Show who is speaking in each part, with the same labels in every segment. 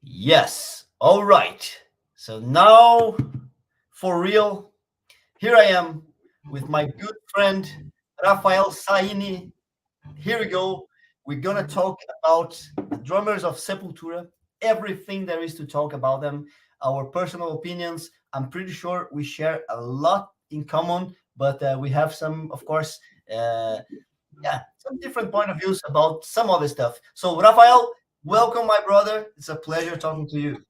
Speaker 1: Yes. All right. So now, for real, here I am with my good friend Raphael Saini. Here we go. We're gonna talk about the drummers of Sepultura, everything there is to talk about them, our personal opinions. I'm pretty sure we share a lot in common, but we have some, of course, uh, some different point of views about some other stuff. So, Raphael, welcome, my brother. It's a pleasure talking to you.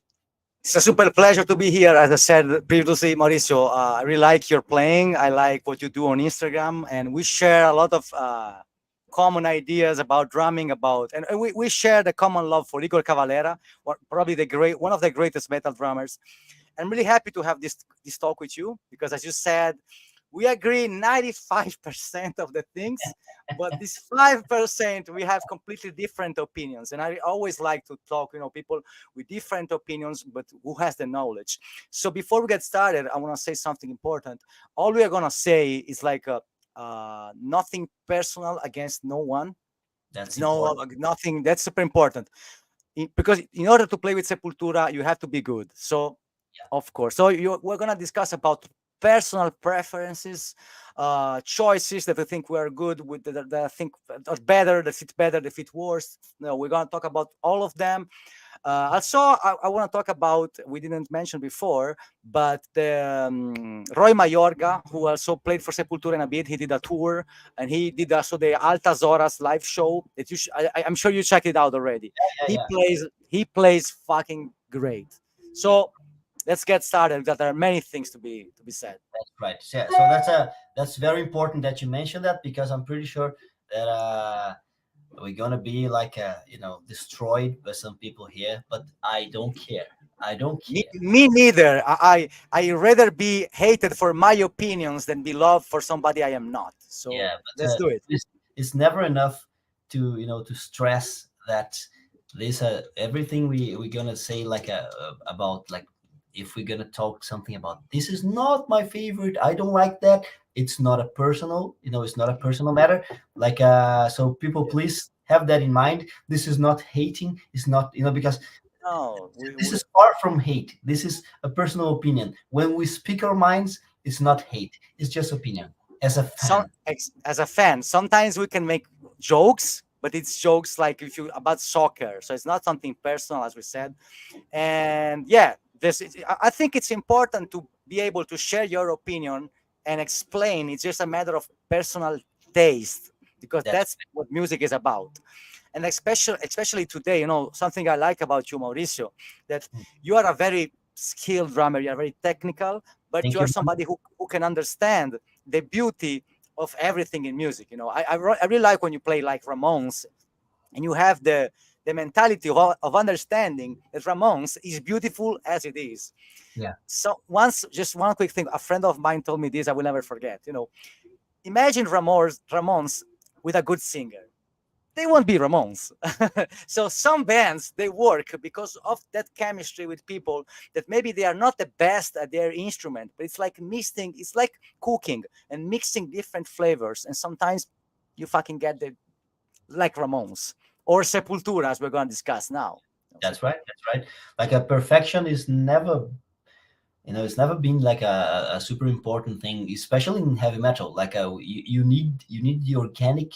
Speaker 2: It's a super pleasure to be here. As I said previously, Mauricio, I really like your playing. I like what you do on Instagram, and we share a lot of common ideas about drumming. And we share the common love for Igor Cavalera, probably one of the greatest metal drummers. I'm really happy to have this talk with you because, as you said, we agree 95% of the things, but this 5% we have completely different opinions. And I always like to talk, people with different opinions, but who has the knowledge. So before we get started, I want to say something important. All we are gonna say is like nothing personal against no one.
Speaker 1: That's
Speaker 2: No,
Speaker 1: important.
Speaker 2: nothing. That's super important because in order to play with Sepultura, you have to be good. So of course. So we're going to discuss about personal preferences, choices that we think we are good with, that I think are better, that fit worse. No, we're going to talk about all of them. Also, I want to talk about, we didn't mention before, but the Roy Mayorga, who also played for Sepultura in a bit, he did a tour, and he did also the Altas Horas live show. That I'm sure you checked it out already.
Speaker 1: Yeah,
Speaker 2: He
Speaker 1: yeah.
Speaker 2: plays fucking great. So let's get started because there are many things to be said.
Speaker 1: That's right. Yeah, so that's very important that you mentioned that because I'm pretty sure that we're gonna be like destroyed by some people here, but I don't care. I don't
Speaker 2: Me,
Speaker 1: care.
Speaker 2: me neither. I rather be hated for my opinions than be loved for somebody I am not. So
Speaker 1: Yeah, but
Speaker 2: let's do it.
Speaker 1: it's never enough to to stress that this everything we're gonna say like about like if we're gonna talk something about this is not my favorite. I don't like that. It's not a personal, it's not a personal matter. Like so people please have that in mind. This is not hating. It's not because
Speaker 2: No,
Speaker 1: this is far from hate. This is a personal opinion. When we speak our minds, it's not hate. It's just opinion as a fan.
Speaker 2: as a fan, sometimes we can make jokes, but it's jokes like if you about soccer. So it's not something personal, as we said. And yeah, I think it's important to be able to share your opinion and explain. It's just a matter of personal taste because
Speaker 1: That's
Speaker 2: that's what music is about. And especially today, something I like about you, Mauricio, that you are a very skilled drummer. You are very technical, but
Speaker 1: thank
Speaker 2: you
Speaker 1: you.
Speaker 2: are somebody who can understand the beauty of everything in music. I really like when you play like Ramones and you have the mentality of understanding that Ramones is beautiful as it is.
Speaker 1: Yeah,
Speaker 2: So just one quick thing, a friend of mine told me this, I will never forget. Imagine Ramones with a good singer. They won't be Ramones. So some bands they work because of that chemistry with people that maybe they are not the best at their instrument, but it's like mixing, it's like cooking and mixing different flavors, and sometimes you fucking get the like Ramones or Sepultura, as we're going to discuss now.
Speaker 1: that's right. That's right. Like a perfection is never, it's never been like a super important thing, especially in heavy metal. Like you need the organic,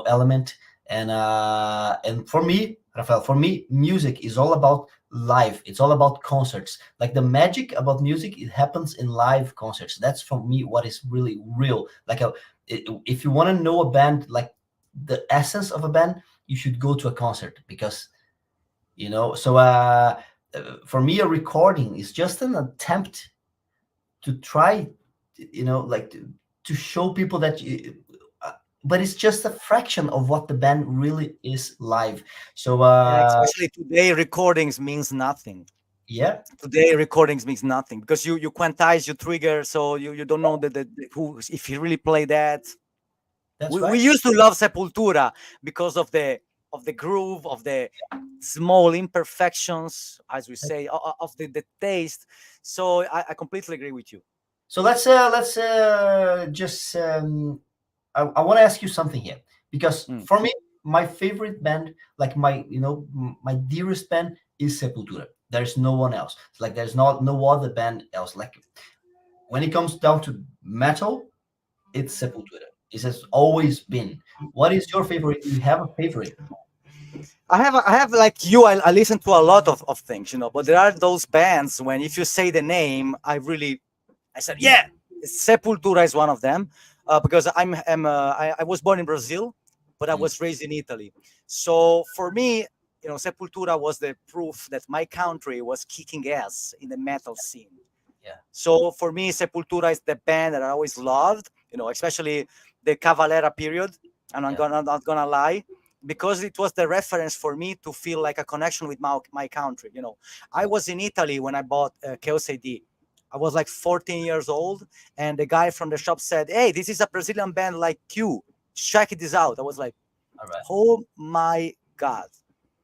Speaker 1: element. And for me, Rafael, for me, music is all about live. It's all about concerts. Like the magic about music, it happens in live concerts. That's for me what is really real. Like if you want to know a band, like the essence of a band, you should go to a concert because so for me a recording is just an attempt to try like to show people that but it's just a fraction of what the band really is live. So
Speaker 2: And especially today, recordings means nothing.
Speaker 1: yeah,
Speaker 2: Today, recordings means nothing because you quantize, you trigger, so you don't know who if he really play that.
Speaker 1: that's
Speaker 2: We
Speaker 1: right.
Speaker 2: used to love Sepultura because of the groove, of the small imperfections, as we say, of the taste. So I completely agree with you.
Speaker 1: So let's just I want to ask you something here because
Speaker 2: Mm.
Speaker 1: for me my favorite band, like my my dearest band, is Sepultura. There's no one else. It's like there's not no other band else. Like when it comes down to metal, it's Sepultura. It has always been. What is your favorite? Do you have a favorite?
Speaker 2: I have like you. I listen to a lot of things, but there are those bands when if you say the name, I said, yeah, Sepultura is one of them, because I was born in Brazil, but I
Speaker 1: Mm,
Speaker 2: was raised in Italy. So for me, Sepultura was the proof that my country was kicking ass in the metal scene.
Speaker 1: yeah,
Speaker 2: So for me, Sepultura is the band that I always loved, especially the Cavalera period. And
Speaker 1: yeah.
Speaker 2: not gonna lie, because it was the reference for me to feel like a connection with my country. I was in Italy when I bought Chaos A.D. I was like 14 years old, and the guy from the shop said, "Hey, this is a Brazilian band like you. Check this out." I was like,
Speaker 1: All right.
Speaker 2: "Oh my god!"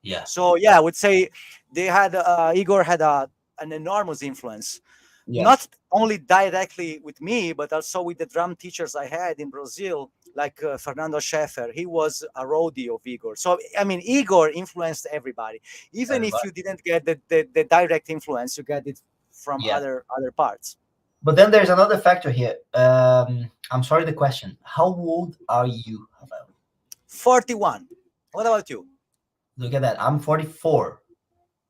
Speaker 1: Yeah,
Speaker 2: So yeah, I would say they had Igor had an enormous influence,
Speaker 1: yeah.
Speaker 2: not only directly with me, but also with the drum teachers I had in Brazil, like Fernando Schaeffer. He was a roadie of Igor. So, I mean, Igor influenced everybody. Even if
Speaker 1: Everybody.
Speaker 2: you didn't get the direct influence, you get it from
Speaker 1: Yeah.
Speaker 2: other parts.
Speaker 1: But then there's another factor here. I'm sorry, the question. How old are you, Rafael?
Speaker 2: 41. What about you?
Speaker 1: Look at that. I'm 44.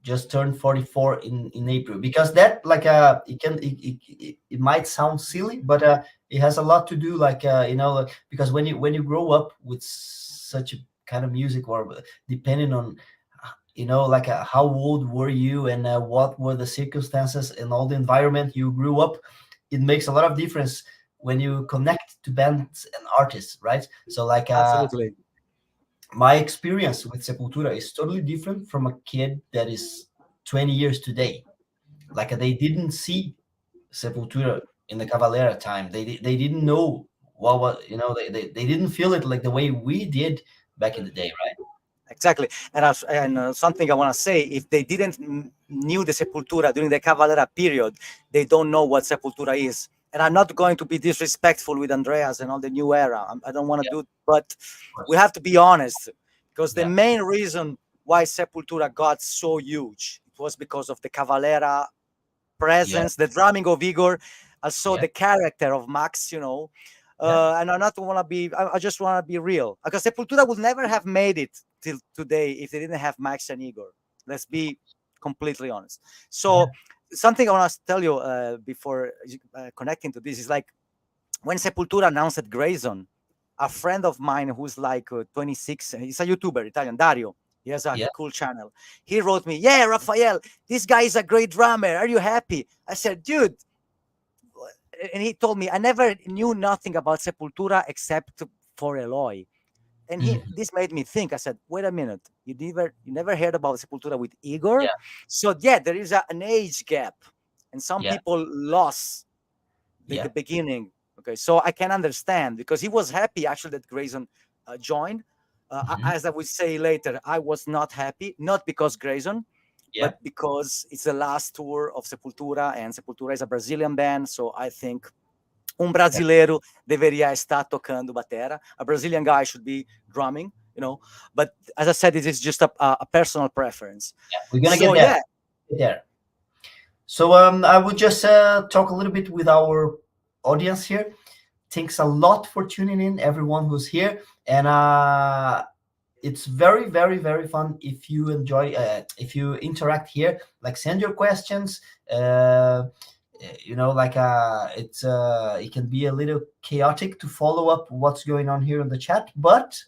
Speaker 1: Just turned 44 in April. Because that like it might sound silly, but it has a lot to do like because when you grow up with such a kind of music, or depending on like how old were you, and what were the circumstances and all the environment you grew up, it makes a lot of difference when you connect to bands and artists, right? So like
Speaker 2: Absolutely.
Speaker 1: my experience with Sepultura is totally different from a kid that is 20 years today. Like they didn't see Sepultura in the Cavalera time. They didn't know what was, they didn't feel it like the way we did back in the day, right?
Speaker 2: Exactly. And something I want to say: if they didn't knew the Sepultura during the Cavalera period, they don't know what Sepultura is. And I'm not going to be disrespectful with Andreas and all the new era. I don't want to
Speaker 1: Yeah,
Speaker 2: do, but
Speaker 1: of
Speaker 2: we
Speaker 1: course.
Speaker 2: have to be honest, because the
Speaker 1: Yeah,
Speaker 2: main reason why Sepultura got so huge, it was because of the Cavalera
Speaker 1: yeah,
Speaker 2: presence, the drumming of Igor, also
Speaker 1: yeah,
Speaker 2: the character of Max,
Speaker 1: yeah,
Speaker 2: and I not want to be. I just want to be real, because Sepultura would never have made it till today if they didn't have Max and Igor. Let's be completely honest.
Speaker 1: yeah,
Speaker 2: So something I want to tell you before connecting to this is like when Sepultura announced at Grayson, a friend of mine who's like 26, he's a YouTuber, Italian, Dario. He has a
Speaker 1: yeah,
Speaker 2: cool channel. He wrote me, "Yeah, Raphael, this guy is a great drummer. Are you happy?" I said, "Dude," and he told me, "I never knew nothing about Sepultura except for Eloy." And
Speaker 1: mhm,
Speaker 2: this made me think. I said, "Wait a minute, you never heard about Sepultura with Igor?"
Speaker 1: yeah,
Speaker 2: So yeah, there is an age gap, and some
Speaker 1: yeah,
Speaker 2: people lost the
Speaker 1: yeah,
Speaker 2: beginning. Okay, so I can understand, because he was happy actually that Grayson joined.
Speaker 1: mhm,
Speaker 2: As I will say later, I was not happy, not because Grayson,
Speaker 1: yeah.
Speaker 2: but because it's the last tour of Sepultura, and Sepultura is a Brazilian band. So I think brasileiro deveria estar tocando batera. A Brazilian guy should be drumming. But as I said, it is just a personal preference.
Speaker 1: We're gonna
Speaker 2: So
Speaker 1: get there.
Speaker 2: yeah,
Speaker 1: Get there. So I would just talk a little bit with our audience here. Thanks a lot for tuning in, everyone who's here, and it's very, very, very fun if you enjoy, if you interact here. Like send your questions. Like it can be a little chaotic to follow up what's going on here in the chat, but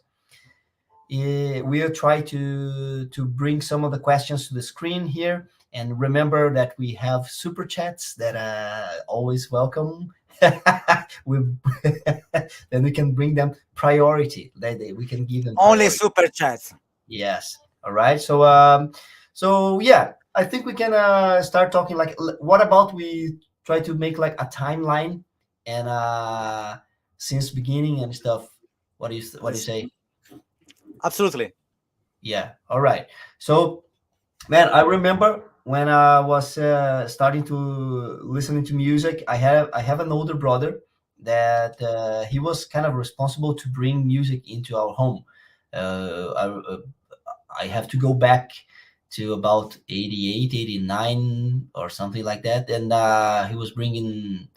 Speaker 1: we'll try to bring some of the questions to the screen here. And remember that we have super chats that are always welcome. we then we can bring them priority. We can give them
Speaker 2: only
Speaker 1: priority.
Speaker 2: super chats.
Speaker 1: Yes. All right. So yeah, I think we can start talking. Like, what about we try to make like a timeline and since beginning and stuff. What do you
Speaker 2: Let's
Speaker 1: say?
Speaker 2: absolutely.
Speaker 1: Yeah. All right. So, man, I remember when I was starting to listening to music. I have an older brother that he was kind of responsible to bring music into our home. I have to go back to about 88, 89, or something like that. And he was bringing,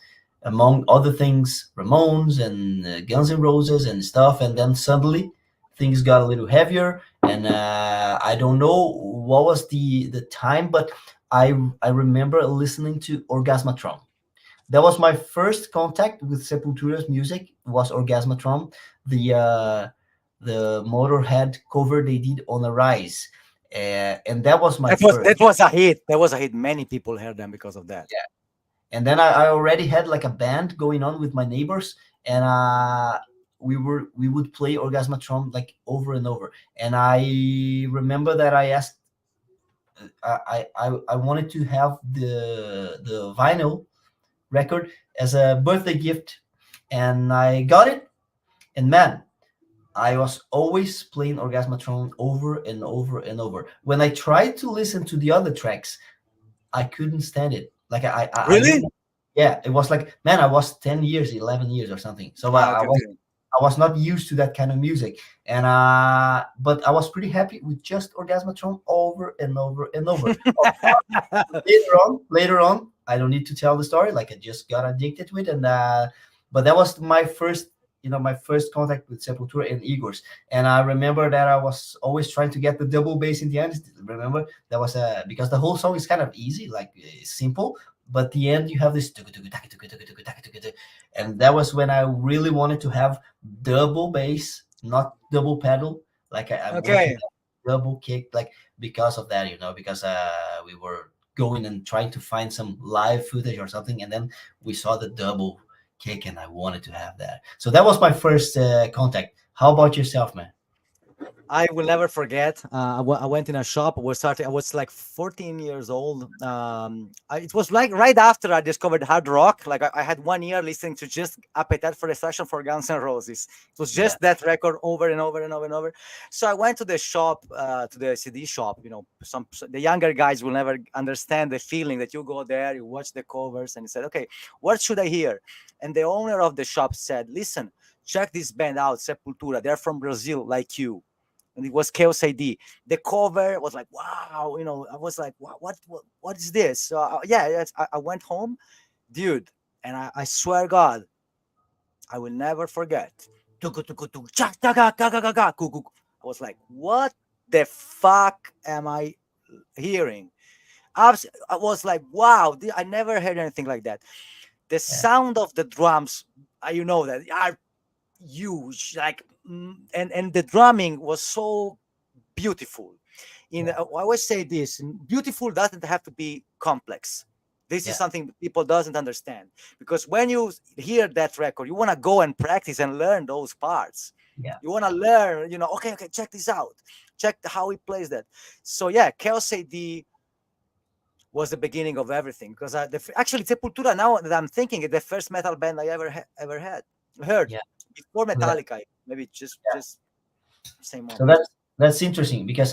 Speaker 1: among other things, Ramones and Guns N' Roses and stuff. And then suddenly things got a little heavier. And I don't know what was the time, but I remember listening to Orgasmatron. That was my first contact with Sepultura's music. Was Orgasmatron, the Motorhead cover they did on Arise, and that was my first.
Speaker 2: That was a hit. That was a hit. Many people heard them because of that.
Speaker 1: Yeah. And then I already had like a band going on with my neighbors, and we would play Orgasmatron like over and over. And I remember that I asked, I wanted to have the vinyl record as a birthday gift, and I got it. And man, I was always playing Orgasmatron over and over and over. When I tried to listen to the other tracks, I couldn't stand it. Like I
Speaker 2: Really?
Speaker 1: didn't. Yeah, it was like, man, I was 10 years, 11 years or something. So
Speaker 2: Okay, okay.
Speaker 1: I was not used to that kind of music, and but I was pretty happy with just Orgasmatron over and over and over. Later on, I don't need to tell the story. Like I just got addicted to it, and but that was my first, my first contact with Sepultura and Igor's. And I remember that I was always trying to get the double bass in the end. Remember that was because the whole song is kind of easy, like simple, but the end you have this, and that was when I really wanted to have double bass, not double pedal. Like I wanted to
Speaker 2: Okay.
Speaker 1: have double kick, like because of that, because we were going and trying to find some live footage or something, and then we saw the double kick, and I wanted to have that. So that was my first contact. How about yourself, man?
Speaker 2: I will never forget. I went in a shop. I was like 14 years old. It was like right after I discovered hard rock. Like I had 1 year listening to just Appetite for Destruction for Guns N' Roses. It was
Speaker 1: Yeah,
Speaker 2: just that record over and over and over and over. So I went to the shop, to the CD shop. The younger guys will never understand the feeling that you go there, you watch the covers, and you said, "Okay, what should I hear?" And the owner of the shop said, "Listen, check this band out, Sepultura. They're from Brazil, like you." And it was Chaos A.D. The cover was like, wow, I was like, what is this? So I went home, dude, and I swear God, I will never forget. I was like, what the fuck am I hearing? I was like, wow, I never heard anything like that. The
Speaker 1: yeah,
Speaker 2: sound of the drums, that are huge, like, and the drumming was so beautiful.
Speaker 1: yeah,
Speaker 2: I always say this: beautiful doesn't have to be complex. This is
Speaker 1: yeah,
Speaker 2: something people doesn't understand, because when you hear that record, you want to go and practice and learn those parts.
Speaker 1: yeah,
Speaker 2: You want to learn, okay, check this out, check how he plays that. So yeah, Chaos AD was the beginning of everything, because actually Sepultura, now that I'm thinking, is the first metal band I ever had heard
Speaker 1: yeah.
Speaker 2: before
Speaker 1: So that,
Speaker 2: Metallica, maybe
Speaker 1: yeah.
Speaker 2: just same
Speaker 1: So
Speaker 2: moment.
Speaker 1: that's interesting because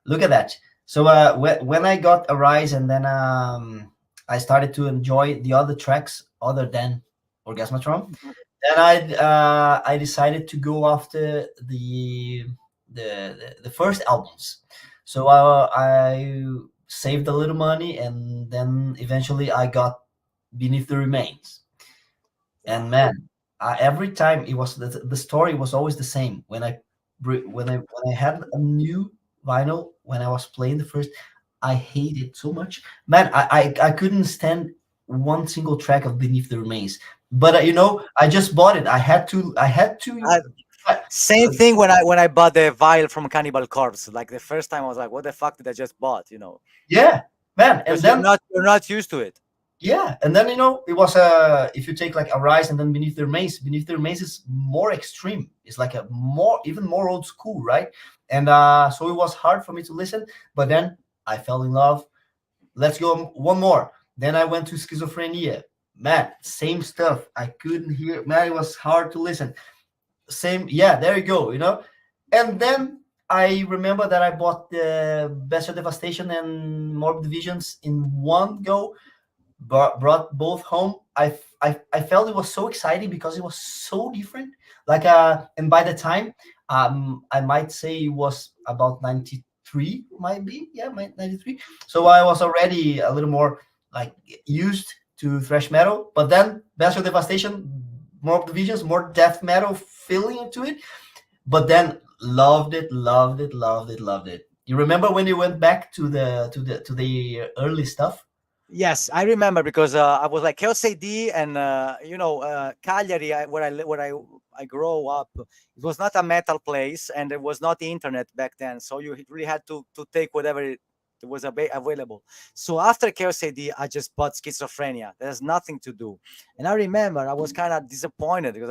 Speaker 1: look at that. So when I got Arise, and then I started to enjoy the other tracks other than Orgasmatron. Then I decided to go after the first albums. So I saved a little money, and then eventually I got Beneath the Remains. And
Speaker 2: Wow.
Speaker 1: man, every time it was the story was always the same. When I had a new vinyl, when I was playing the first, I hated it so much. Man, I couldn't stand one single track of Beneath the Remains. But I just bought it. I had to. I-
Speaker 2: Same thing when I bought the vial from Cannibal Corpse. Like the first time, I was like, "What the fuck did I just bought?"
Speaker 1: yeah, man. And
Speaker 2: Because you're
Speaker 1: then
Speaker 2: not used to it.
Speaker 1: yeah, and then it was if you take like Arise and then Beneath the Remains is more extreme. It's like a even more old school, right? And so it was hard for me to listen, but then I fell in love. Let's go one more. Then I went to Schizophrenia. Man, same stuff. I couldn't hear. Man, it was hard to listen. Same, yeah, there you go. And then I remember that I bought the Bestial Devastation and Morbid Visions in one go, brought both home. I felt it was so exciting because it was so different. Like and by the time I might say it was about 93, 93, might be, yeah, 93. So I was already a little more like used to thrash metal, but then Bestial Devastation, more divisions, more death metal feeling into it. But then loved it, loved it, loved it, loved it. You remember when you went back to the early stuff?
Speaker 2: Yes, I remember because I was like Chaos A.D. and Cagliari, where I grew up. It was not a metal place, and there was not the internet back then, so you really had to take whatever was available. So after Chaos A.D., I just bought Schizophrenia. There's nothing to do, and I remember I was kind of disappointed because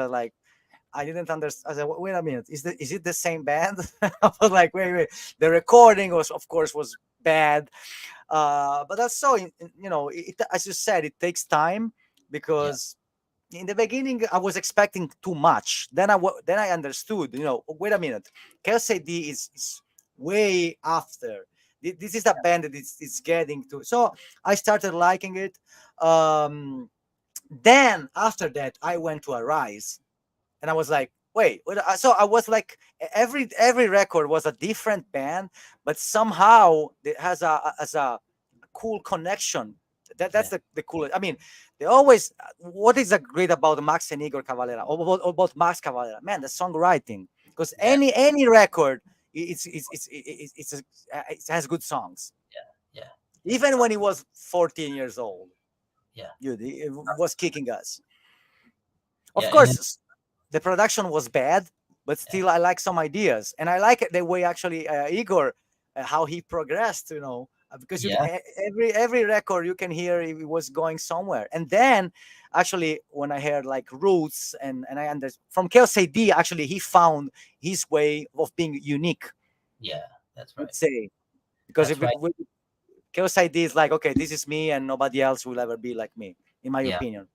Speaker 2: I didn't understand. I said, "Wait a minute, is it the same band?" I was like, "Wait." The recording was, of course, was bad, but that's so. As you said, it takes time
Speaker 1: Yeah,
Speaker 2: because in the beginning I was expecting too much. Then I understood. Wait a minute, Chaos AD is way after. This is the band that it's getting to. So I started liking it. Then after that, I went to Arise and I was like, wait. So I was like, every record was a different band, but somehow it has a cool connection. That's
Speaker 1: yeah,
Speaker 2: the coolest. I mean, they always. What is the great about Max and Igor Cavalera, or about Max Cavalera? Man, the songwriting. Because
Speaker 1: yeah,
Speaker 2: any record, it has good songs.
Speaker 1: yeah, yeah.
Speaker 2: Even when he was 14 years old,
Speaker 1: Yeah,
Speaker 2: it was kicking us.
Speaker 1: yeah,
Speaker 2: Of
Speaker 1: and
Speaker 2: course, the production was bad, but
Speaker 1: yeah,
Speaker 2: still, I like some ideas, and I like the way actually Igor, how he progressed. Because
Speaker 1: yeah,
Speaker 2: every record you can hear he was going somewhere, and then actually when I heard like Roots and I understand from Chaos AD, actually he found his way of being unique.
Speaker 1: yeah. That's right.
Speaker 2: Let's say because
Speaker 1: That's
Speaker 2: if
Speaker 1: right.
Speaker 2: Chaos AD is like, okay, this is me, and nobody else will ever be like me, in my
Speaker 1: Yeah.
Speaker 2: opinion.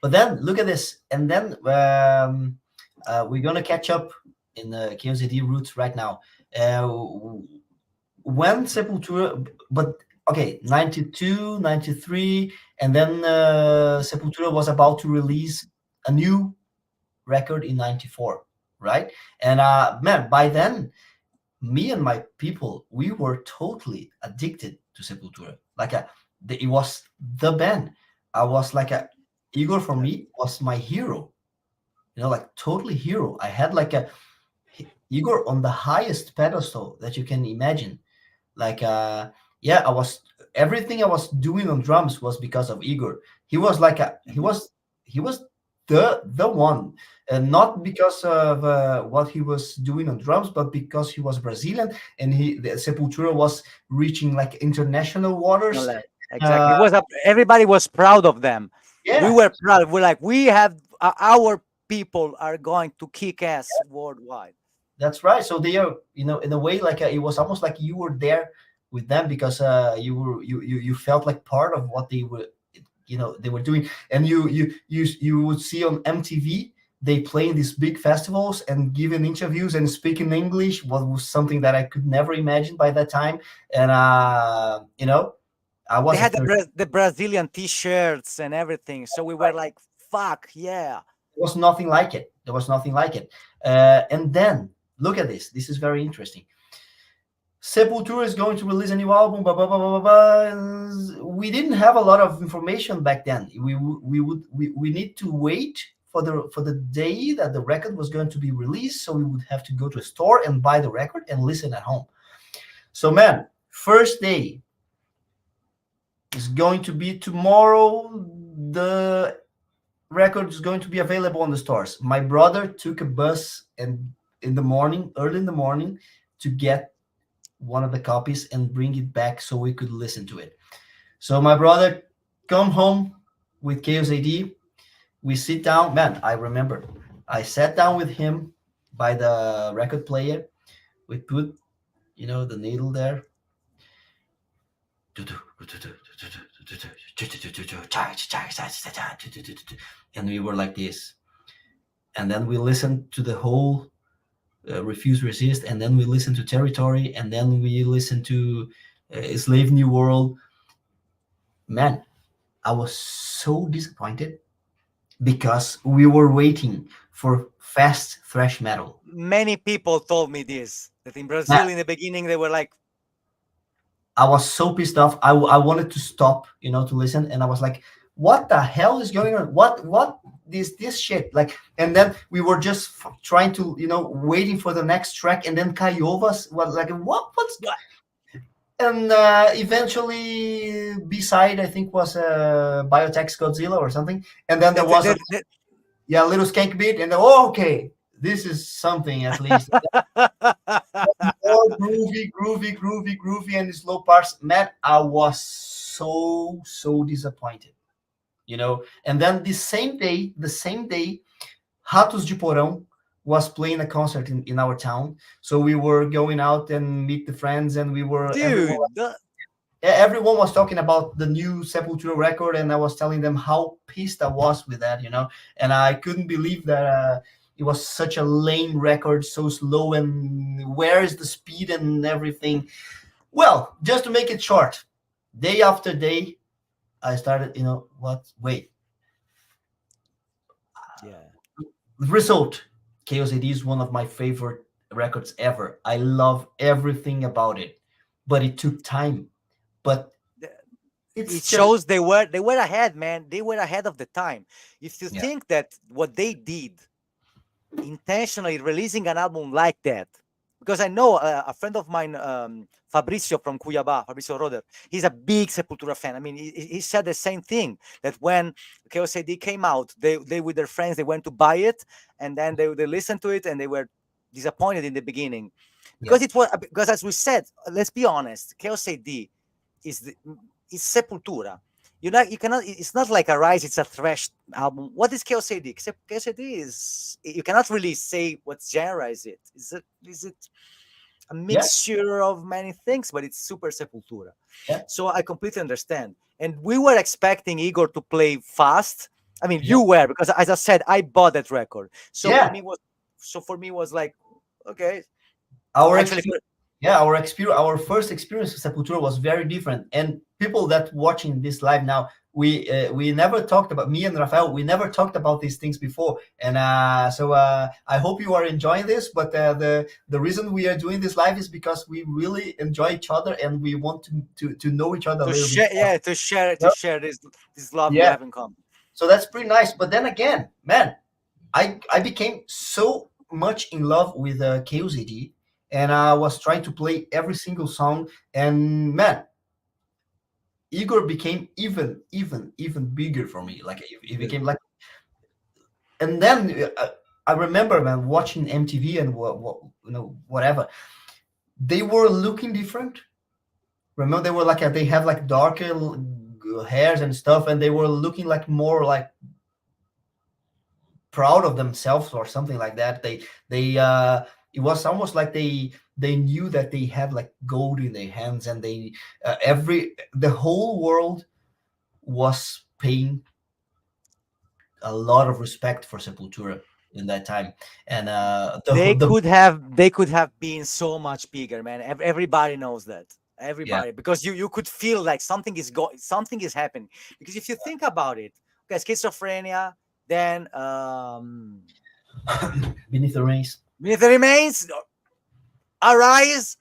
Speaker 1: But then look at this, and then we're gonna catch up in the KOZD roots right now. When Sepultura, but okay, 92, 93, and then Sepultura was about to release a new record in 94, right? And man, by then, me and my people, we were totally addicted to Sepultura. It was the band. I was like a Igor for
Speaker 2: Yeah.
Speaker 1: me was my hero. Like totally hero. I had like a Igor on the highest pedestal that you can imagine. Like yeah, I was everything I was doing on drums was because of Igor. He was like a
Speaker 2: Mhm.
Speaker 1: he was the one, and not because of what he was doing on drums, but because he was Brazilian and the Sepultura was reaching like international
Speaker 2: No
Speaker 1: waters.
Speaker 2: less. Exactly.
Speaker 1: Uh,
Speaker 2: Everybody was proud of them. We
Speaker 1: yeah,
Speaker 2: were proud. We're like, we have our people are going to kick ass worldwide.
Speaker 1: that's right. So they are, in a way, like it was almost like you were there with them because you felt like part of what they were doing, and you would see on MTV they play in these big festivals and giving interviews and speaking English, what was something that I could never imagine by that time, and I
Speaker 2: They
Speaker 1: was a
Speaker 2: had
Speaker 1: third.
Speaker 2: the Brazilian T-shirts and everything. So we were like, fuck yeah.
Speaker 1: There was nothing like it. There was nothing like it. And then look at this. This is very interesting. Sepultura is going to release a new album. Blah, blah, blah, blah, blah, blah. We didn't have a lot of information back then. We need to wait for the day that the record was going to be released. So we would have to go to a store and buy the record and listen at home. So man, first day is going to be tomorrow. The record is going to be available on the stores. My brother took a bus and in the morning, early in the morning, to get one of the copies and bring it back so we could listen to it. So my brother come home with Chaos AD. We sit down. Man, I remember. I sat down with him by the record player. We put, the needle there. And we were like this. And then we listened to the whole Refuse Resist, and then we listened to Territory, and then we listened to Slave New World. Man, I was so disappointed because we were waiting for fast thrash metal.
Speaker 2: Many people told me this, that in
Speaker 1: Man,
Speaker 2: Brazil in the beginning, they were like,
Speaker 1: I was so pissed off. I wanted to stop, to listen, and I was like, "What the hell is going on? What this shit?" Like, and then we were just trying to, waiting for the next track, and then Kayovas was like, What's?"
Speaker 2: What?
Speaker 1: And eventually, B-side I think was Biotech's Godzilla or something, and then there was a little skank beat, and then, okay, this is something at least. More groovy, and slow parts. Man, I was so disappointed, And then the same day, Ratos de Porão was playing a concert in our town. So we were going out and meet the friends, and
Speaker 2: Dude,
Speaker 1: everyone was talking about the new Sepultura record, and I was telling them how pissed I was with that, and I couldn't believe that it was such a lame record, so slow, and where is the speed and everything. Well, just to make it short, day after day, I started, wait.
Speaker 2: yeah.
Speaker 1: Result, Chaos A.D is one of my favorite records ever. I love everything about it, but it took time. But
Speaker 2: It
Speaker 1: it's just,
Speaker 2: shows they were ahead, man. They were ahead of the time. If you
Speaker 1: yeah,
Speaker 2: think that what they did intentionally releasing an album like that, because I know a friend of mine, Fabricio from Cuiabá, Fabricio Roder, he's a big Sepultura fan. I mean, he said the same thing, that when Chaos A.D came out, they with their friends, they went to buy it, and then they listened to it, and they were disappointed in the beginning,
Speaker 1: yeah,
Speaker 2: because as we said, let's be honest, Chaos A.D is is Sepultura. You cannot. It's not like Arise. It's a thrash album. What is Chaos A.D? Except Chaos A.D is, you cannot really say what genre is it. Is it a
Speaker 1: yeah,
Speaker 2: mixture of many things? But it's super Sepultura.
Speaker 1: yeah,
Speaker 2: So I completely understand. And we were expecting Igor to play fast. I mean,
Speaker 1: yeah,
Speaker 2: you were, because as I said, I bought that record.
Speaker 1: yeah.
Speaker 2: So for me was like, okay.
Speaker 1: Our
Speaker 2: Actually,
Speaker 1: experience, yeah, our first experience with Sepultura was very different. And people that watching this live now, we never talked about, me and Raphael. We never talked about these things before, and so I hope you are enjoying this. But the reason we are doing this live is because we really enjoy each other, and we want to know each other a
Speaker 2: to
Speaker 1: little bit
Speaker 2: share,
Speaker 1: more.
Speaker 2: yeah, to
Speaker 1: Yep.
Speaker 2: share this love we
Speaker 1: Yeah,
Speaker 2: have in common.
Speaker 1: so that's pretty nice. But then again, man, I became so much in love with KOZD, and I was trying to play every single song. And man, Igor became even bigger for me. Like it
Speaker 2: Yeah.
Speaker 1: became like, and then I remember, man, watching MTV and whatever. They were looking different. Remember, they were like they have like darker hairs and stuff, and they were looking like more like proud of themselves or something like that. They it was almost like they knew that they had like gold in their hands, and they the whole world was paying a lot of respect for Sepultura in that time. And
Speaker 2: They could have been so much bigger, man. Everybody knows that.
Speaker 1: yeah,
Speaker 2: Everybody, because you could feel like something is happening. Because if you think about it, okay, schizophrenia, then
Speaker 1: beneath the race,
Speaker 2: Beneath the Remains, Arise,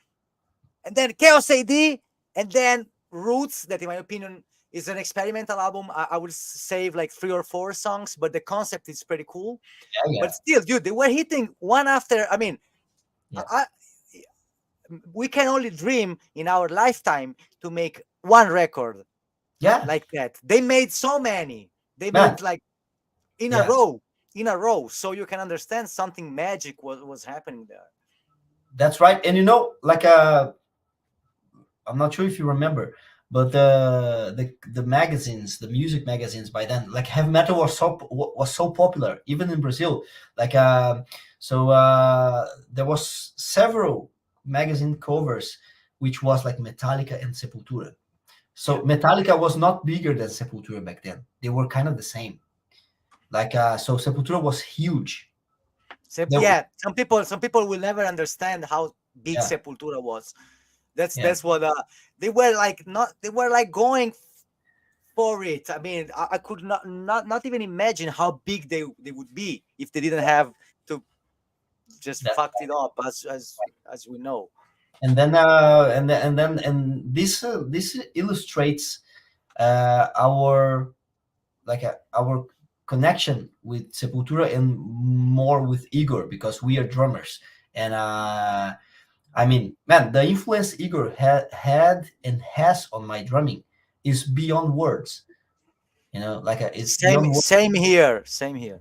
Speaker 2: and then Chaos AD, and then Roots, that in my opinion is an experimental album. I would save like 3 or 4 songs, but the concept is pretty cool.
Speaker 1: yeah, yeah,
Speaker 2: But still, dude, they were hitting one after. I mean,
Speaker 1: yeah,
Speaker 2: I, we can only dream in our lifetime to make one record
Speaker 1: yeah,
Speaker 2: like that. They made so many. They
Speaker 1: man,
Speaker 2: made like in a
Speaker 1: yeah,
Speaker 2: row, in a row. So you can understand something magic was happening there.
Speaker 1: that's right. And like I'm not sure if you remember, but the magazines, the music magazines by then, like heavy metal was so popular even in Brazil. Like there was several magazine covers which was like Metallica and Sepultura.
Speaker 2: Yeah.
Speaker 1: So Metallica was not bigger than Sepultura back then. They were kind of the same. Like so Sepultura was huge.
Speaker 2: So,
Speaker 1: There,
Speaker 2: yeah, some people will never understand how big
Speaker 1: yeah,
Speaker 2: Sepultura was. That's
Speaker 1: yeah,
Speaker 2: that's what they were like. Not they were like going for it. I mean, I could not even imagine how big they would be if they didn't have to just
Speaker 1: that's
Speaker 2: fucked it up, as we know.
Speaker 1: And this illustrates our our connection with Sepultura and more with Igor because we are drummers. And I mean, man, the influence Igor had and has on my drumming is beyond words. It's
Speaker 2: Same,
Speaker 1: beyond words.
Speaker 2: same here, same here.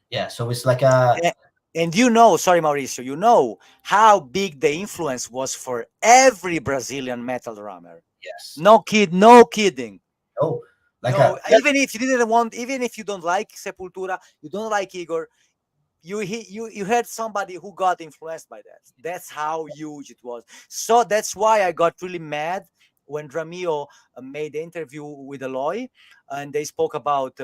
Speaker 1: Yeah, so it's like a
Speaker 2: A- And you know, sorry, Mauricio, you know how big the influence was for every Brazilian metal drummer.
Speaker 1: yes.
Speaker 2: No kidding.
Speaker 1: Oh, like
Speaker 2: No,
Speaker 1: a yeah,
Speaker 2: even if you didn't want, even if you don't like Sepultura, you don't like Igor, you heard somebody who got influenced by that. That's how huge it was. So that's why I got really mad when Ramiro made the interview with Eloy, and they spoke about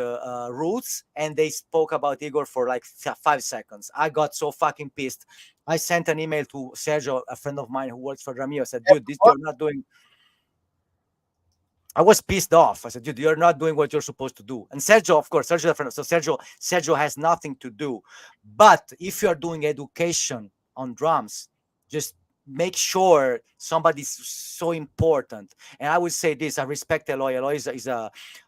Speaker 2: roots, and they spoke about Igor for like 5 seconds. I got so fucking pissed. I sent an email to Sergio, a friend of mine who works for Ramiro. Said, "Dude, this you're not doing." I was pissed off. I said, dude, you're not doing what you're supposed to do. And Sergio, of course, Sergio, so Sergio has nothing to do. But if you're doing education on drums, just make sure somebody's so important. And I would say this: I respect Eloy. Eloy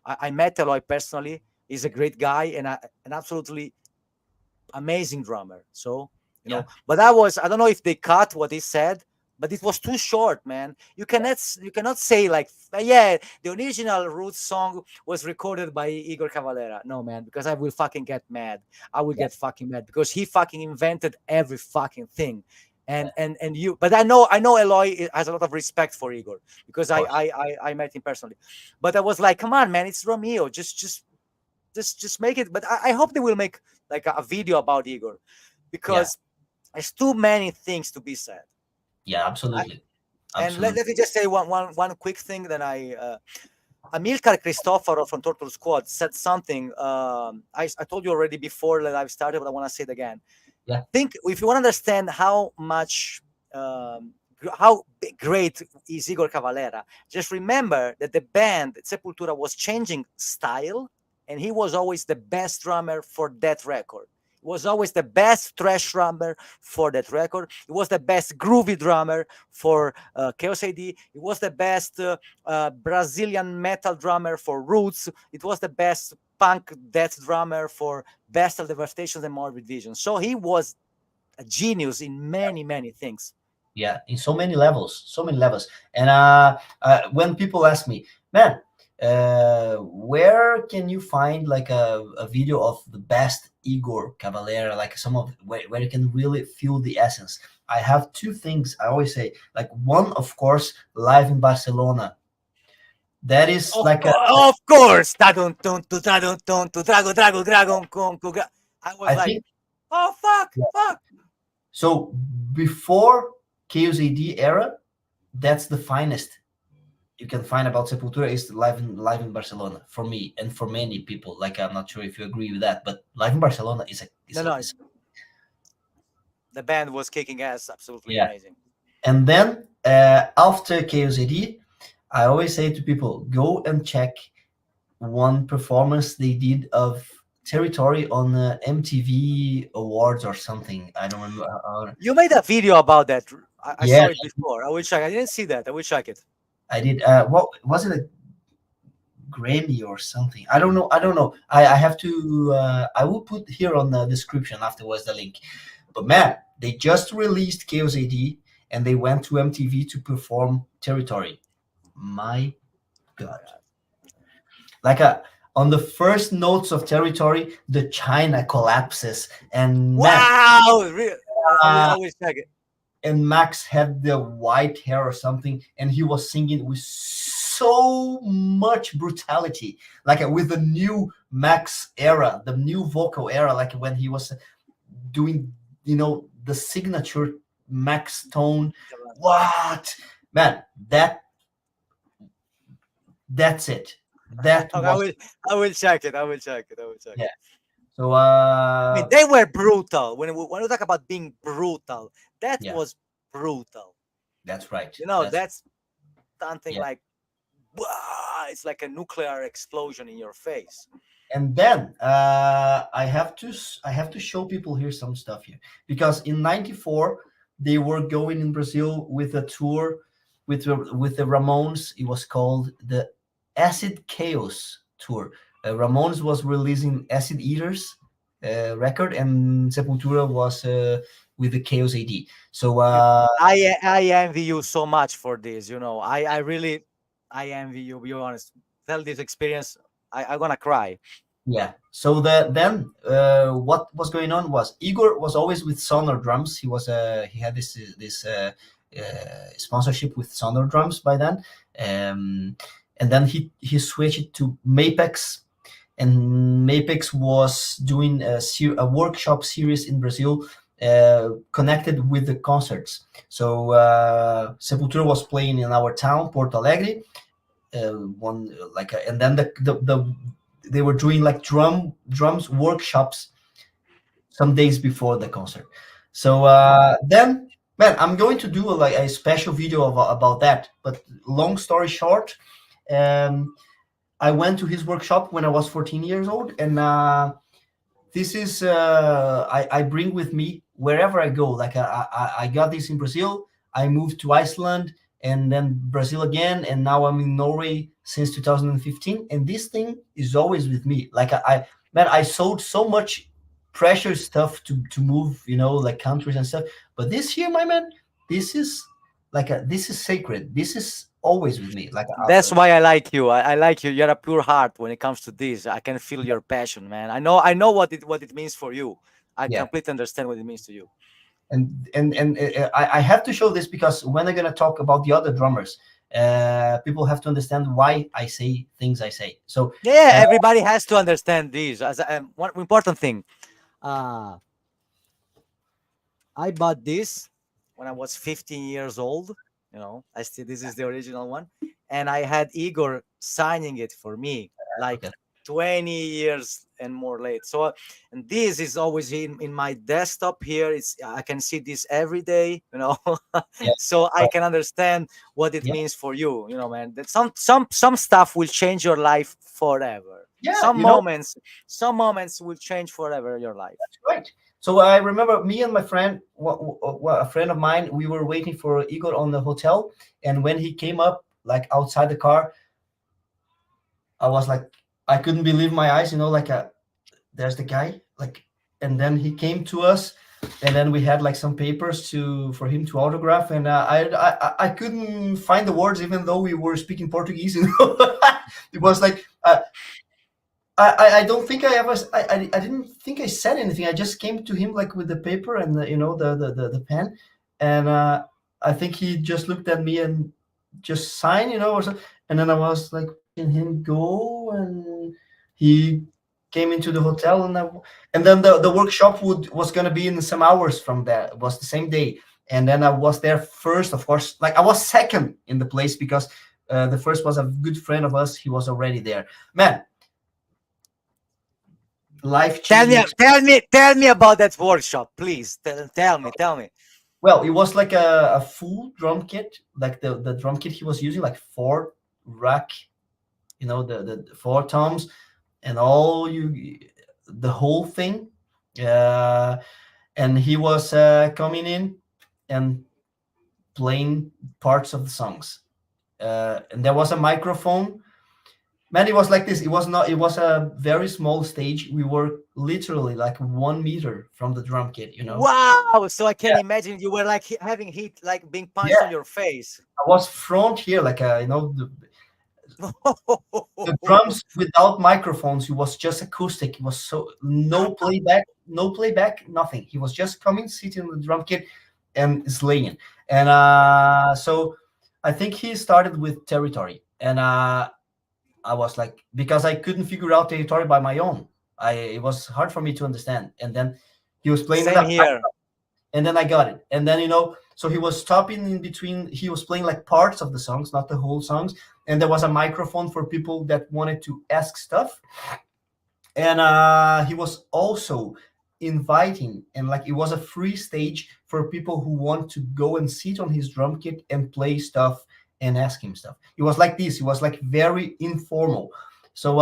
Speaker 2: I met Eloy personally. He's a great guy and an absolutely amazing drummer. So,
Speaker 1: yeah,
Speaker 2: but I don't know if they cut what he said, but it was too short, man. You cannot say like, yeah, the original Roots song was recorded by Igor Cavalera. No, man, because I will fucking get mad. I will
Speaker 1: yeah,
Speaker 2: get fucking mad because he fucking invented every fucking thing.
Speaker 1: yeah,
Speaker 2: And you, but I know Eloy has a lot of respect for Igor because
Speaker 1: of course.
Speaker 2: I met him personally, but I was like, come on, man, it's Romeo, just make it. But I hope they will make like a video about Igor
Speaker 1: Yeah,
Speaker 2: because there's too many things to be said.
Speaker 1: yeah,
Speaker 2: I,
Speaker 1: absolutely,
Speaker 2: and
Speaker 1: absolutely.
Speaker 2: let me just say one quick thing. Then Amilcar Cristoforo from Turtle Squad said something. I told you already before that I've started, but I want to say it again.
Speaker 1: Yeah,
Speaker 2: Think if you want to understand how much how great is Igor Cavalera, just remember that the band Sepultura was changing style, and he was always the best drummer for that record. He was always the best thrash drummer for that record. He was the best groovy drummer for Chaos A.D. He was the best Brazilian metal drummer for Roots. It was the best punk death drummer for Bestial Devastations and Morbid Vision. So he was a genius in many things.
Speaker 1: yeah, in so many levels, so many levels. And when people ask me, man, where can you find like a video of the best Igor Cavalera, like some of where you can really feel the essence? I have two things I always say. Like one, of course, live in Barcelona. That is
Speaker 2: Of,
Speaker 1: like a,
Speaker 2: of course, Tadun, tun, tu, tradun, tun, tu, drago, drago, dragon, con, I was
Speaker 1: I
Speaker 2: like,
Speaker 1: think.
Speaker 2: oh fuck.
Speaker 1: So before Chaos AD era, that's the finest you can find about Sepultura is live in Barcelona for me and for many people. Like I'm not sure if you agree with that, but live in Barcelona
Speaker 2: No, no,
Speaker 1: is
Speaker 2: the band was kicking ass, absolutely
Speaker 1: yeah.
Speaker 2: amazing.
Speaker 1: And then after Chaos AD, I always say to people, go and check one performance they did of Territory on MTV Awards or something. I don't remember.
Speaker 2: You made a video about that. I
Speaker 1: Yeah,
Speaker 2: saw it before. I will check. I didn't see that. I will check it.
Speaker 1: I did. What was it? Grammy or something. I don't know. I don't know. I have to. I will put here on the description afterwards the link. But man, they just released Chaos AD and they went to MTV to perform Territory. My God, like on the first notes of Territory, the China collapses, and man,
Speaker 2: Wow, I
Speaker 1: uh,
Speaker 2: will check it.
Speaker 1: and Max had the white hair or something, and he was singing with so much brutality, like with the new Max era, the new vocal era, like when he was doing, the signature Max tone. What, man? That's it. That was
Speaker 2: I will check it. I will check it. I will check
Speaker 1: yeah.
Speaker 2: it.
Speaker 1: So
Speaker 2: I mean, they were brutal. When we talk about being brutal, that
Speaker 1: yeah,
Speaker 2: was brutal.
Speaker 1: that's right.
Speaker 2: That's something
Speaker 1: Yeah.
Speaker 2: like, wow, it's like a nuclear explosion in your face.
Speaker 1: And then I have to show people here some stuff here because in '94 they were going in Brazil with a tour with the Ramones. It was called the Acid Chaos tour. Ramones was releasing Acid Eaters record, and Sepultura was with the Chaos A.D. So
Speaker 2: You, I envy you so much for this. I really I envy you. Be honest. Tell this experience. I'm gonna cry.
Speaker 1: yeah. So then what was going on was Igor was always with Sonor drums. He had sponsorship with Sonor drums by then, and then he switched it to Mapex, and Mapex was doing a workshop series in Brazil connected with the concerts. So Sepultura was playing in our town, Porto Alegre, and then they were doing like drums workshops some days before the concert. So then, man, I'm going to do a special video about that. But long story short, um, I went to his workshop when I was 14 years old, and this is I bring with me wherever I go. Like I got this in Brazil. I moved to Iceland and then Brazil again, and now I'm in Norway since 2015. And this thing is always with me. Like man, I sold so much precious stuff to move, like countries and stuff. But this here, my man, this is this is sacred. This is always with me.
Speaker 2: That's why I like you. I like you. You're a pure heart when it comes to this. I can feel your passion, man. I know what it means for you. I
Speaker 1: yeah.
Speaker 2: completely understand what it means to you.
Speaker 1: And I have to show this because when I'm gonna talk about the other drummers, people have to understand why I say things I say. So
Speaker 2: Yeah,
Speaker 1: uh,
Speaker 2: everybody has to understand this. As one important thing, uh, I bought this when I was 15 years old. I still this is the original one, and I had Igor signing it for me like
Speaker 1: okay,
Speaker 2: 20 years and more late. So, and this is always in my desktop here. I can see this every day.
Speaker 1: yeah,
Speaker 2: So I
Speaker 1: right,
Speaker 2: can understand what it
Speaker 1: yeah,
Speaker 2: means for you. Man, that some stuff will change your life forever.
Speaker 1: yeah,
Speaker 2: Some moments will change forever your life.
Speaker 1: right. So I remember me and my friend, a friend of mine, we were waiting for Igor on the hotel, and when he came up, like outside the car, I was like, I couldn't believe my eyes, there's the guy, and then he came to us, and then we had like some papers for him to autograph, and I couldn't find the words even though we were speaking Portuguese. It was like I don't think I ever I didn't think I said anything. I just came to him like with the paper and the pen, and I think he just looked at me and just signed, or something. And then I was like watching him go, and he came into the hotel, and then the workshop was gonna be in some hours from that. It was the same day, and then I was there first, of course. Like I was second in the place because the first was a good friend of us. He was already there, man. Life
Speaker 2: Tell
Speaker 1: changing.
Speaker 2: me, tell me, tell me about that workshop, please. Tell me.
Speaker 1: Well, it was like a full drum kit, like the drum kit he was using, like four rack, the four toms, and the whole thing. Uh, and he was coming in and playing parts of the songs. And there was a microphone. Man, it was like this. It was not. It was a very small stage. We were literally like 1 meter from the drum kit.
Speaker 2: Wow! So I can
Speaker 1: Yeah,
Speaker 2: imagine you were like having heat, like being punched
Speaker 1: yeah.
Speaker 2: on your face.
Speaker 1: I was front here, like the drums without microphones. It was just acoustic. It was so no playback, nothing. He was just coming, sitting on the drum kit, and slaying. And so I think he started with Territory, and I was like, because I couldn't figure out Territory by my own. It was hard for me to understand. And then he was playing it
Speaker 2: Same
Speaker 1: up,
Speaker 2: here.
Speaker 1: and then I got it. And then so he was stopping in between. He was playing like parts of the songs, not the whole songs. And there was a microphone for people that wanted to ask stuff. And he was also inviting, and like it was a free stage for people who want to go and sit on his drum kit and play stuff and ask him stuff. It was like this. It was like very informal. So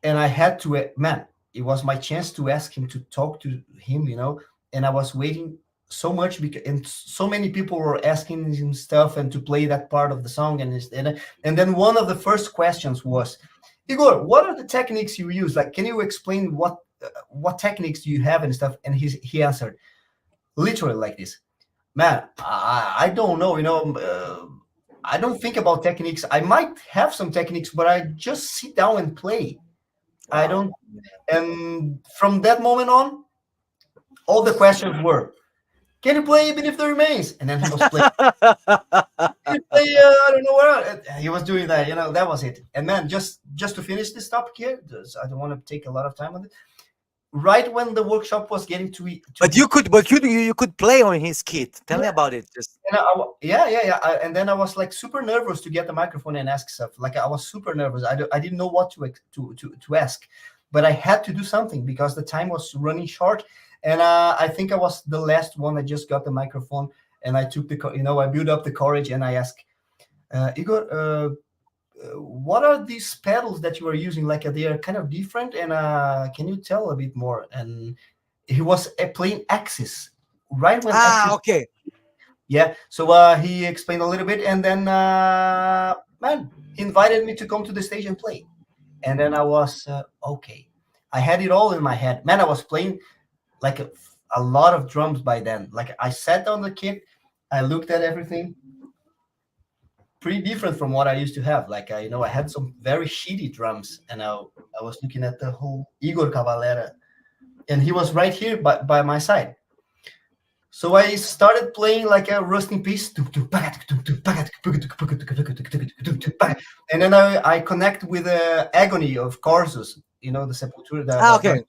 Speaker 1: and I had to, man, it was my chance to ask him, to talk to him, and I was waiting so much because and so many people were asking him stuff and to play that part of the song and then one of the first questions was, Igor, what are the techniques you use? Like, can you explain what techniques do you have and stuff? And he answered literally like this, man, I don't know, I don't think about techniques. I might have some techniques, but I just sit down and play. I
Speaker 2: Wow.
Speaker 1: don't. And from that moment on, all the questions were, can you play Beneath the Remains? And then he was playing. Can you play? I don't know what. He was doing that. That was it. And man, just to finish this topic here, I don't want to take a lot of time on it. Right when the workshop was getting to
Speaker 2: But
Speaker 1: be,
Speaker 2: you could play on his kit. Tell me
Speaker 1: yeah,
Speaker 2: about it. Just
Speaker 1: yeah. And then I was like super nervous to get the microphone and ask stuff. Like I was super nervous. I didn't know what to ask, but I had to do something because the time was running short. And I think I was the last one. I just got the microphone and I took I built up the courage and I asked, Igor, what are these pedals that you are using? Like they are kind of different, and can you tell a bit more? And he was playing Axis right when Axis.
Speaker 2: okay.
Speaker 1: Yeah, so he explained a little bit, and then man, he invited me to come to the stage and play. And then I was okay. I had it all in my head. Man, I was playing like a lot of drums by then. Like I sat on the kit, I looked at everything, pretty different from what I used to have. Like I had some very shitty drums, and I was looking at the whole Igor Cavalera, and he was right here by my side. So I started playing like a rusting piece, and then I connect with the agony of Corsus, the Sepultura, the drum.
Speaker 2: Okay.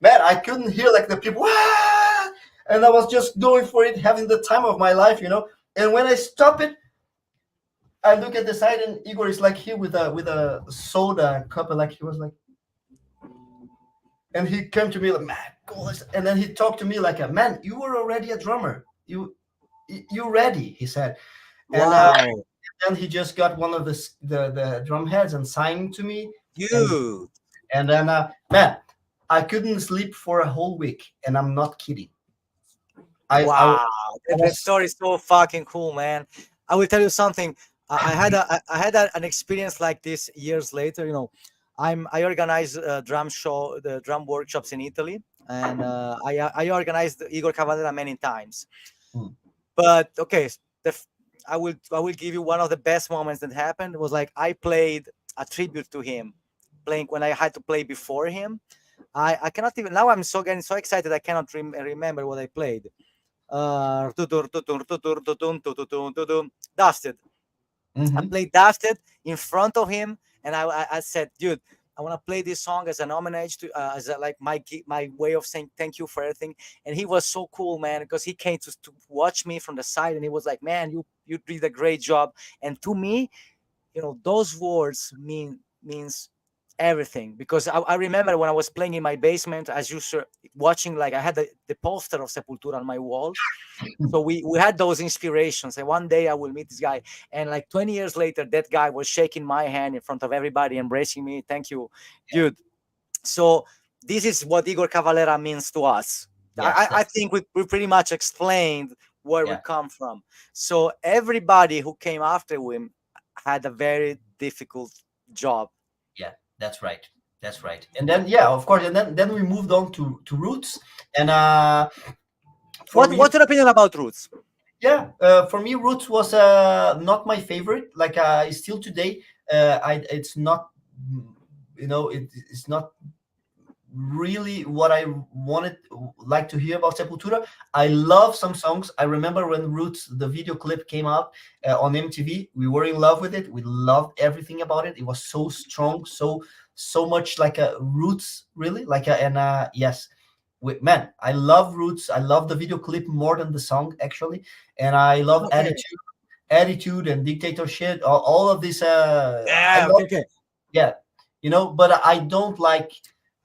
Speaker 1: Man, I couldn't hear like the people, "Wah!" And I was just going for it, having the time of my life. And when I stop it, I look at the side, and Igor is like here with a soda cup, and like he was like, and he came to me like, man, cool. And then he talked to me like, man, you were already a drummer. You ready? He said, and
Speaker 2: Wow.
Speaker 1: then he just got one of the drum heads and signed to me, and
Speaker 2: You.
Speaker 1: and then man, I couldn't sleep for a whole week, and I'm not kidding. I
Speaker 2: Wow. That
Speaker 1: was
Speaker 2: story is so fucking cool, man. I will tell you something. I had an experience like this years later. I organize the drum workshops in Italy, and I organized Igor Cavalera many times.
Speaker 1: hmm,
Speaker 2: But okay, the f- I will give you one of the best moments that happened. It was like I played a tribute to him, playing when I had to play before him. I cannot even now. I'm so getting so excited. I cannot remember what I played. Dusted. I
Speaker 1: mhm.
Speaker 2: played Dusted in front of him, and I said, dude, I want to play this song as an homage to as like my way of saying thank you for everything. And he was so cool, man, because he came to watch me from the side, and he was like, man, you did a great job. And to me, those words means everything, because I remember when I was playing in my basement, as you sir, watching, like I had the poster of Sepultura on my wall. So we had those inspirations, and one day I will meet this guy. And like 20 years later, that guy was shaking my hand in front of everybody, embracing me. Thank you, dude. So this is what Igor Cavalera means to us.
Speaker 1: Yes,
Speaker 2: I think we pretty much explained where we
Speaker 1: yeah,
Speaker 2: come from. So everybody who came after him had a very difficult job.
Speaker 1: yeah. That's right. And then yeah, of course, and then we moved on to Roots, and for me,
Speaker 2: What's your opinion about Roots?
Speaker 1: yeah, for me, Roots was not my favorite. Like still today, it's not, it's not really what I wanted like to hear about Sepultura. I love some songs. I remember when Roots, the video clip came out on MTV. We were in love with it. We loved everything about it. It was so strong, so much like a Roots, really. And yes, man, I love Roots. I love the video clip more than the song actually, and I love
Speaker 2: Okay.
Speaker 1: Attitude and Dictatorship. All of this. I
Speaker 2: Yeah.
Speaker 1: love,
Speaker 2: Okay. Okay.
Speaker 1: yeah, but I don't like,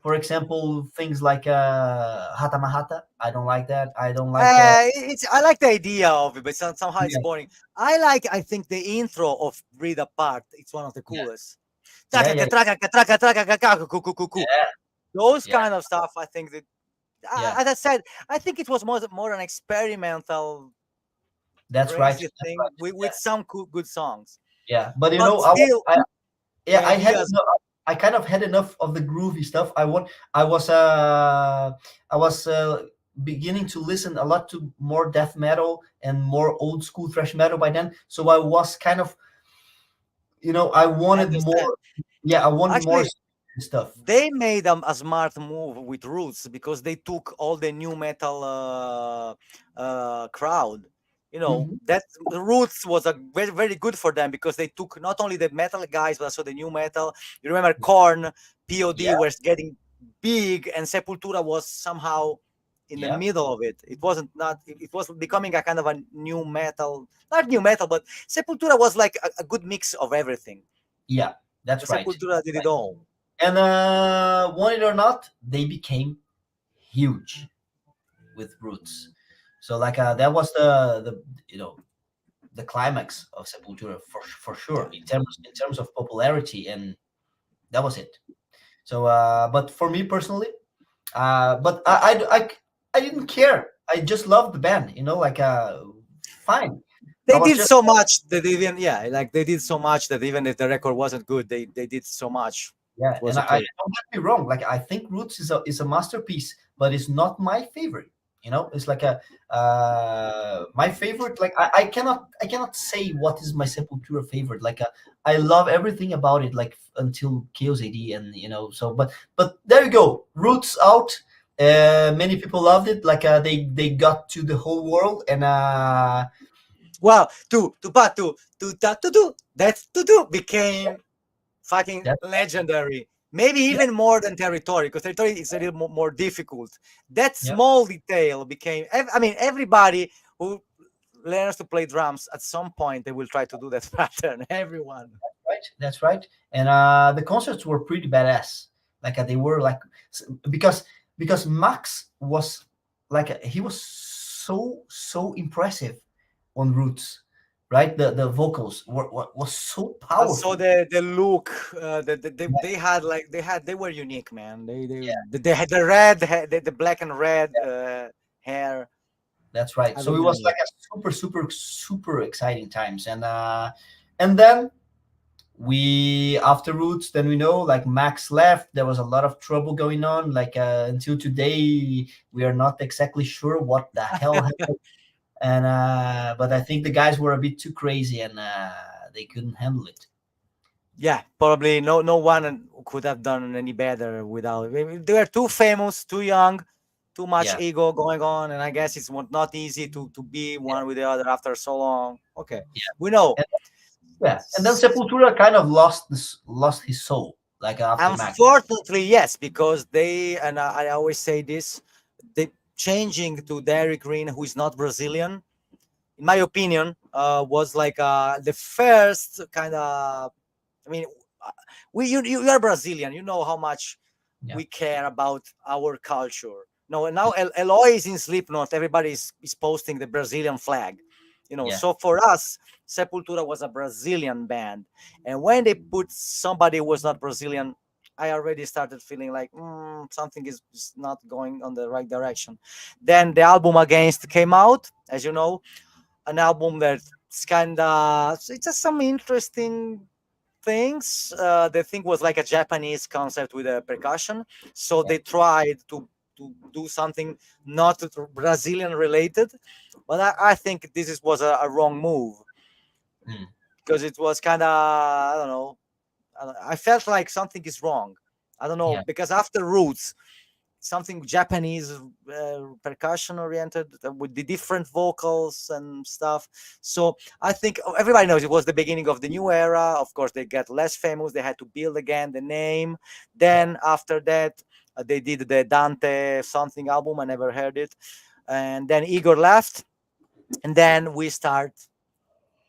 Speaker 1: for example, things like Hata Mahata. I don't like that. I don't like
Speaker 2: I like the idea of it, but somehow it's
Speaker 1: yeah,
Speaker 2: boring. I think the intro of Breathe Apart. It's one of the
Speaker 1: yeah,
Speaker 2: coolest.
Speaker 1: Yeah, yeah, yeah,
Speaker 2: Those
Speaker 1: yeah,
Speaker 2: kind of stuff. I think that,
Speaker 1: yeah.
Speaker 2: as I said, I think it was more an experimental,
Speaker 1: That's right.
Speaker 2: crazy
Speaker 1: That's
Speaker 2: thing
Speaker 1: right.
Speaker 2: with some good songs.
Speaker 1: Yeah, but
Speaker 2: But still,
Speaker 1: yeah,
Speaker 2: the
Speaker 1: I had
Speaker 2: ideas.
Speaker 1: enough, I kind of had enough of the groovy stuff. I was I was beginning to listen a lot to more death metal and more old school thrash metal by then. So I was kind of, I
Speaker 2: I
Speaker 1: wanted
Speaker 2: understand.
Speaker 1: more. Yeah, I wanted more
Speaker 2: Actually,
Speaker 1: stuff.
Speaker 2: they made a smart move with Roots because they took all the new metal crowd.
Speaker 1: Hmm.
Speaker 2: That Roots was a very good for them because they took not only the metal guys but also the new metal. You remember Korn, POD
Speaker 1: Yeah,
Speaker 2: was getting big, and Sepultura was somehow in the
Speaker 1: yeah,
Speaker 2: middle of it. It wasn't not. It was becoming a kind of a new metal, not new metal, but Sepultura was like a good mix of everything.
Speaker 1: yeah.
Speaker 2: The
Speaker 1: That's right.
Speaker 2: Sepultura did it all.
Speaker 1: And want it or not, they became huge with Roots. So like that was the the climax of Sepultura for sure
Speaker 2: Yeah.
Speaker 1: in terms of popularity, and that was it. So, but for me personally, but I didn't care. I just loved the band, like fine. I
Speaker 2: They
Speaker 1: was
Speaker 2: did
Speaker 1: just
Speaker 2: so much that even, yeah, like they did so much that even if the record wasn't good, they did so much.
Speaker 1: yeah,
Speaker 2: It was
Speaker 1: and I
Speaker 2: okay.
Speaker 1: don't get me wrong. Like I think Roots is a masterpiece, but it's not my favorite. It's like a my favorite. Like I cannot say what is my Sepultura favorite. Like I love everything about it. Like until Chaos A.D. and so. But there you go. Roots out. Many people loved it. Like they got to the whole world, and
Speaker 2: Well, that to do became fucking
Speaker 1: that
Speaker 2: legendary. Maybe
Speaker 1: yeah,
Speaker 2: even more than Territory, because Territory is a little more difficult. That
Speaker 1: yeah,
Speaker 2: small detail became. I mean, everybody who learns to play drums at some point they will try to do that pattern. Everyone.
Speaker 1: right. That's right. And the concerts were pretty badass. Like they were like because Max was like he was so impressive on Roots, right? The vocals was so
Speaker 2: Also,
Speaker 1: powerful.
Speaker 2: the look they had, like they were unique, man. They had the red, the black and red hair.
Speaker 1: That's right.
Speaker 2: I
Speaker 1: So it was
Speaker 2: remember.
Speaker 1: like a super exciting times, and then we after Roots, then like Max left. There was a lot of trouble going on. Like until today, we are not exactly sure what the hell happened. And but I think the guys were a bit too crazy, and they couldn't handle it.
Speaker 2: Yeah, probably no one could have done any better without. They were too famous, too young, too much
Speaker 1: Yeah,
Speaker 2: ego going on, and I guess it's not easy to be
Speaker 1: yeah,
Speaker 2: one with the other after so long. Okay,
Speaker 1: yeah.
Speaker 2: we know.
Speaker 1: And, yeah, and then Sepultura kind of lost his soul, like after Max.
Speaker 2: Unfortunately, yes, because they, and I always say this, they changing to Derek Green, who is not Brazilian, in my opinion, was like the first kind of. I mean, uh, you are Brazilian. You know how much
Speaker 1: Yeah,
Speaker 2: we care about our culture. No, and now Eloy is in Slipknot. Everybody is posting the Brazilian flag.
Speaker 1: yeah,
Speaker 2: So for us, Sepultura was a Brazilian band, and when they put somebody who was not Brazilian, I already started feeling like something is not going on the right direction. Then the album Against came out, as you know, an album that's kind of, it's just some interesting things. The thing was like a Japanese concept with a percussion, so
Speaker 1: yeah.
Speaker 2: they tried to do something not Brazilian related, but I think was a wrong move
Speaker 1: Mm,
Speaker 2: because it was kind of, I don't know. I felt like something is wrong. I don't know
Speaker 1: yeah,
Speaker 2: because after Roots, something Japanese percussion oriented with the different vocals and stuff. So I think everybody knows it was the beginning of the new era. Of course, they got less famous. They had to build again the name.
Speaker 1: yeah.
Speaker 2: Then after that, they did the Dante something album. I never heard it. And then Igor left, and then we start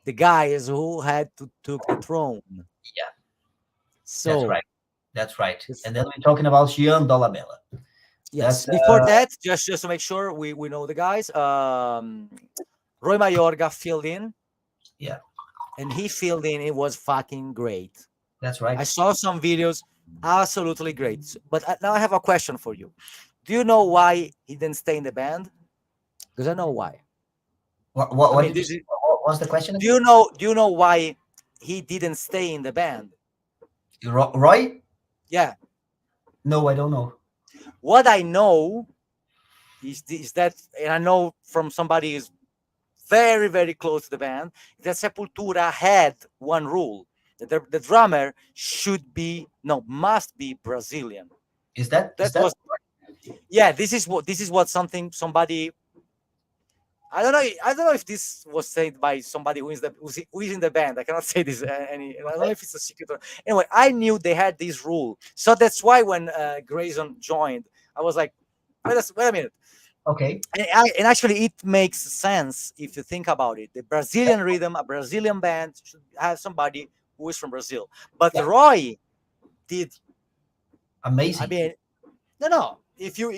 Speaker 2: the guys who had to took the throne.
Speaker 1: Yeah, that's
Speaker 2: So
Speaker 1: right. That's right. And then we're talking about Gian Dolabella.
Speaker 2: yes,
Speaker 1: That's
Speaker 2: before that, just to make sure we know the guys. Roy Mayorga filled in,
Speaker 1: yeah,
Speaker 2: and he filled in. It was fucking great.
Speaker 1: That's
Speaker 2: I
Speaker 1: right.
Speaker 2: saw some videos, absolutely great. But now I have a question for you. Do you know why he didn't stay in the band? Because I know why. I
Speaker 1: What
Speaker 2: mean,
Speaker 1: did you say? What was the question
Speaker 2: do
Speaker 1: again?
Speaker 2: you know? Do you know why he didn't stay in the band?
Speaker 1: Roy?
Speaker 2: Yeah.
Speaker 1: No, I don't know.
Speaker 2: What I know is that, and I know from somebody who's very, very close to the band, that Sepultura had one rule: that the drummer should be, no, must be Brazilian.
Speaker 1: Is
Speaker 2: That
Speaker 1: that
Speaker 2: was, yeah. This is what somebody. I don't know if this was said by somebody who is in the band. I cannot say this any. I don't know
Speaker 1: okay?
Speaker 2: if it's a secret. Anyway, I knew they had this rule, so that's why when Grayson joined, I was like, wait a minute.
Speaker 1: Okay.
Speaker 2: And actually, it makes sense if you think about it. The Brazilian rhythm, a Brazilian band should have somebody who is from Brazil. But
Speaker 1: Yeah.
Speaker 2: Roy did. I
Speaker 1: Amazing.
Speaker 2: mean, no. If you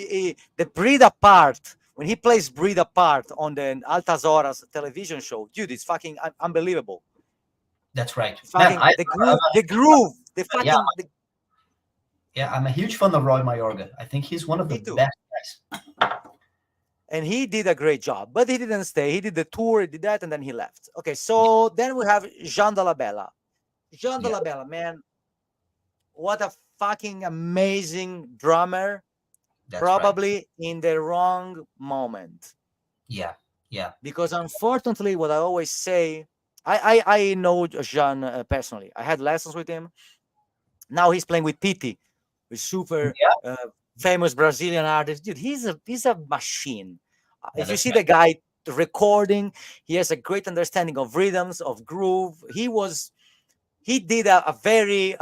Speaker 2: the Breed Apart, when he plays Breed Apart on the Altas Horas television show, dude, it's fucking unbelievable.
Speaker 1: That's right,
Speaker 2: It's
Speaker 1: man.
Speaker 2: fucking the
Speaker 1: I'm
Speaker 2: groove,
Speaker 1: a,
Speaker 2: the groove, the
Speaker 1: yeah,
Speaker 2: fucking.
Speaker 1: yeah. I'm a huge fan of Roy Mayorga. I think he's one of the
Speaker 2: Me too.
Speaker 1: best guys.
Speaker 2: And he did a great job, but he didn't stay. He did the tour, he did that, and then he left. Okay, so then we have Jean Dolabella. Jean
Speaker 1: Yeah,
Speaker 2: Dolabella, man, what a fucking amazing drummer,
Speaker 1: that's right.
Speaker 2: probably in the wrong moment.
Speaker 1: Yeah, yeah,
Speaker 2: Because unfortunately, what I always say, I know Jean personally. I had lessons with him. Now he's playing with Pity, a super
Speaker 1: yeah,
Speaker 2: uh, famous Brazilian artist. Dude, he's a machine.
Speaker 1: yeah.
Speaker 2: If you
Speaker 1: That's
Speaker 2: see
Speaker 1: right.
Speaker 2: the guy recording, he has a great understanding of rhythms, of groove. He did a very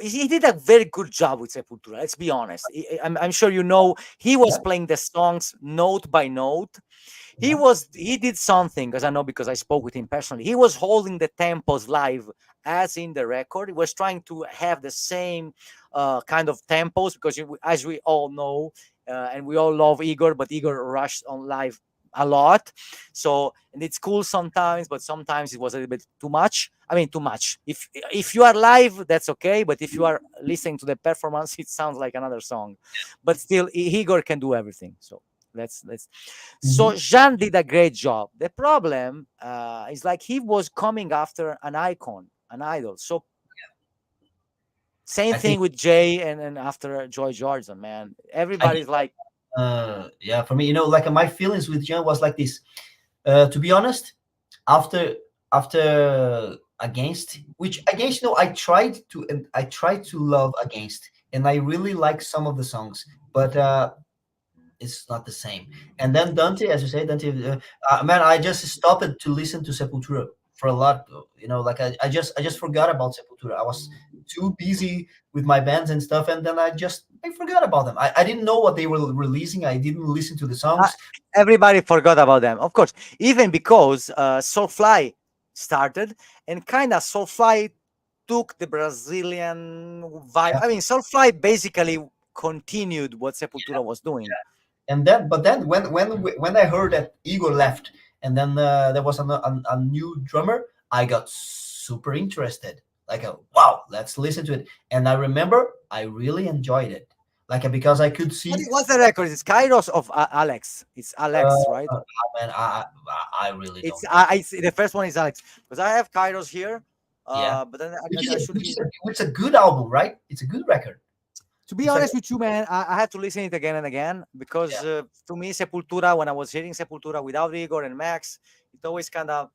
Speaker 2: he did a very good job with Sepultura. Let's be honest. I'm sure you know he was
Speaker 1: Yeah,
Speaker 2: playing the songs note by note. He
Speaker 1: yeah,
Speaker 2: was he did something, because I know, because I spoke with him personally. He was holding the tempos live as in the record. He was trying to have the same kind of tempos, because as we all know, and we all love Igor, but Igor rushed on live a lot. So, and it's cool sometimes, but sometimes it was a little bit too much. I mean, too much. If you are live, that's okay, but if you are listening to the performance, it sounds like another song. But still, Igor can do everything. So let's. So
Speaker 1: hmm,
Speaker 2: Jean did a great job. The problem is, like, he was coming after an icon, an idol. So same
Speaker 1: I think.
Speaker 2: thing with Jay, and after Joy Jordan, man.
Speaker 1: I think.
Speaker 2: Everybody's like,
Speaker 1: Yeah, for me, like my feelings with Jean was like this. To be honest, after Against, which Against, I tried to love Against, and I really like some of the songs, but it's not the same. And then Dante, as you say, Dante, man, I just stopped to listen to Sepultura for a lot. Like I just forgot about Sepultura. I was too busy with my bands and stuff, and then I forgot about them. I didn't know what they were releasing. I didn't listen to the
Speaker 2: uh,
Speaker 1: songs.
Speaker 2: everybody forgot about them, of course, even because Soulfly started, and kind of Soulfly took the Brazilian vibe.
Speaker 1: Yeah,
Speaker 2: I mean, Soulfly basically continued what Sepultura was doing.
Speaker 1: and then but then when I heard that Igor left, and then there was a new drummer, I got super interested. Like, wow, let's listen to it. And I remember I really enjoyed it, like, because I could see.
Speaker 2: What's the record? It's Kairos of Alex. It's
Speaker 1: uh,
Speaker 2: Alex, right?
Speaker 1: Man, I really
Speaker 2: It's
Speaker 1: don't know.
Speaker 2: the first one is Alex, because I have Kairos here.
Speaker 1: Yeah,
Speaker 2: But then
Speaker 1: which
Speaker 2: I
Speaker 1: is
Speaker 2: should be.
Speaker 1: which is a good album, right? It's a good record.
Speaker 2: To be
Speaker 1: It's like,
Speaker 2: honest with you, man, I had to listen it again and again, because
Speaker 1: yeah,
Speaker 2: to me, Sepultura, when I was hearing Sepultura without Igor and Max, it always kind of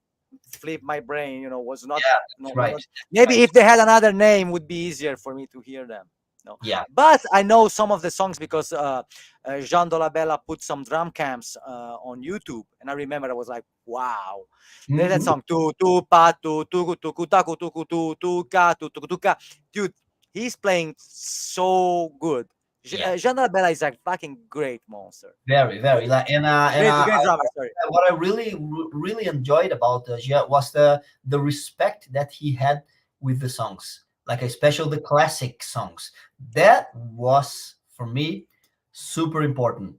Speaker 2: flipped my brain. Was not,
Speaker 1: yeah,
Speaker 2: no,
Speaker 1: that's right,
Speaker 2: not.
Speaker 1: that's
Speaker 2: Maybe
Speaker 1: right.
Speaker 2: if they had another name, would be easier for me to hear them. No,
Speaker 1: Yeah.
Speaker 2: but I know some of the songs, because Jean Dolabella put some drum camps on YouTube, and I remember I was like, wow. There's that
Speaker 1: Hmm.
Speaker 2: song, tu pa tu ta tu ka tu ka. Dude, he's playing so good.
Speaker 1: Yeah,
Speaker 2: Jean Dolabella is a fucking great monster.
Speaker 1: very,
Speaker 2: Great,
Speaker 1: very. Like,
Speaker 2: great drummer. Sorry.
Speaker 1: what I really enjoyed about Gia was the respect that he had with the songs, like especially the classic songs. That was for me super important.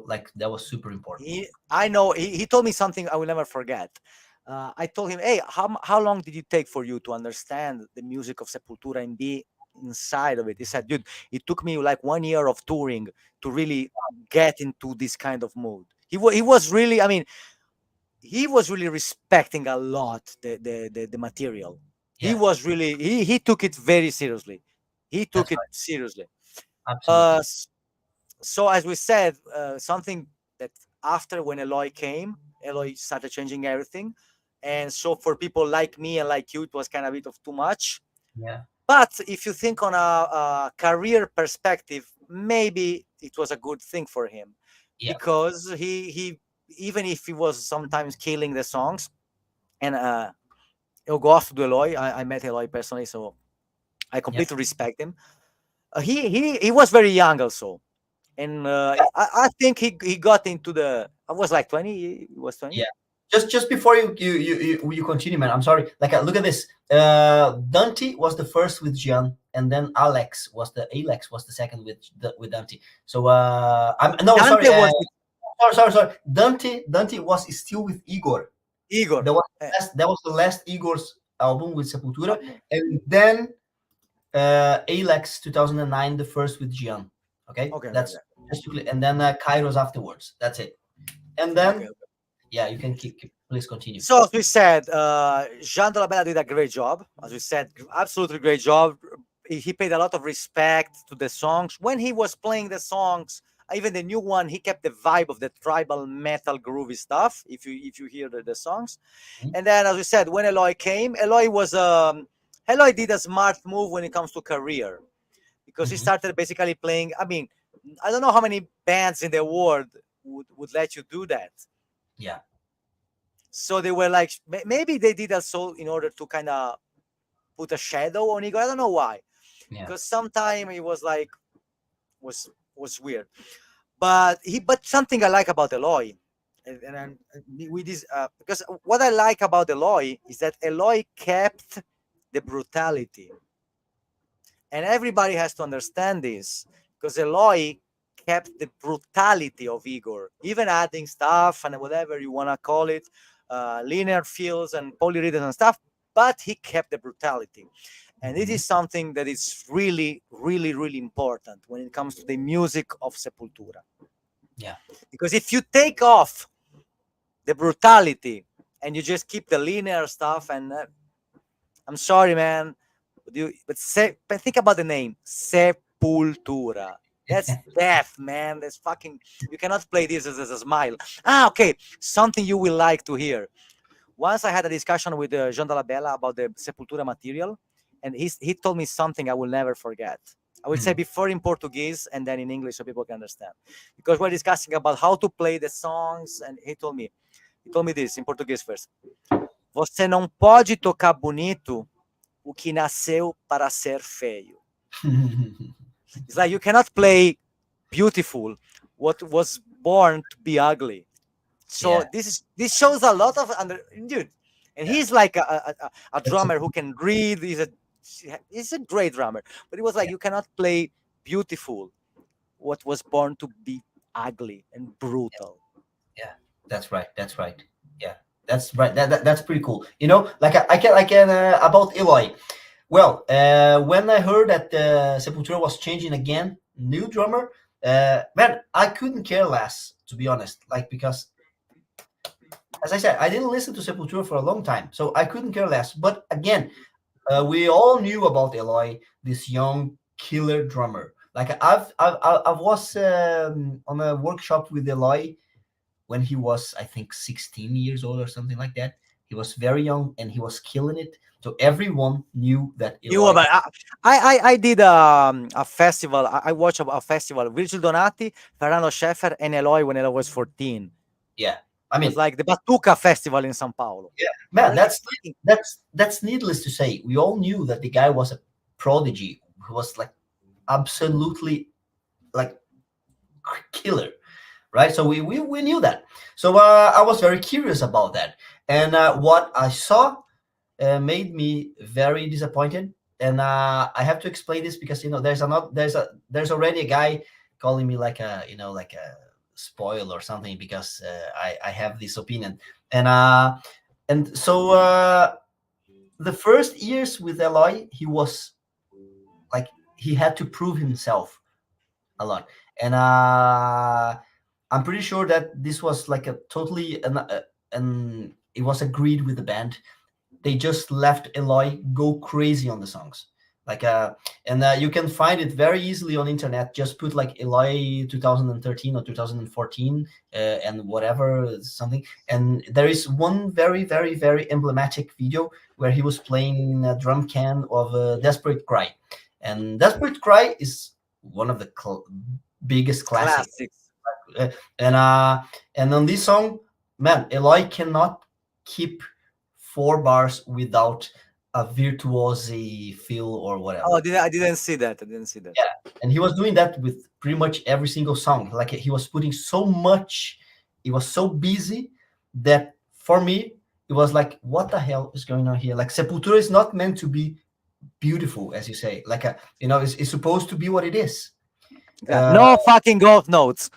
Speaker 1: Like that was super important.
Speaker 2: I know he told me something I will never forget. I told him, "Hey, how long did it take for you to understand the music of Sepultura and be inside of it?" He said, "Dude, it took me like 1 year of touring to really get into this kind of mood." He was really, I mean, he was really respecting a lot the material. He
Speaker 1: Yeah,
Speaker 2: was really, he took it very seriously. He
Speaker 1: that's
Speaker 2: took it
Speaker 1: right.
Speaker 2: seriously. Uh,
Speaker 1: Absolutely.
Speaker 2: s- so as we said, something that after when Eloy came, Eloy started changing everything, and so for people like me and like you, it was kind of a bit of too much.
Speaker 1: Yeah,
Speaker 2: But if you think on a career perspective, maybe it was a good thing for him,
Speaker 1: yeah,
Speaker 2: because he even if he was sometimes killing the songs, and he'll go off to Eloy. I met Eloy personally, so I
Speaker 1: yeah,
Speaker 2: completely respect him. He was very young also, and I think he got into the. I was like 20. He was 20.
Speaker 1: yeah. Just before you continue, man. I'm sorry. Like, look at this. Dante was the first with Gian, and then Alex was the second with Dante. So I'm no sorry.
Speaker 2: Dante was with
Speaker 1: Sorry. Dante was still with Igor.
Speaker 2: Igor.
Speaker 1: That was the last Igor's album with Sepultura,
Speaker 2: Okay,
Speaker 1: and then Alex 2009, the first with Gian. Okay,
Speaker 2: okay,
Speaker 1: that's
Speaker 2: okay,
Speaker 1: just to and then Kairos afterwards. That's it. And
Speaker 2: okay.
Speaker 1: then yeah, you can please continue.
Speaker 2: So as we said, Jean Dolabella did a great job. As we said, absolutely great job. He paid a lot of respect to the songs. When he was playing the songs, even the new one, he kept the vibe of the tribal metal groovy stuff. If you hear the songs, and then as we said, when Eloy came, Eloy did a smart move when it comes to career, because he
Speaker 1: Mhm.
Speaker 2: started basically playing. I mean, I don't know how many bands in the world would let you do that.
Speaker 1: Yeah,
Speaker 2: So they were like, maybe they did that so in order to kind of put a shadow on Igor. I don't know why,
Speaker 1: yeah.
Speaker 2: because sometime it was like was weird. But something I like about Eloy, with this because what I like about Eloy is that Eloy kept the brutality, and everybody has to understand this, because Eloy kept the brutality of Igor, even adding stuff and whatever you want to call it, linear fields and polyrhythms and stuff, but he kept the brutality. And it
Speaker 1: Mhm.
Speaker 2: is something that is really, really, really important when it comes to the music of Sepultura.
Speaker 1: Yeah,
Speaker 2: Because if you take off the brutality and you just keep the linear stuff, and I'm sorry, man, but think about the name Sepultura. That's death, man. That's fucking. You cannot play this as a smile. Okay. Something you will like to hear. Once I had a discussion with Jean Dalabella about the Sepultura material, and he told me something I will never forget. I would say
Speaker 1: Mhm.
Speaker 2: before in Portuguese and then in English so people can understand. Because we're discussing about how to play the songs, and he told me this in Portuguese first. Você não pode tocar bonito o que nasceu para ser feio. It's like you cannot play beautiful what was born to be ugly. So
Speaker 1: yeah,
Speaker 2: this shows a lot of dude, and
Speaker 1: yeah,
Speaker 2: he's like a
Speaker 1: that's
Speaker 2: drummer who can breathe. He's a great drummer, but it was like
Speaker 1: yeah,
Speaker 2: you cannot play beautiful what was born to be ugly and brutal.
Speaker 1: yeah. That's right. That's right. Yeah, that's right. That's pretty cool. Like I can about Eloy. Well, when I heard that Sepultura was changing again, new drummer, man, I couldn't care less, to be honest. Like, because as I said, I didn't listen to Sepultura for a long time, so I couldn't care less. But again, we all knew about Eloy, this young killer drummer. Like, I was on a workshop with Eloy when he was, I think, 16 years old or something like that. He was very young and he was killing it. So everyone knew that
Speaker 2: You
Speaker 1: Eloy.
Speaker 2: about I did a festival. I watched a festival. Virgil Donati, Fernando Scheffer, and Eloy when Eloy was 14.
Speaker 1: Yeah, I
Speaker 2: It was
Speaker 1: mean,
Speaker 2: like the Batuca Festival in São Paulo.
Speaker 1: yeah,
Speaker 2: They
Speaker 1: man,
Speaker 2: were like fucking.
Speaker 1: that's needless to say. We all knew that the guy was a prodigy who was like absolutely like killer, right? So we knew that. So I was very curious about that, and what I saw made me very disappointed. And I have to explain this because there's already a guy calling me like a like a spoil or something because I have this opinion. And And so the first years with Eloy, he was like he had to prove himself a lot, and I'm pretty sure that this was like a totally and it was agreed with the band. They just left Eloy go crazy on the songs. Like and you can find it very easily on internet. Just put like Eloy 2013 or 2014 and whatever something, and there is one very very very emblematic video where he was playing a drum can of Desperate Cry, and Desperate Cry is one of the biggest classics.
Speaker 2: Classics.
Speaker 1: Uh, and and on this song, man, Eloy cannot keep 4 bars without a virtuosity feel or
Speaker 2: Oh,
Speaker 1: whatever.
Speaker 2: I didn't see that. I didn't see that.
Speaker 1: Yeah, and he was doing that with pretty much every single song. Like he was putting so much, he was so busy that for me it was like, what the hell is going on here? Like Sepultura is not meant to be beautiful, as you say. Like it's supposed to be what it is.
Speaker 2: Yeah. No fucking golf notes.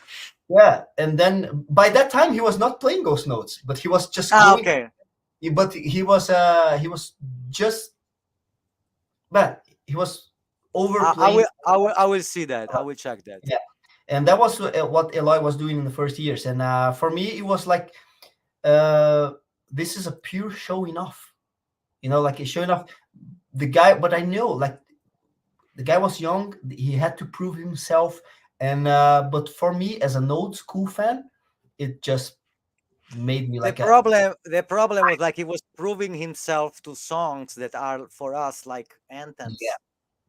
Speaker 1: Yeah, and then by that time he was not playing Ghost Notes, but he was just
Speaker 2: Ah,
Speaker 1: going.
Speaker 2: okay.
Speaker 1: But he was just, man, he was overplaying.
Speaker 2: I will see that. I will check that.
Speaker 1: Yeah, and that was what Eloy was doing in the first years. And for me, it was like, this is a pure showing off. Like he's showing off the guy. But I know, like, the guy was young. He had to prove himself. And but for me, as an old school fan, it just made me like a
Speaker 2: The problem was like he was proving himself to songs that are for us like
Speaker 1: yeah,
Speaker 2: anthems.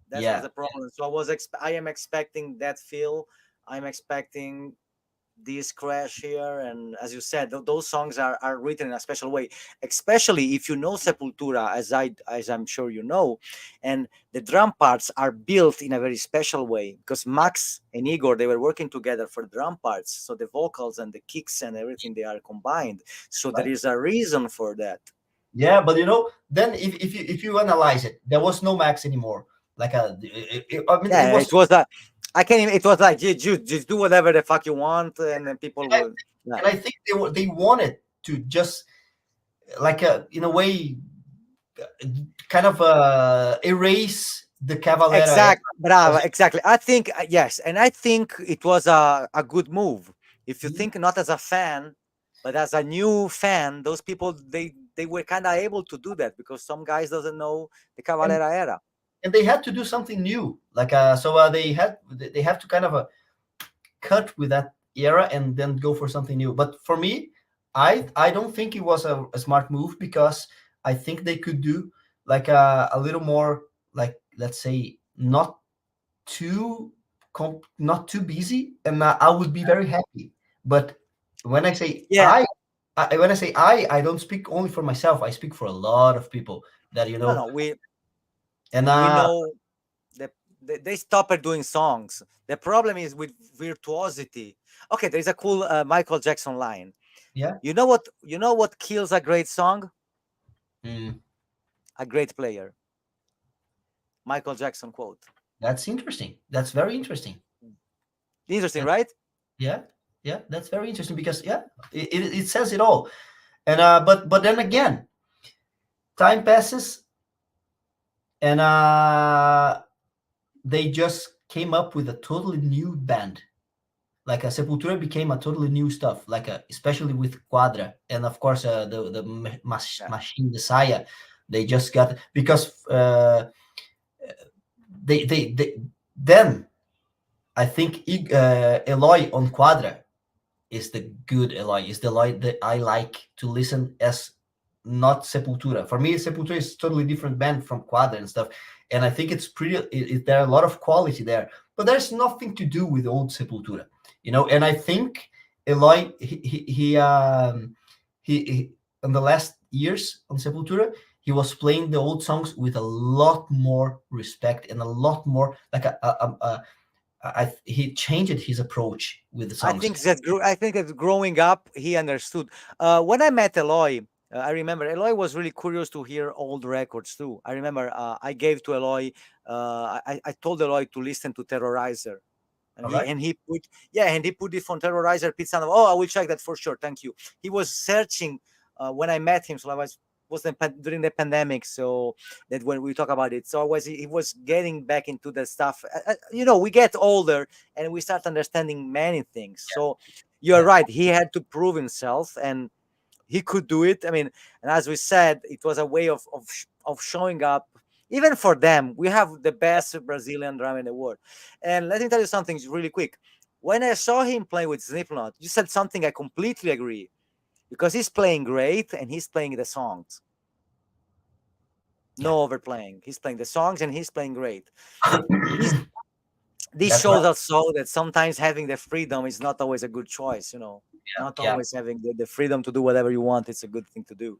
Speaker 2: That was
Speaker 1: yeah.
Speaker 2: the problem. So I am expecting that feel. I'm expecting this crash here, and as you said, those songs are written in a special way, especially if you know Sepultura, as I'm sure you know, and the drum parts are built in a very special way because Max and Igor, they were working together for drum parts, so the vocals and the kicks and everything, they are combined, so there
Speaker 1: Right?
Speaker 2: is a reason for that.
Speaker 1: Yeah, but then if you analyze it, there was no Max anymore. Like I mean, it
Speaker 2: Yeah,
Speaker 1: was.
Speaker 2: it was a I can't even, it was like, you just do whatever the fuck you want, and then people
Speaker 1: And I,
Speaker 2: will, yeah.
Speaker 1: and I think they wanted to just, like, in a way, kind of erase the Cavalera era,
Speaker 2: Bravo,
Speaker 1: because
Speaker 2: exactly. I think, yes, and I think it was a good move. If you think not as a fan, but as a new fan, those people, they were kind of able to do that because some guys doesn't know the
Speaker 1: and
Speaker 2: Cavalera era.
Speaker 1: and they had to do something new. Like so they have to kind of cut with that era and then go for something new. But for me, I don't think it was a smart move, because I think they could do like a little more, like, let's say, too not too busy, and I would be very happy. But when I say
Speaker 2: Yeah,
Speaker 1: when I say I don't speak only for myself. I speak for a lot of people that
Speaker 2: no, no,
Speaker 1: and
Speaker 2: we know that they stopped doing songs. The problem is with virtuosity. Okay, there's a cool Michael Jackson line.
Speaker 1: yeah.
Speaker 2: You know what kills a great song?
Speaker 1: Mm,
Speaker 2: A great player. Michael Jackson quote.
Speaker 1: that's interesting. That's very interesting.
Speaker 2: Interesting,
Speaker 1: That,
Speaker 2: right?
Speaker 1: yeah, yeah, that's very interesting, because yeah, it says it all. And but then again, time passes, and they just came up with a totally new band. Like a Sepultura became a totally new stuff, like especially with Quadra, and of course
Speaker 2: Yeah.
Speaker 1: machine Messiah. They just got, because they then I think Eloy on Quadra is the good Eloy, is the Eloy that I like to listen as, not Sepultura. For me, Sepultura is totally different band from Quadra and stuff, and I think it's pretty. There are a lot of quality there, but there's nothing to do with old Sepultura, And I think Eloy, he in the last years on Sepultura, he was playing the old songs with a lot more respect and a lot more like he changed his approach with the songs.
Speaker 2: I think that growing up, he understood. When I met Eloy, I remember Eloy was really curious to hear old records too. I remember I gave to Eloy, I told Eloy to listen to Terrorizer, and
Speaker 1: All right.
Speaker 2: he put it on Terrorizer Pizza. Oh, I will check that for sure. Thank you. He was searching when I met him, so I during the pandemic, so that when we talk about it, so I was he was getting back into the stuff. We get older and we start understanding many things. So you're
Speaker 1: Yeah.
Speaker 2: right, he had to prove himself, and he could do it. I mean, and as we said, it was a way of showing up. Even for them, we have the best Brazilian drummer in the world. And let me tell you something really quick. When I saw him play with Slipknot, you said something I completely agree, because he's playing great and he's playing the songs.
Speaker 1: Yeah.
Speaker 2: No overplaying. He's playing the songs and he's playing great. This this
Speaker 1: That's right.
Speaker 2: shows us so that sometimes having the freedom is not always a good choice.
Speaker 1: Yeah.
Speaker 2: Not
Speaker 1: Yeah.
Speaker 2: always having the freedom to do whatever you want. It's a good thing to do.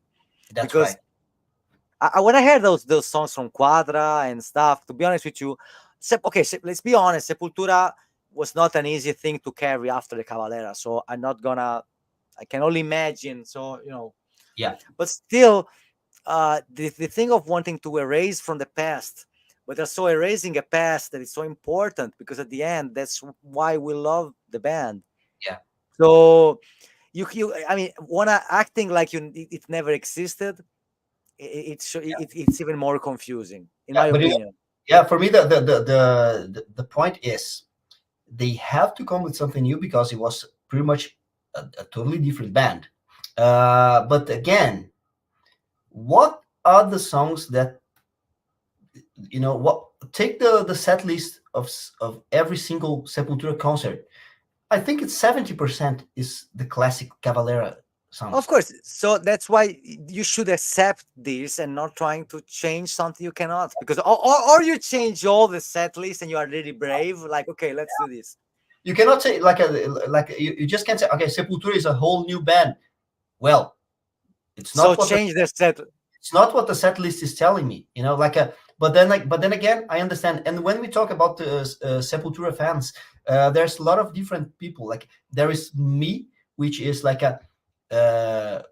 Speaker 1: That's
Speaker 2: Because
Speaker 1: right.
Speaker 2: when I heard those songs from Quadra and stuff, to be honest with you, let's be honest, Sepultura was not an easy thing to carry after the Cavalera. So I can only imagine. So
Speaker 1: Yeah.
Speaker 2: but still, the thing of wanting to erase from the past, but also erasing a past that is so important, because at the end, that's why we love the band.
Speaker 1: Yeah.
Speaker 2: So I mean, wanna acting like it never existed. It's even more confusing, in
Speaker 1: Yeah.
Speaker 2: my
Speaker 1: But
Speaker 2: opinion.
Speaker 1: yeah, for me, the point is they have to come with something new because it was pretty much a totally different band. But again, what are the songs that what take the set list of every single Sepultura concert? I think it's 70% is the classic Cavalera
Speaker 2: Of
Speaker 1: songs.
Speaker 2: course. So that's why you should accept this and not trying to change something you cannot. Because or you change all the set list and you are really brave, like, okay, let's do this.
Speaker 1: You cannot say you just can't say okay, Sepultura is a whole new band. Well, it's
Speaker 2: So
Speaker 1: not what
Speaker 2: change the set.
Speaker 1: the set list is telling me. But then again, I understand. And when we talk about the Sepultura fans, there's a lot of different people. Like there is me, which is like a uh,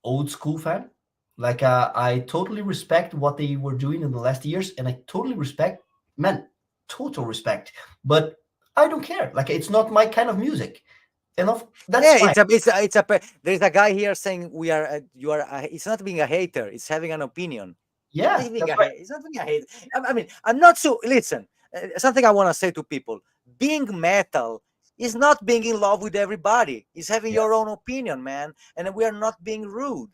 Speaker 1: old school fan. Like I totally respect what they were doing in the last years, and I totally respect, man, total respect. But I don't care. Like it's not my kind of music, and that's
Speaker 2: Yeah,
Speaker 1: fine.
Speaker 2: there's a guy here saying we are you are it's not being a hater, it's having an opinion.
Speaker 1: Yeah, that's right.
Speaker 2: It's not being a hater. I mean, I'm not so listen. Something I want to say to people: being metal is not being in love with everybody. It's having
Speaker 1: Yeah,
Speaker 2: your own opinion, man. And we are not being rude.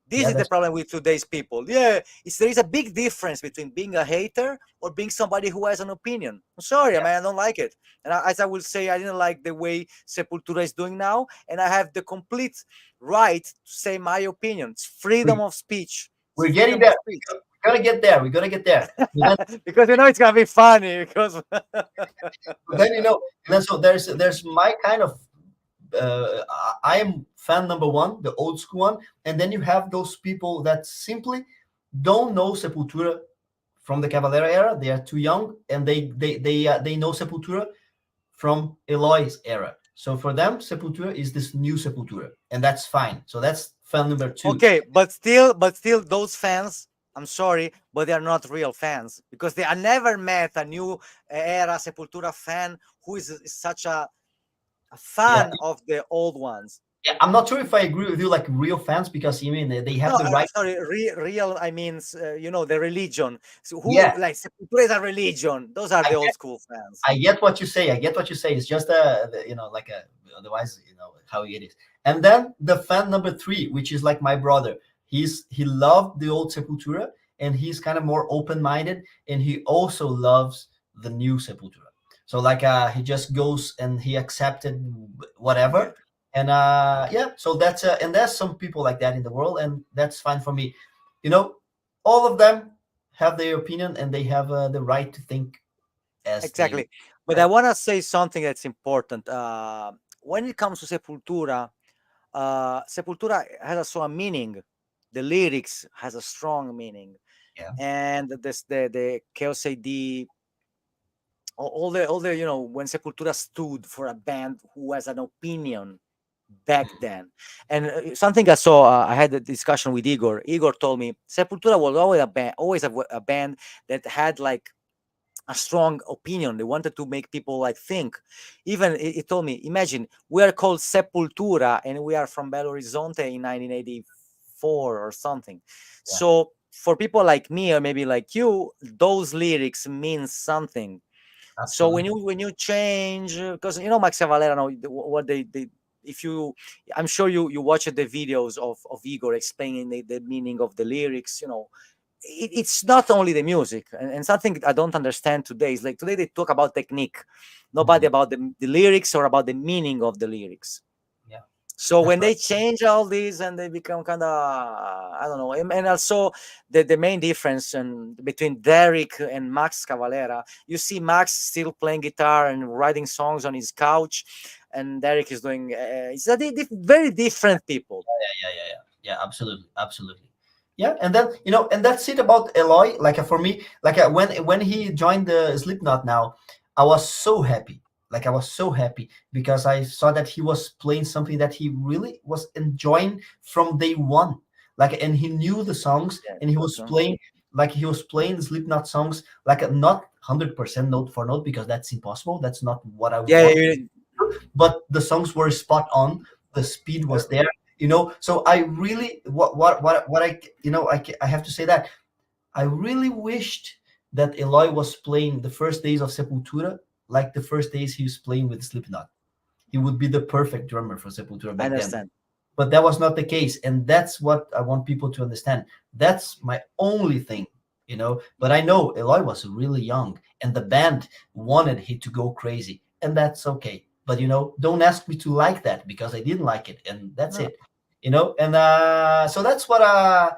Speaker 2: This
Speaker 1: yeah,
Speaker 2: is the
Speaker 1: that's
Speaker 2: problem with today's people. Yeah, there is a big difference between being a hater or being somebody who has an opinion. I'm sorry,
Speaker 1: yeah,
Speaker 2: man, I don't like it. And as I will say, I didn't like the way Sepultura is doing now, and I have the complete right to say my opinion. It's freedom
Speaker 1: we
Speaker 2: of speech. It's
Speaker 1: we're getting
Speaker 2: freedom of
Speaker 1: there.
Speaker 2: speech.
Speaker 1: We're gonna get there. We're gonna get there. But then,
Speaker 2: Because it's gonna be funny. Because
Speaker 1: but then and then so there's my kind of I am fan number one, the old school one, and then you have those people that simply don't know Sepultura from the Cavalera era. They are too young, and they know Sepultura from Eloy's era. So for them, Sepultura is this new Sepultura, and that's fine. So that's fan number two.
Speaker 2: okay, but still, those fans. I'm sorry, but they are not real fans, because they are never met a new era Sepultura fan who is such a
Speaker 1: Yeah,
Speaker 2: fan of the old ones.
Speaker 1: yeah. I'm not sure if I agree with you, like real fans, because you mean they have
Speaker 2: No,
Speaker 1: the right.
Speaker 2: sorry, real. I mean, the religion. So who
Speaker 1: Yeah,
Speaker 2: like Sepultura is a religion? Those are
Speaker 1: I
Speaker 2: the old
Speaker 1: get,
Speaker 2: school fans.
Speaker 1: I get what you say. I get what you say. It's just like a otherwise, how it is. And then the fan number three, which is like my brother. He loved the old Sepultura, and he's kind of more open minded, and he also loves the new Sepultura. So like he just goes and he accepted
Speaker 2: Yeah,
Speaker 1: whatever, and yeah. So that's and there's some people like that in the world, and that's fine for me. You know, all of them have their opinion, and they have the right to think as they
Speaker 2: exactly. But I
Speaker 1: right.
Speaker 2: want to say something that's important. When it comes to Sepultura, Sepultura has a strong meaning. The lyrics has a strong meaning,
Speaker 1: Yeah.
Speaker 2: and the Chaos A.D, all the when Sepultura stood for a band who has an opinion back then. And something I saw, I had a discussion with Igor. Igor told me Sepultura was always a band, always a band that had like a strong opinion. They wanted to make people like think. Even it told me, imagine we are called Sepultura and we are from Belo Horizonte in 1984 or something.
Speaker 1: Yeah,
Speaker 2: So for people like me or maybe like you, those lyrics mean something. So
Speaker 1: absolutely.
Speaker 2: when you change, because Max Cavalera, know what they if you, I'm sure you watched the videos of Igor explaining the meaning of the lyrics. It's not only the music, and something I don't understand today is like today they talk about technique, nobody
Speaker 1: Mhm.
Speaker 2: about the lyrics or about the meaning of the lyrics.
Speaker 1: Yeah,
Speaker 2: So
Speaker 1: that's
Speaker 2: when
Speaker 1: right.
Speaker 2: they change all these and they become kind of I don't know, and also the main difference between Derek and Max Cavalera, you see Max still playing guitar and writing songs on his couch, and Derek is doing it's very different people.
Speaker 1: Yeah, absolutely, absolutely. Yeah, and then and that's it about Eloy. Like for me, like when he joined the Slipknot now, I was so happy. Like I was so happy because I saw that he was playing something that he really was enjoying from day one. Like, and he knew the songs,
Speaker 2: Yeah,
Speaker 1: and he was
Speaker 2: also.
Speaker 1: playing like he was playing Slipknot songs, like not 100% note for note because that's impossible. That's not what I
Speaker 2: Yeah,
Speaker 1: want, but the songs were spot on. The speed was there, so I really what I I have to say that I really wished that Eloy was playing the first days of Sepultura like the first days he was playing with Slipknot. He would be the perfect drummer for Sepultura
Speaker 2: I
Speaker 1: back then,
Speaker 2: understand.
Speaker 1: but that was not the case, and that's what I want people to understand. That's my only thing, but I know Eloy was really young and the band wanted him to go crazy, and that's okay. But don't ask me to like that because I didn't like it, and that's
Speaker 2: No.
Speaker 1: it. And so that's what I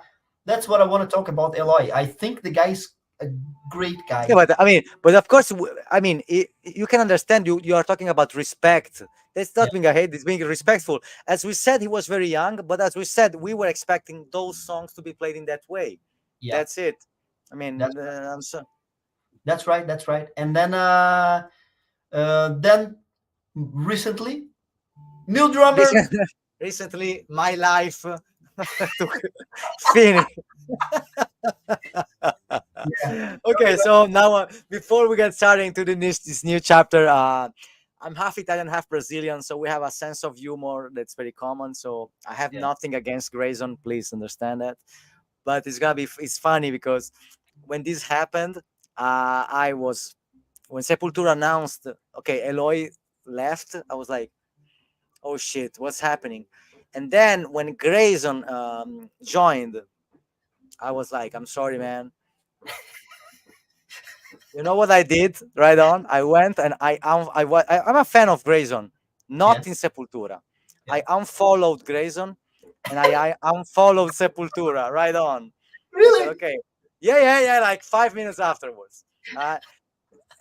Speaker 1: want to talk about Eloy. I think the guy's a great
Speaker 2: Yeah,
Speaker 1: guy.
Speaker 2: but I mean, but of course, I mean, you can understand. You are talking about respect. That's
Speaker 1: Yeah,
Speaker 2: not being a hate. It's being respectful. As we said, he was very young, but as we said, we were expecting those songs to be played in that way.
Speaker 1: yeah,
Speaker 2: That's it. I
Speaker 1: that's
Speaker 2: mean, I'm so
Speaker 1: that's right, that's right. And then recently, new drummer.
Speaker 2: recently, recently my life took finish.
Speaker 1: Yeah,
Speaker 2: Okay, so now before we get started into this new chapter, I'm half Italian, half Brazilian, so we have a sense of humor that's very common. So I have
Speaker 1: yeah,
Speaker 2: nothing against Grayson, please understand that. But it's funny because when this happened, I was when Sepultura announced, okay, Eloy left. I was like, oh shit, what's happening? And then when Grayson joined, I was like, I'm sorry, man. You know what I did? Right on. I went and I'm a fan of Grayson, not in
Speaker 1: yes,
Speaker 2: Sepultura.
Speaker 1: yeah.
Speaker 2: I unfollowed Grayson and I unfollowed Sepultura. Right on. I said,
Speaker 1: Really?
Speaker 2: okay, yeah. Like 5 minutes afterwards. Uh,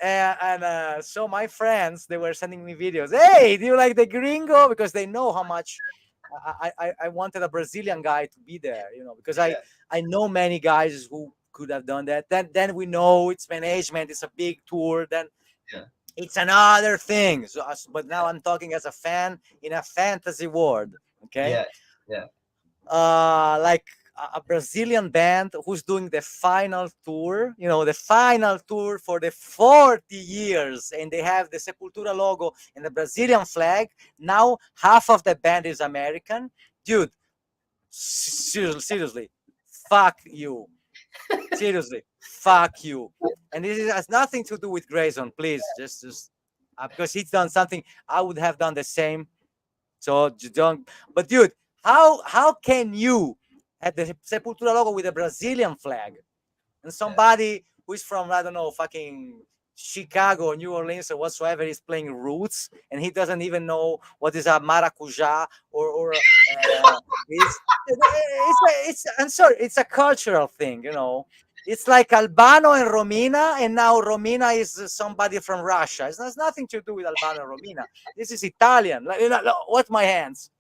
Speaker 2: and so my friends, they were sending me videos. Hey, do you like the Gringo? Because they know how much I wanted a Brazilian guy to be there. Because
Speaker 1: Yeah,
Speaker 2: I know many guys who could have done that. Then we know it's management. It's a big tour. Then
Speaker 1: yeah,
Speaker 2: it's another thing. So, but now I'm talking as a fan in a fantasy world. Okay,
Speaker 1: yeah, yeah,
Speaker 2: like a Brazilian band who's doing the final tour, the final tour for the 40 years, and they have the Sepultura logo and the Brazilian flag. Now half of the band is American. Dude, seriously, fuck you. Seriously, fuck you. And has nothing to do with Grayson, please. Just because he's done something, I would have done the same. So don't. But dude, how can you have the Sepultura logo with a Brazilian flag and
Speaker 1: yeah,
Speaker 2: somebody who is from I don't know fucking Chicago or New Orleans or whatsoever is playing roots and he doesn't even know what is a maracuja or it's I'm sorry, it's a cultural thing, It's like Albano and Romina, and now Romina is somebody from Russia. It has nothing to do with Albano and Romina. This is Italian. Like, what my hands?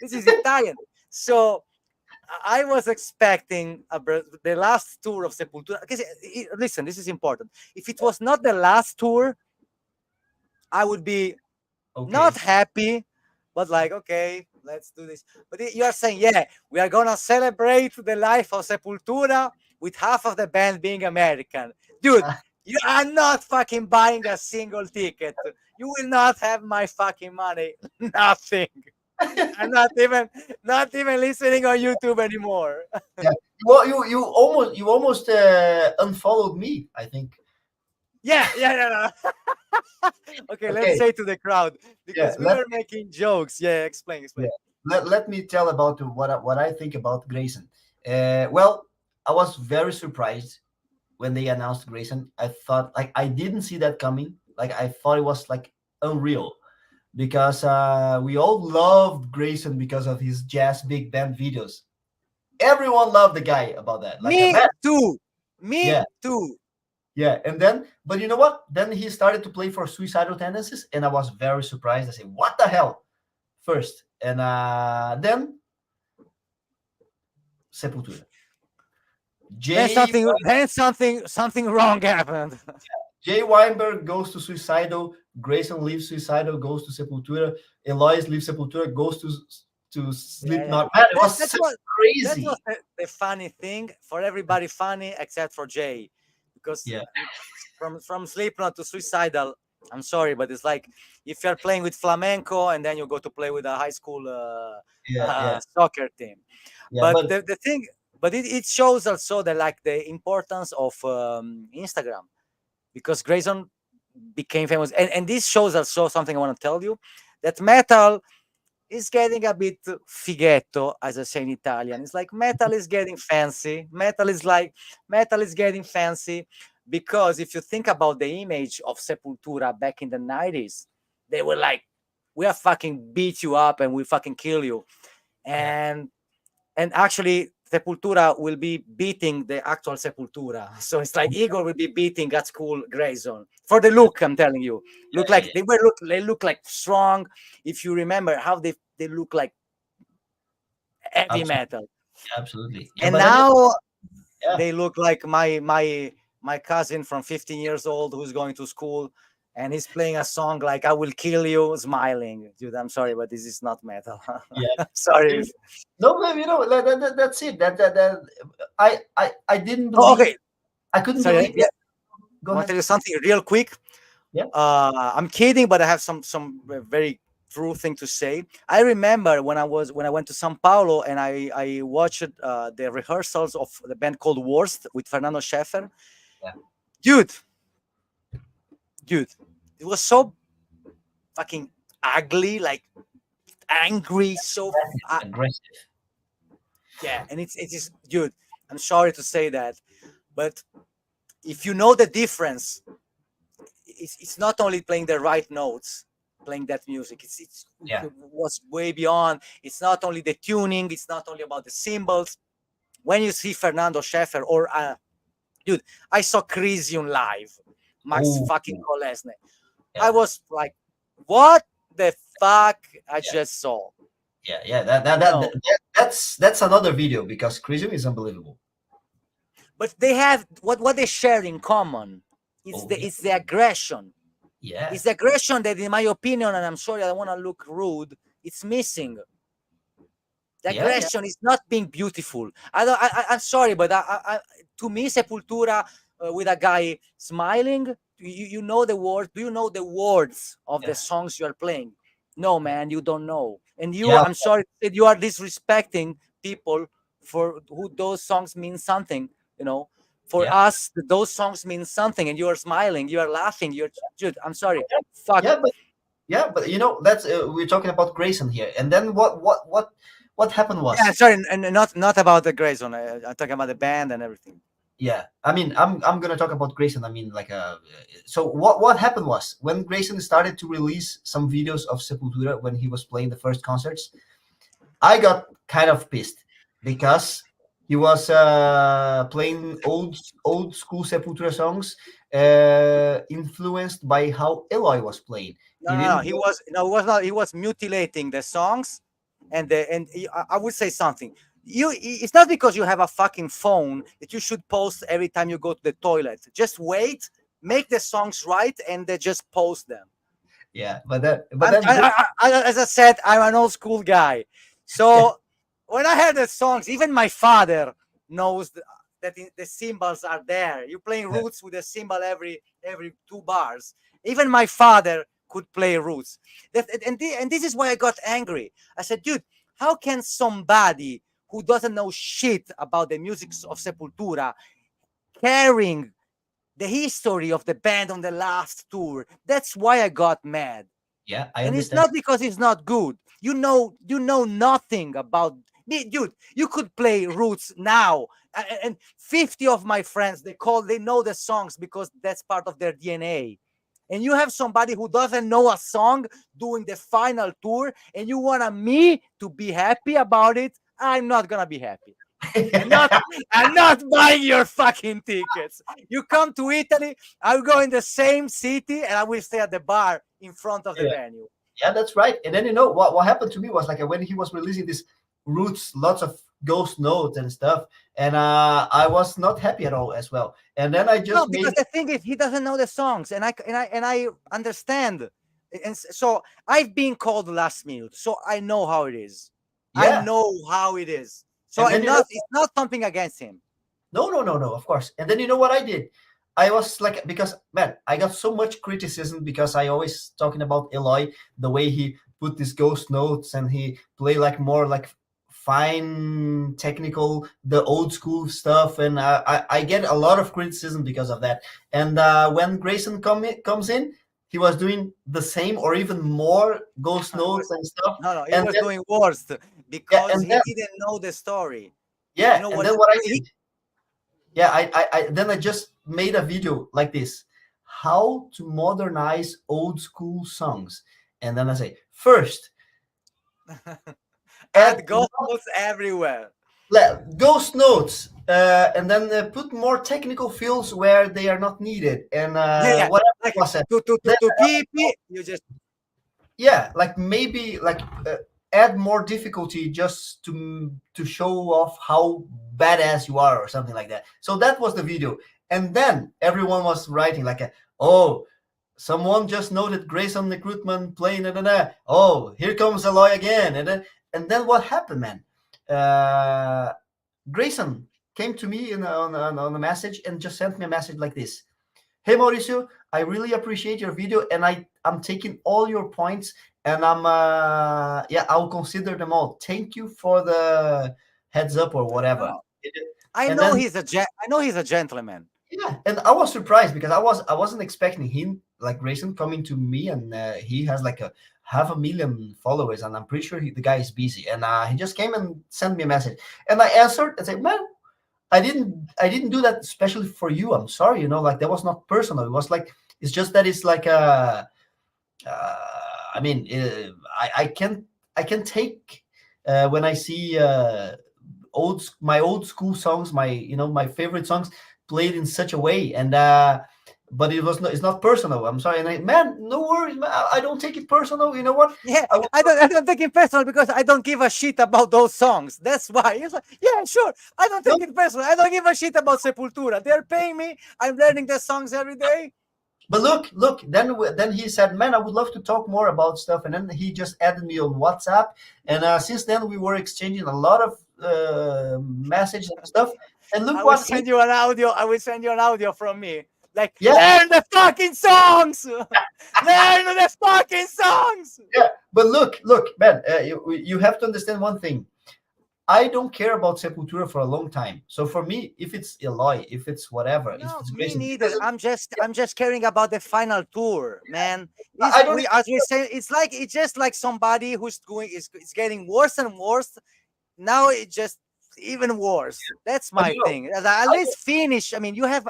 Speaker 2: This is Italian. So I was expecting the last tour of Sepultura. Because, listen, this is important. If it was not the last tour, I would be not
Speaker 1: okay.
Speaker 2: happy, but like, okay, let's do this. But you are saying, yeah, we are gonna celebrate the life of Sepultura with half of the band being American, dude. You are not fucking buying a single ticket. You will not have my fucking money. Nothing. I'm not even listening on YouTube anymore.
Speaker 1: Yeah. Well, you almost unfollowed me, I think.
Speaker 2: Yeah. Okay, let's
Speaker 1: Okay.
Speaker 2: say to the crowd
Speaker 1: Yeah.
Speaker 2: because we were making jokes. Yeah, explain,
Speaker 1: Yeah.
Speaker 2: explain.
Speaker 1: Let me tell about what I think about Grayson. Well, I was very surprised when they announced Grayson. I thought like I didn't see that coming. Like I thought it was like unreal because we all loved Grayson because of his jazz big band videos. Everyone loved the guy about that. Like a
Speaker 2: Me
Speaker 1: man.
Speaker 2: too. Me
Speaker 1: Yeah.
Speaker 2: too.
Speaker 1: Yeah. And then, but you know what? Then he started to play for Suicidal Tendencies, and I was very surprised. I said, "What the hell?" First, and then Sepultura.
Speaker 2: Then
Speaker 1: Jay
Speaker 2: something wrong happened.
Speaker 1: Jay Weinberg goes to Suicidal. Grayson leaves Suicidal, goes to Sepultura. Eloy leaves Sepultura, goes to
Speaker 2: Yeah.
Speaker 1: Slipknot. Man, it
Speaker 2: That,
Speaker 1: was
Speaker 2: that's
Speaker 1: so
Speaker 2: what that was
Speaker 1: crazy.
Speaker 2: the funny thing for everybody. Funny except for Jay, because
Speaker 1: Yeah,
Speaker 2: from Slipknot to Suicidal. I'm sorry, but it's like if you're playing with flamenco and then you go to play with a high school
Speaker 1: yeah.
Speaker 2: soccer team.
Speaker 1: Yeah.
Speaker 2: But
Speaker 1: But
Speaker 2: the thing, but it shows also the like the importance of Instagram, because Grayson became famous, and this shows also something I want to tell you, that metal is getting a bit fighetto, as I say in Italian. It's like metal is getting fancy. Metal is getting fancy because if you think about the image of Sepultura back in the 90s, they were like, we are fucking beat you up and we fucking kill you.
Speaker 1: yeah,
Speaker 2: And actually Sepultura will be beating the actual Sepultura. So it's like Igor will be beating at school Grayson for the look. I'm telling you, look
Speaker 1: yeah.
Speaker 2: like they look like strong. If you remember how they look like heavy
Speaker 1: Absolutely,
Speaker 2: metal,
Speaker 1: absolutely. Yeah,
Speaker 2: and
Speaker 1: but then
Speaker 2: now
Speaker 1: yeah,
Speaker 2: they look like my cousin from 15 years old who's going to school and he's playing a song like "I Will Kill You," smiling. Dude, I'm sorry, but this is not metal.
Speaker 1: yeah.
Speaker 2: I'm sorry.
Speaker 1: No, no, that's it. I didn't
Speaker 2: Oh,
Speaker 1: believe.
Speaker 2: okay.
Speaker 1: I couldn't
Speaker 2: Sorry.
Speaker 1: believe. Yeah,
Speaker 2: I
Speaker 1: go
Speaker 2: want to
Speaker 1: ahead.
Speaker 2: tell you something real quick.
Speaker 1: Yeah,
Speaker 2: I'm kidding, but I have some very true thing to say. I remember when I went to São Paulo and I watched the rehearsals of the band called Worst with Fernando Schäfer.
Speaker 1: yeah.
Speaker 2: Dude, dude, it was so fucking ugly, like angry, so
Speaker 1: Aggressive.
Speaker 2: yeah. And it is, dude. I'm sorry to say that, but if you know the difference, it's not only playing the right notes, playing that music.
Speaker 1: Yeah,
Speaker 2: It was way beyond. It's not only the tuning. It's not only about the cymbals. When you see Fernando Schäfer or dude, I saw Crisium live, Max
Speaker 1: oh,
Speaker 2: fucking Kolesny. I
Speaker 1: yeah,
Speaker 2: was like, what the fuck I
Speaker 1: yeah,
Speaker 2: just saw?
Speaker 1: yeah.
Speaker 2: No,
Speaker 1: That's another video because Crisium is unbelievable.
Speaker 2: but they have what they share in common.
Speaker 1: Oh yeah,
Speaker 2: It's the aggression.
Speaker 1: yeah,
Speaker 2: It's the aggression that, in my opinion, and I'm sorry, I don't want to look rude. It's missing. The
Speaker 1: yeah.
Speaker 2: aggression is not being beautiful. I don't. I'm sorry, but to me, Sepultura with a guy smiling. You know the words. Do you know the words of the
Speaker 1: Yeah,
Speaker 2: songs you are playing? No, man, you don't know. And you,
Speaker 1: yeah,
Speaker 2: I'm sorry, that you are disrespecting people for who those songs mean something. You know, for
Speaker 1: yeah,
Speaker 2: us, those songs mean something, and you are smiling, you are laughing. You're, dude. I'm sorry. Fuck.
Speaker 1: yeah. Yeah, but that's we're talking about Grayson here, and then what happened
Speaker 2: Yeah,
Speaker 1: was,
Speaker 2: sorry, and not about the Grey Zone. I'm talking about the band and everything.
Speaker 1: yeah, I mean, I'm gonna talk about Grayson. I mean, like, so what happened was when Grayson started to release some videos of Sepultura when he was playing the first concerts, I got kind of pissed because he was playing old school Sepultura songs, influenced by how Eloy was playing.
Speaker 2: No,
Speaker 1: He
Speaker 2: no, no.
Speaker 1: didn't
Speaker 2: He
Speaker 1: go,
Speaker 2: was no, he was not. He was mutilating the songs, I would say something. It's not because you have a fucking phone that you should post every time you go to the toilet. Just wait, make the songs right, and then just post them.
Speaker 1: yeah, but then
Speaker 2: As I said, I'm an old school guy,
Speaker 1: yeah,
Speaker 2: so when I hear the songs, even my father knows. that the cymbals are there. You're playing
Speaker 1: Yeah.
Speaker 2: roots with a cymbal every 2 bars. Even my father could play roots. And this is why I got angry. I said, dude, how can somebody who doesn't know shit about the music of Sepultura carrying the history of the band on the last tour? That's why I got mad.
Speaker 1: Yeah, I
Speaker 2: And it's
Speaker 1: understand.
Speaker 2: not because it's not good. You know nothing about dude. You could play roots now, and 50 of my friends they know the songs because that's part of their DNA. And you have somebody who doesn't know a song doing the final tour, and you want me to be happy about it. I'm not gonna be happy. I'm not. I'm not buying your fucking tickets. You come to Italy, I'll go in the same city, and I will stay at the bar in front of the
Speaker 1: Yeah,
Speaker 2: venue.
Speaker 1: yeah, that's right. And then what happened to me was like when he was releasing this Roots, lots of ghost notes and stuff, and I was not happy at all as well. And then I
Speaker 2: No,
Speaker 1: just
Speaker 2: because
Speaker 1: made
Speaker 2: the thing is, he doesn't know the songs, and I understand. So I've been called last minute, so I know how it is. I
Speaker 1: yeah.
Speaker 2: know how it is. So
Speaker 1: And then
Speaker 2: it's not something against him.
Speaker 1: no, no, no, no, of course. And then you know what I did? I was like, because man, I got so much criticism because I always talking about Eloy, the way he put these ghost notes and he play like more like fine technical, the old school stuff, and I get a lot of criticism because of that. And when Grayson comes in, he was doing the same or even more ghost
Speaker 2: No,
Speaker 1: notes and stuff.
Speaker 2: no, he
Speaker 1: And
Speaker 2: was
Speaker 1: then
Speaker 2: doing worse
Speaker 1: yeah,
Speaker 2: because
Speaker 1: and
Speaker 2: he
Speaker 1: then
Speaker 2: didn't know the story. You
Speaker 1: yeah,
Speaker 2: know
Speaker 1: and
Speaker 2: what?
Speaker 1: then what I
Speaker 2: He,
Speaker 1: did, yeah, I then I just made a video like this: how to modernize old school songs. And then I say, first,
Speaker 2: had
Speaker 1: add
Speaker 2: ghosts everywhere.
Speaker 1: ghost notes, and then put more technical fills where they are not needed, and
Speaker 2: Yeah, yeah.
Speaker 1: whatever
Speaker 2: Like
Speaker 1: was it.
Speaker 2: to
Speaker 1: Then,
Speaker 2: PP, you just
Speaker 1: yeah, like maybe like add more difficulty just to show off how badass you are or something like that. So that was the video. And then everyone was writing like oh, someone just noted Grayson Nekrutman playing oh, here comes Eloy again. And then what happened, man? uh Grayson came to me on a message and just sent me a message like this: hey Mauricio, I really appreciate your video, and I'm taking all your points, and yeah, I'll consider them all. Thank you for the heads up or whatever.
Speaker 2: no. I
Speaker 1: And
Speaker 2: know
Speaker 1: then
Speaker 2: he's a gentleman.
Speaker 1: yeah, and I was surprised because I wasn't expecting him, like Grayson, coming to me, and he has like a half a million followers, and I'm pretty sure the guy is busy, and he just came and sent me a message, and I answered and said, man, I didn't do that especially for you. I'm sorry, like that was not personal. It was like it's just that it's like I mean, I can take when I see my old school songs, my favorite songs played in such a way, and but it's not personal. I'm sorry, and man, no worries, man. I don't take it personal. You know what?
Speaker 2: Yeah,
Speaker 1: I will,
Speaker 2: I don't take it personal because I don't give a shit about those songs. That's why. It's like, yeah, sure. I don't take
Speaker 1: no,
Speaker 2: it personal. I don't give a shit about Sepultura. They're paying me. I'm learning their songs every day.
Speaker 1: but look. Then he said, "Man, I would love to talk more about stuff." And then he just added me on WhatsApp, and since then we were exchanging a lot of messages and stuff. And look
Speaker 2: I will
Speaker 1: what he,
Speaker 2: send you an audio. I will send you an audio from me. Like,
Speaker 1: yeah,
Speaker 2: learn the fucking songs. Learn the fucking songs.
Speaker 1: yeah. But look, man, you have to understand one thing. I don't care about Sepultura for a long time. So for me, if it's Eloy, if it's whatever, if
Speaker 2: No,
Speaker 1: it's
Speaker 2: me
Speaker 1: Grayson,
Speaker 2: neither. I'm just caring about the final tour, man.
Speaker 1: I don't.
Speaker 2: As we say, it's just like somebody who's going is getting worse and worse. Now it's just even worse. That's
Speaker 1: But
Speaker 2: my thing. At
Speaker 1: I
Speaker 2: least finish. I mean, you have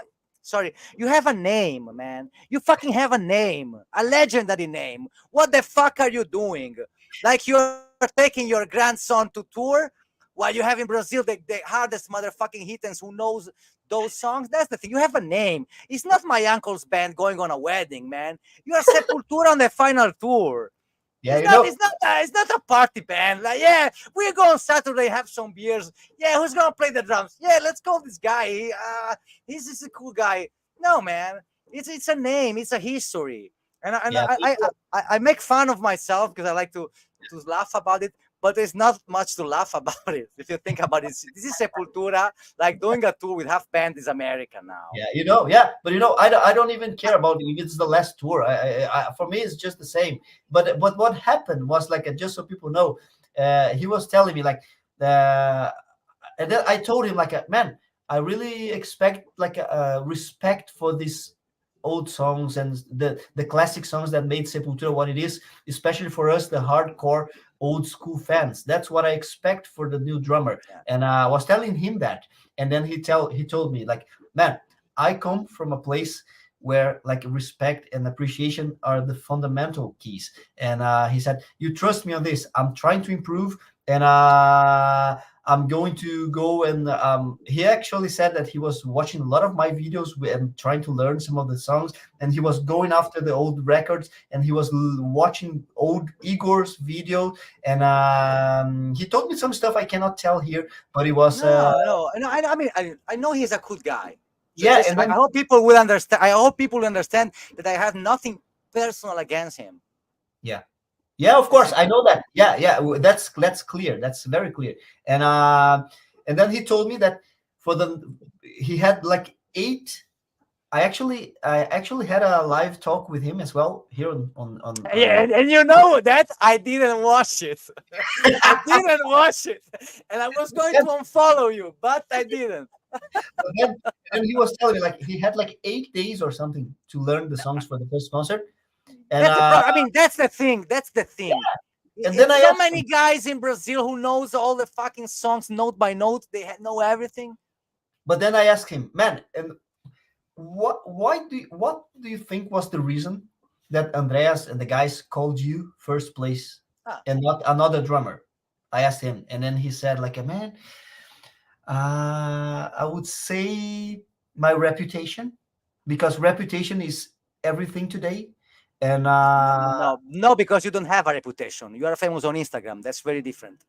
Speaker 2: a name, man. You fucking have a name, a legendary name. What the fuck are you doing? Like you're taking your grandson to tour while you have in Brazil the hardest motherfucking hitans who knows those songs. That's the thing. You have a name. It's not my uncle's band going on a wedding, man. You are Sepultura on the final tour.
Speaker 1: yeah,
Speaker 2: It's not a party band. Like, yeah, we go on Saturday, have some beers. Yeah, who's gonna play the drums? Yeah, let's call this guy. He's just a cool guy. No, man, it's a name. It's a history. And
Speaker 1: yeah,
Speaker 2: I make fun of myself because I like to laugh about it. but there's not much to laugh about it if you think about it. This is Sepultura, like doing a tour with half band is America now.
Speaker 1: Yeah, but I don't even care about if it's the last tour. For me, it's just the same. But what happened was like, just so people know, he was telling me like, uh, and then I told him like, man, I really expect like a respect for these old songs and the classic songs that made Sepultura what it is, especially for us, the hardcore old school fans. That's what I expect for the new drummer.
Speaker 2: Yeah.
Speaker 1: And I was telling him that, and then he told me like, man, I come from a place where like respect and appreciation are the fundamental keys. And he said, you trust me on this. I'm trying to improve, and I'm going to go and he actually said that he was watching a lot of my videos and trying to learn some of the songs, and he was going after the old records, and he was watching old Igor's video, and he told me some stuff I cannot tell here, but it was
Speaker 2: No. I mean, I know he's a good guy. So
Speaker 1: yeah,
Speaker 2: just,
Speaker 1: and then
Speaker 2: I hope people will understand. I hope people understand that I have nothing personal against him.
Speaker 1: yeah. Yeah, of course, I know that. Yeah, that's clear. That's very clear. And then he told me that for the he had like 8. I actually had a live talk with him as well here
Speaker 2: Yeah, and you know that I didn't watch it. I didn't watch it, and I was going to unfollow you, but I didn't.
Speaker 1: But then he was telling me like he had like 8 days or something to learn the songs for the first concert, and
Speaker 2: That's the problem. I mean, that's the thing. That's the thing.
Speaker 1: and then I
Speaker 2: So
Speaker 1: asked
Speaker 2: many
Speaker 1: him,
Speaker 2: guys in Brazil who knows all the fucking songs note by note. They know everything.
Speaker 1: but then I asked him, man, and what do you think was the reason that Andreas and the guys called you first place
Speaker 2: Ah,
Speaker 1: and not another drummer? I asked him, and then he said like, man, I would say my reputation, because reputation is everything today. And
Speaker 2: no, because you don't have a reputation. You are famous on Instagram. That's very different.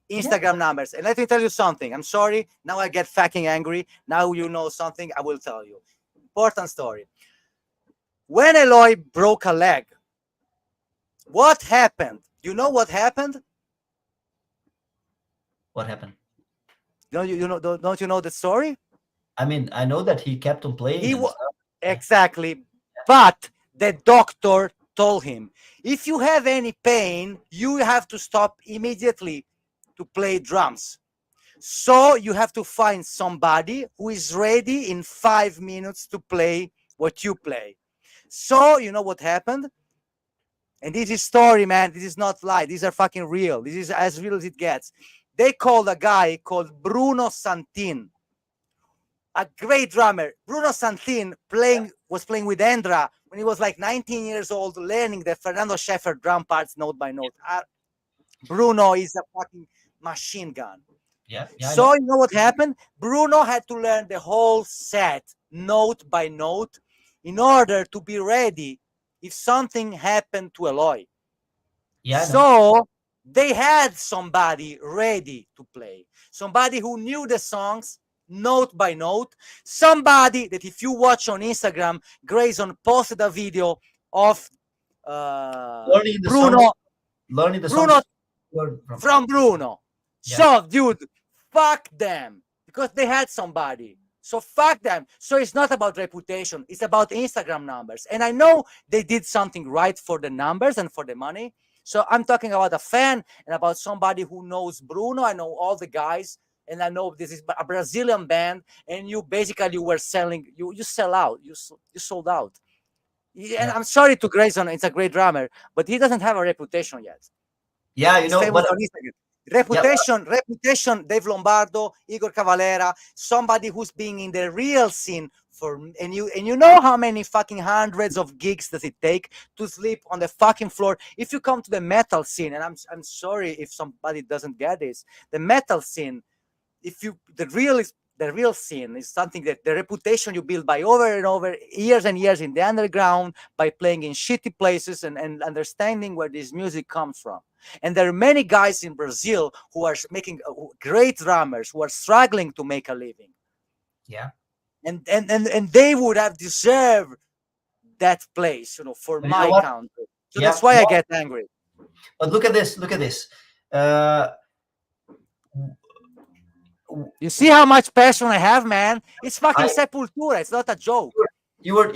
Speaker 1: yeah,
Speaker 2: Instagram numbers. And let me tell you something. I'm sorry. Now I get fucking angry. Now you know something. I will tell you. Important story. When Eloy broke a leg, what happened? You know what happened?
Speaker 1: what happened?
Speaker 2: Don't you know the story?
Speaker 1: I mean, I know that he kept on playing
Speaker 2: He
Speaker 1: and
Speaker 2: was
Speaker 1: stuff.
Speaker 2: exactly, but the doctor told him, if you have any pain, you have to stop immediately to play drums. So you have to find somebody who is ready in 5 minutes to play what you play. So you know what happened? And this is story, man. This is not lie. These are fucking real. This is as real as it gets. They called a guy called Bruno Santin, a great drummer. Bruno Santin was playing with Endra when he was like 19 years old, learning the Fernando Scheffer drum parts note by note. Bruno is a fucking machine gun.
Speaker 1: Yeah, I
Speaker 2: So
Speaker 1: know.
Speaker 2: you know what happened? Bruno had to learn the whole set note by note in order to be ready if something happened to Eloy.
Speaker 1: Yeah, I know.
Speaker 2: So they had somebody ready to play, somebody who knew the songs note by note, somebody that if you watch on Instagram, Grayson posted a video of
Speaker 1: Learning the songs,
Speaker 2: Bruno
Speaker 1: learning the songs
Speaker 2: Bruno
Speaker 1: learn from.
Speaker 2: from Bruno.
Speaker 1: Yeah,
Speaker 2: So, dude, fuck them because they had somebody. So fuck them. So it's not about reputation. It's about Instagram numbers. And I know they did something right for the numbers and for the money. So I'm talking about a fan and about somebody who knows Bruno. I know all the guys, and I know this is a Brazilian band. And you basically were selling. You sell out. You sold out. And
Speaker 1: yeah,
Speaker 2: I'm sorry to Grayson. It's a great drummer, but he doesn't have a reputation yet.
Speaker 1: yeah.
Speaker 2: He's famous
Speaker 1: But
Speaker 2: on Instagram.
Speaker 1: yeah,
Speaker 2: Reputation, Dave Lombardo, Igor Cavalera, somebody who's being in the real scene for, and you know how many fucking hundreds of gigs does it take to sleep on the fucking floor. If you come to the metal scene, and I'm sorry if somebody doesn't get this, the metal scene, if you the real scene is something that the reputation you build by over and over years and years in the underground by playing in shitty places and understanding where this music comes from. And there are many guys in Brazil who are making great drummers who are struggling to make a living.
Speaker 1: yeah.
Speaker 2: And they would have deserved that place, for
Speaker 1: But you know
Speaker 2: my
Speaker 1: what?
Speaker 2: country. So
Speaker 1: Yeah.
Speaker 2: that's why I
Speaker 1: No,
Speaker 2: get angry.
Speaker 1: but look at this. Look at this. Uh,
Speaker 2: You see how much passion I have, man? It's fucking
Speaker 1: I
Speaker 2: Sepultura. It's not a joke.
Speaker 1: you were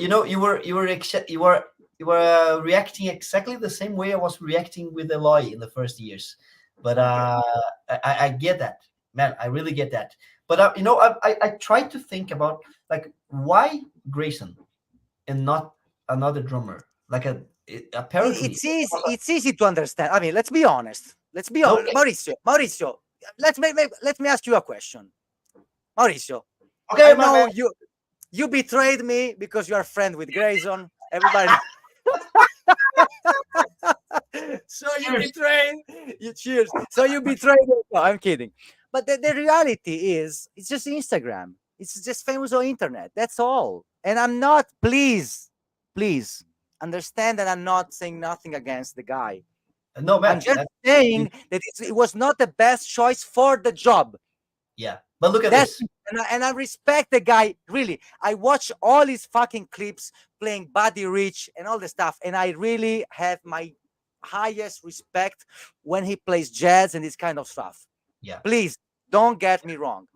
Speaker 1: reacting exactly the same way I was reacting with Eloy in the first years. But
Speaker 2: Okay.
Speaker 1: I get that, man. I really get that. But I tried to think about like why Grayson and not another drummer. Like apparently
Speaker 2: It's easy to understand. I mean, let's be honest. Let's be
Speaker 1: no.
Speaker 2: honest. Mauricio, let me ask you a question. Mauricio,
Speaker 1: Okay,
Speaker 2: I
Speaker 1: my
Speaker 2: know
Speaker 1: man.
Speaker 2: you betrayed me because you are friend with Grayson. Everybody. So you
Speaker 1: Cheers.
Speaker 2: betrayed. You cheers. So you betrayed. No, I'm kidding. But the reality is, it's just Instagram. It's just famous on internet. That's all. And I'm not. Please understand that I'm not saying nothing against the guy.
Speaker 1: No,
Speaker 2: I'm
Speaker 1: man.
Speaker 2: just saying that it was not the best choice for the job.
Speaker 1: Yeah, but look at
Speaker 2: That's
Speaker 1: this.
Speaker 2: and I respect the guy. Really, I watch all his fucking clips playing Buddy Rich and all the stuff, and I really have my highest respect when he plays jazz and this kind of stuff.
Speaker 1: Yeah.
Speaker 2: Please don't get me wrong.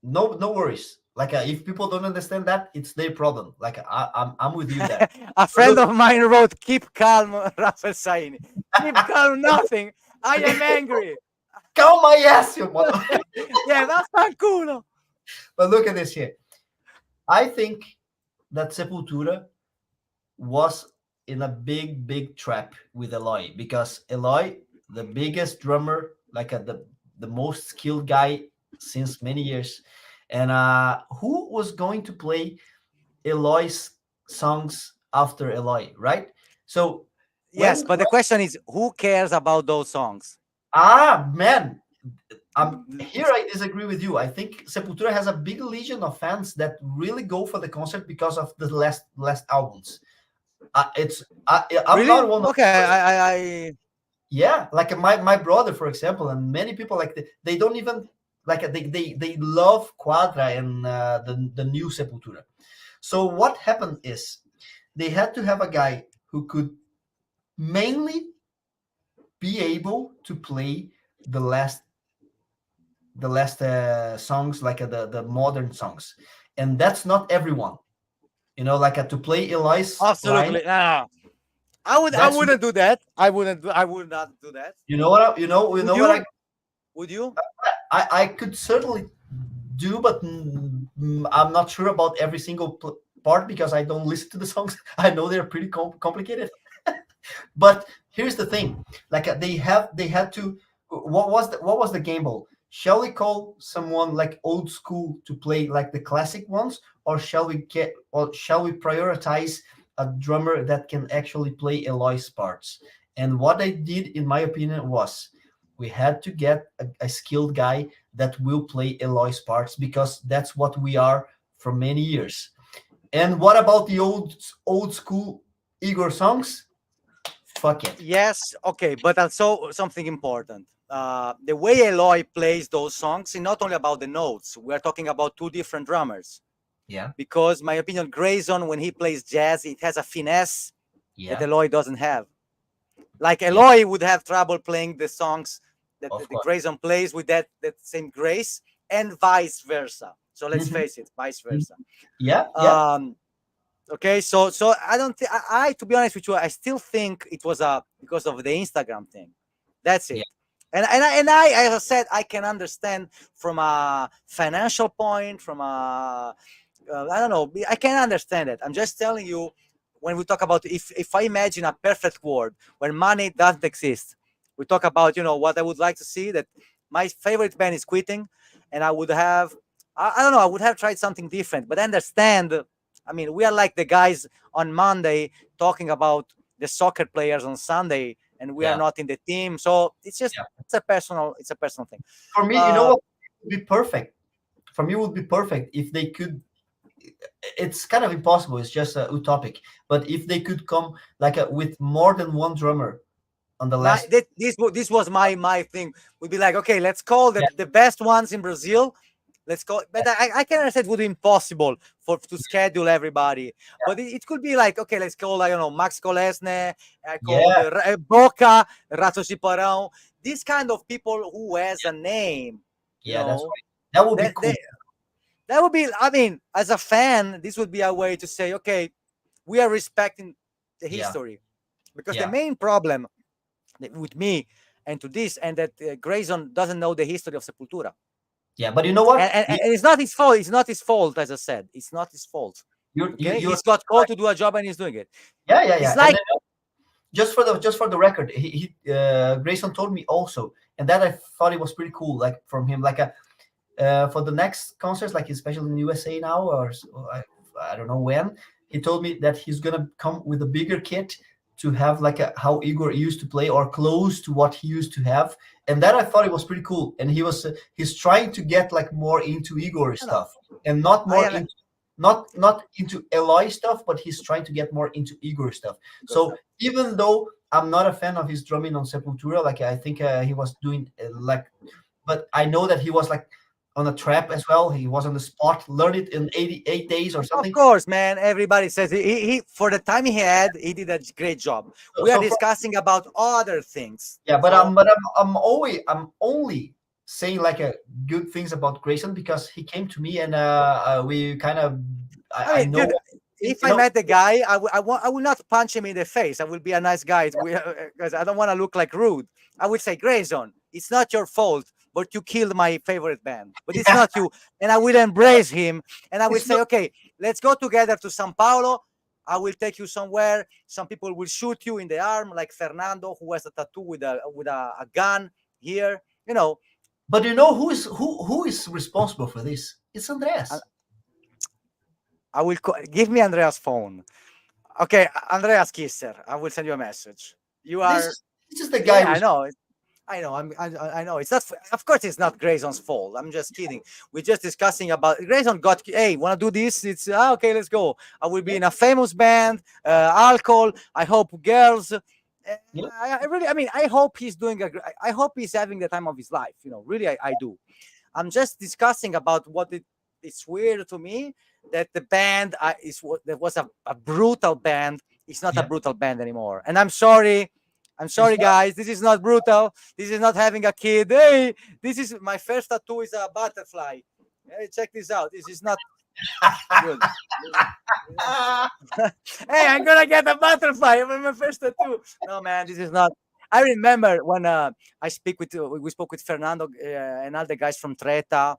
Speaker 1: No worries. Like if people don't understand that, it's their problem. Like I'm with you there.
Speaker 2: A
Speaker 1: But
Speaker 2: friend
Speaker 1: look,
Speaker 2: of mine wrote, "Keep calm, Raphael Saini. Keep calm, nothing. I am angry."
Speaker 1: calm my ass, you mother.
Speaker 2: Yeah, vaffanculo.
Speaker 1: But look at this here. I think that Sepultura was in a big trap with Eloy because Eloy, the biggest drummer, like the most skilled guy since many years, and who was going to play Eloy's songs after Eloy, right? So
Speaker 2: Yes, but the question is, who cares about those songs?
Speaker 1: man, here I disagree with you. I think Sepultura has a big legion of fans that really go for the concert because of the last albums. I'm
Speaker 2: Really?
Speaker 1: not one of
Speaker 2: Okay,
Speaker 1: those.
Speaker 2: I
Speaker 1: Yeah, like my brother, for example, and many people like they don't even like they love Quadra and the new Sepultura. So what happened is they had to have a guy who could mainly be able to play the last songs, like the modern songs, and that's not everyone. Like to play Eli's line.
Speaker 2: absolutely. No. I
Speaker 1: That's
Speaker 2: wouldn't do that. I would not do that.
Speaker 1: you
Speaker 2: Would
Speaker 1: know what
Speaker 2: you? Would you?
Speaker 1: I could certainly do, but I'm not sure about every single part because I don't listen to the songs. I know they're pretty complicated. But here's the thing: like they had to. What was the gamble? Shall we call someone like old school to play like the classic ones, or shall we prioritize a drummer that can actually play Eloy's parts? And what I did, in my opinion, was we had to get a skilled guy that will play Eloy's parts because that's what we are for many years. And what about the old school Igor songs? Fuck it.
Speaker 2: Yes. Okay, but also something important. The way Eloy plays those songs is not only about the notes. We are talking about two different drummers.
Speaker 1: Yeah.
Speaker 2: Because my opinion, Grayson, when he plays jazz, it has a finesse that
Speaker 1: Yeah.
Speaker 2: Eloy doesn't have. Like
Speaker 1: Yeah.
Speaker 2: Eloy would have trouble playing the songs that
Speaker 1: Of
Speaker 2: the
Speaker 1: course.
Speaker 2: Grayson plays with that same grace, and vice versa. So let's
Speaker 1: Mhm.
Speaker 2: face it, vice versa.
Speaker 1: Yeah. Yeah.
Speaker 2: Um, okay, so I don't think to be honest with you, I still think it was because of the Instagram thing. That's
Speaker 1: Yeah.
Speaker 2: it. And I, as I said, I can understand from a financial point, from a I don't know. I can understand it. I'm just telling you, when we talk about if I imagine a perfect world where money doesn't exist, we talk about what I would like to see, that my favorite band is quitting, and I would have I don't know, I would have tried something different. But I understand. I mean, we are like the guys on Monday talking about the soccer players on Sunday, and we are
Speaker 1: Yeah.
Speaker 2: not in the team. So
Speaker 1: Yeah.
Speaker 2: it's a personal thing.
Speaker 1: For me,
Speaker 2: Uh,
Speaker 1: what would be perfect? For me, would be perfect if they could. It's kind of impossible. It's just utopic. But if they could come like with more than one drummer on the
Speaker 2: my
Speaker 1: last.
Speaker 2: this was my thing. Would be like, okay, let's call
Speaker 1: Yeah.
Speaker 2: the best ones in Brazil. Let's go, but I can understand it would be impossible to schedule everybody. But it could be like, okay, let's call, I don't know, Max Kolesne, I called
Speaker 1: Yeah.
Speaker 2: Boca, Rato Ciparão. these kind of people who has a name, you
Speaker 1: Yeah, that's
Speaker 2: know,
Speaker 1: right. That would be
Speaker 2: that
Speaker 1: cool.
Speaker 2: that would be, I mean, as a fan, this would be a way to say, okay, we are respecting the
Speaker 1: Yeah,
Speaker 2: history. Because the
Speaker 1: yeah,
Speaker 2: main problem with me and to this, and that Grayson doesn't know the history of Sepultura.
Speaker 1: yeah. But you know what?
Speaker 2: And it's not his fault. It's not his fault, as I said. It's not his fault. Okay,
Speaker 1: You're
Speaker 2: he's got called to do a job and he's doing it.
Speaker 1: yeah, yeah,
Speaker 2: It's
Speaker 1: yeah. And
Speaker 2: like,
Speaker 1: then just for the record, Grayson told me also, and that I thought it was pretty cool, like from him, like a for the next concerts, like especially in USA now, or I don't know when. He told me that he's gonna come with a bigger kit to have like a how Igor used to play or close to what he used to have, and that I thought it was pretty cool. And he's trying to get like more into Igor
Speaker 2: I know.
Speaker 1: stuff and not
Speaker 2: I
Speaker 1: more
Speaker 2: am
Speaker 1: into not into Eloy stuff, but he's trying to get more into Igor stuff. So even though I'm not a fan of his drumming on Sepultura, like I think he was doing like, but I know that he was like on a trap as well. He was on the spot, learned it in 88 days or
Speaker 2: Of
Speaker 1: something.
Speaker 2: course, man. Everybody says he for the time he had, he did a great job.
Speaker 1: So,
Speaker 2: We are
Speaker 1: so from,
Speaker 2: discussing about other things.
Speaker 1: yeah,
Speaker 2: So
Speaker 1: I'm only saying like a good things about Grayson because he came to me and we kind of
Speaker 2: I
Speaker 1: I
Speaker 2: mean,
Speaker 1: know
Speaker 2: dude,
Speaker 1: you
Speaker 2: if I
Speaker 1: know
Speaker 2: met the guy, I will not punch him in the face. I will be a nice guy because I don't want to look like rude. I would say, Grayson, it's not your fault, but you killed my favorite band. But it's
Speaker 1: yeah,
Speaker 2: not you. And I will embrace him. And I will
Speaker 1: it's
Speaker 2: say,
Speaker 1: not
Speaker 2: okay, let's go together to Sao Paulo. I will take you somewhere. Some people will shoot you in the arm, like Fernando, who has a tattoo with a gun here. You know,
Speaker 1: but you know who is responsible for this? It's
Speaker 2: I,
Speaker 1: Andreas.
Speaker 2: I will give me Andrea's phone. Okay, Andreas Kisser, I will send you a message. You
Speaker 1: This
Speaker 2: are,
Speaker 1: is this is the guy
Speaker 2: yeah, I
Speaker 1: who's
Speaker 2: know. I know. I know. It's not. Of course, it's not Grayson's fault. I'm just kidding. We're just discussing about Grayson got. Hey, want to do this? It's okay. Let's go. I will be
Speaker 1: yeah,
Speaker 2: in a famous band. Alcohol. I hope girls.
Speaker 1: yeah,
Speaker 2: I really. I mean, I hope he's doing I hope he's having the time of his life. You know, really, I do. I'm just discussing about what it's weird to me that the band is what that was a brutal band. It's not a
Speaker 1: yeah.
Speaker 2: brutal band anymore. And I'm sorry. I'm
Speaker 1: It's
Speaker 2: sorry,
Speaker 1: not.
Speaker 2: guys. This is not brutal. This is not having a kid. Hey, this is my first tattoo is a butterfly. Hey, check this out. This is not good. Hey, I'm gonna get a butterfly for my first tattoo. No, man, this is not. I remember when I speak with we spoke with Fernando and all the guys from Treta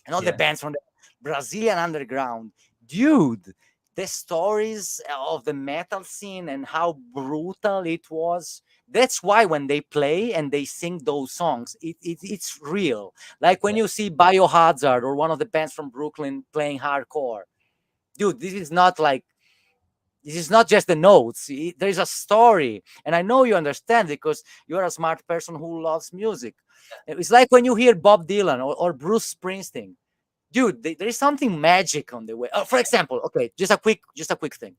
Speaker 2: and all the
Speaker 1: Yeah,
Speaker 2: bands from the Brazilian underground. Dude, the stories of the metal scene and how brutal it was. That's why when they play and they sing those songs, it's real. Like when
Speaker 1: yeah,
Speaker 2: you see Biohazard or one of the bands from Brooklyn playing hardcore. Dude, this is not just the notes. There's a story. And I know you understand because you're a smart person who loves music. It's like when you hear Bob Dylan or Bruce Springsteen. Dude, there is something magic on the way. For example, okay, just a quick thing.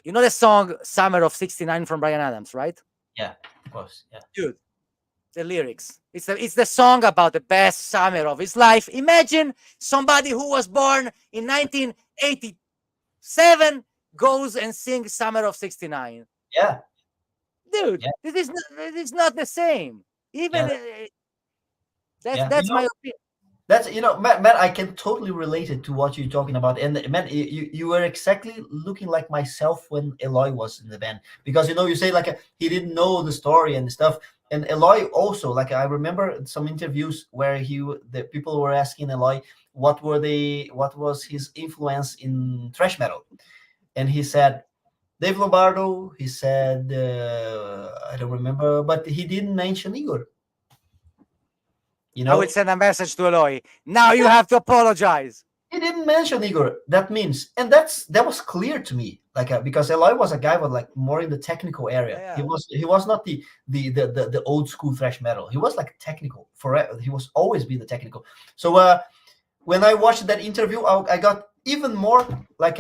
Speaker 2: You know the song Summer of '69 from Brian Adams, right?
Speaker 1: yeah. Of course, yeah,
Speaker 2: Dude, the lyrics. It's the song about the best summer of his life. Imagine somebody who was born in 1987 goes and sings Summer of '69.
Speaker 1: yeah,
Speaker 2: Dude,
Speaker 1: yeah,
Speaker 2: this is not the same. Even
Speaker 1: yeah, yeah.
Speaker 2: that's my opinion.
Speaker 1: That's Matt, I can totally relate it to what you're talking about. And man, you were exactly looking like myself when Eloy was in the band because you say like he didn't know the story and stuff. And Eloy also, like I remember some interviews where the people were asking Eloy what was his influence in thrash metal, and he said Dave Lombardo. He said I don't remember, but he didn't mention Igor. You
Speaker 2: I will
Speaker 1: know,
Speaker 2: send a message to Eloy. Now you have to apologize.
Speaker 1: he didn't mention Igor. That means, and that was clear to me, like because Eloy was a guy with like more in the technical area.
Speaker 2: Yeah.
Speaker 1: He was not the old school thrash metal. He was like technical forever. He was always been the technical. So when I watched that interview, I got even more like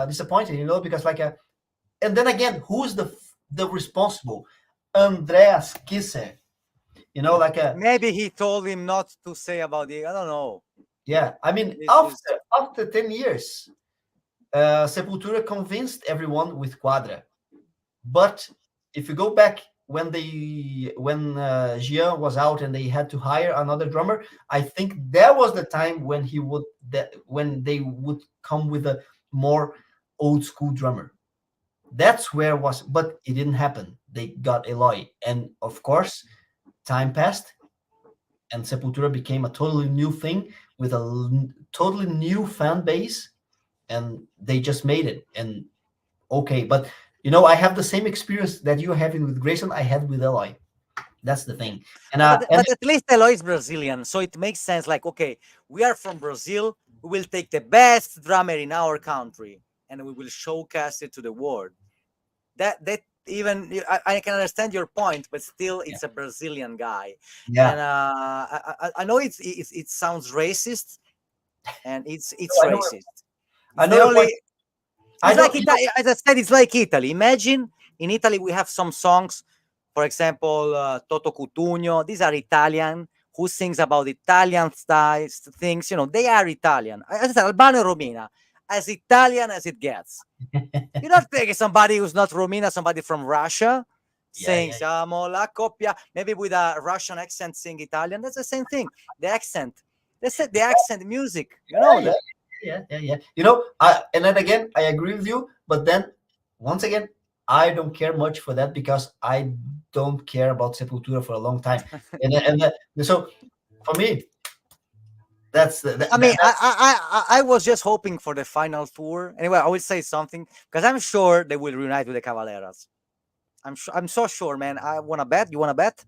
Speaker 1: disappointed, because like and then again, who's the responsible? Andreas Kisser, like a
Speaker 2: Maybe he told him not to say about it. I don't know.
Speaker 1: yeah. I mean,
Speaker 2: This is
Speaker 1: after 10 years. Sepultura convinced everyone with Quadra. But if you go back when Gian was out and they had to hire another drummer, I think that was the time when when they would come with a more old school drummer. That's where it was, but it didn't happen. They got Eloy, and of course, time passed, and Sepultura became a totally new thing with a totally new fan base, and they just made it. And okay, but I have the same experience that you're having with Grayson. I had with Eloy. That's the thing. And
Speaker 2: But at least Eloy is Brazilian, so it makes sense. Like, okay, we are from Brazil. We will take the best drummer in our country, and we will showcase it to the world. That even I can understand your point, but still,
Speaker 1: yeah,
Speaker 2: it's a Brazilian guy, and
Speaker 1: yeah.
Speaker 2: I know it sounds racist, and it's
Speaker 1: No,
Speaker 2: racist.
Speaker 1: I
Speaker 2: It's
Speaker 1: know
Speaker 2: the
Speaker 1: your point.
Speaker 2: only.
Speaker 1: I
Speaker 2: It's like
Speaker 1: don't.
Speaker 2: As I said, it's like Italy. Imagine in Italy we have some songs, for example, Toto Cutugno. These are Italian who sings about Italian styles, things. They are Italian. As I said, Albano and Romina, as Italian as it gets. You don't take somebody who's not Romina, somebody from Russia,
Speaker 1: Yeah,
Speaker 2: saying
Speaker 1: yeah,
Speaker 2: "Siamo la coppia," maybe with a Russian accent, sing Italian. That's the same thing. The accent. That's it. The accent music. You know
Speaker 1: yeah,
Speaker 2: that.
Speaker 1: yeah, yeah, yeah. And then again, I agree with you. But then, once again, I don't care much for that because I don't care about Sepultura for a long time. So for me, that's the,
Speaker 2: I mean,
Speaker 1: that,
Speaker 2: I was just hoping for the final tour. Anyway, I will say something because I'm sure they will reunite with the Cavaleras. I'm so sure, man. I wanna bet. You wanna bet?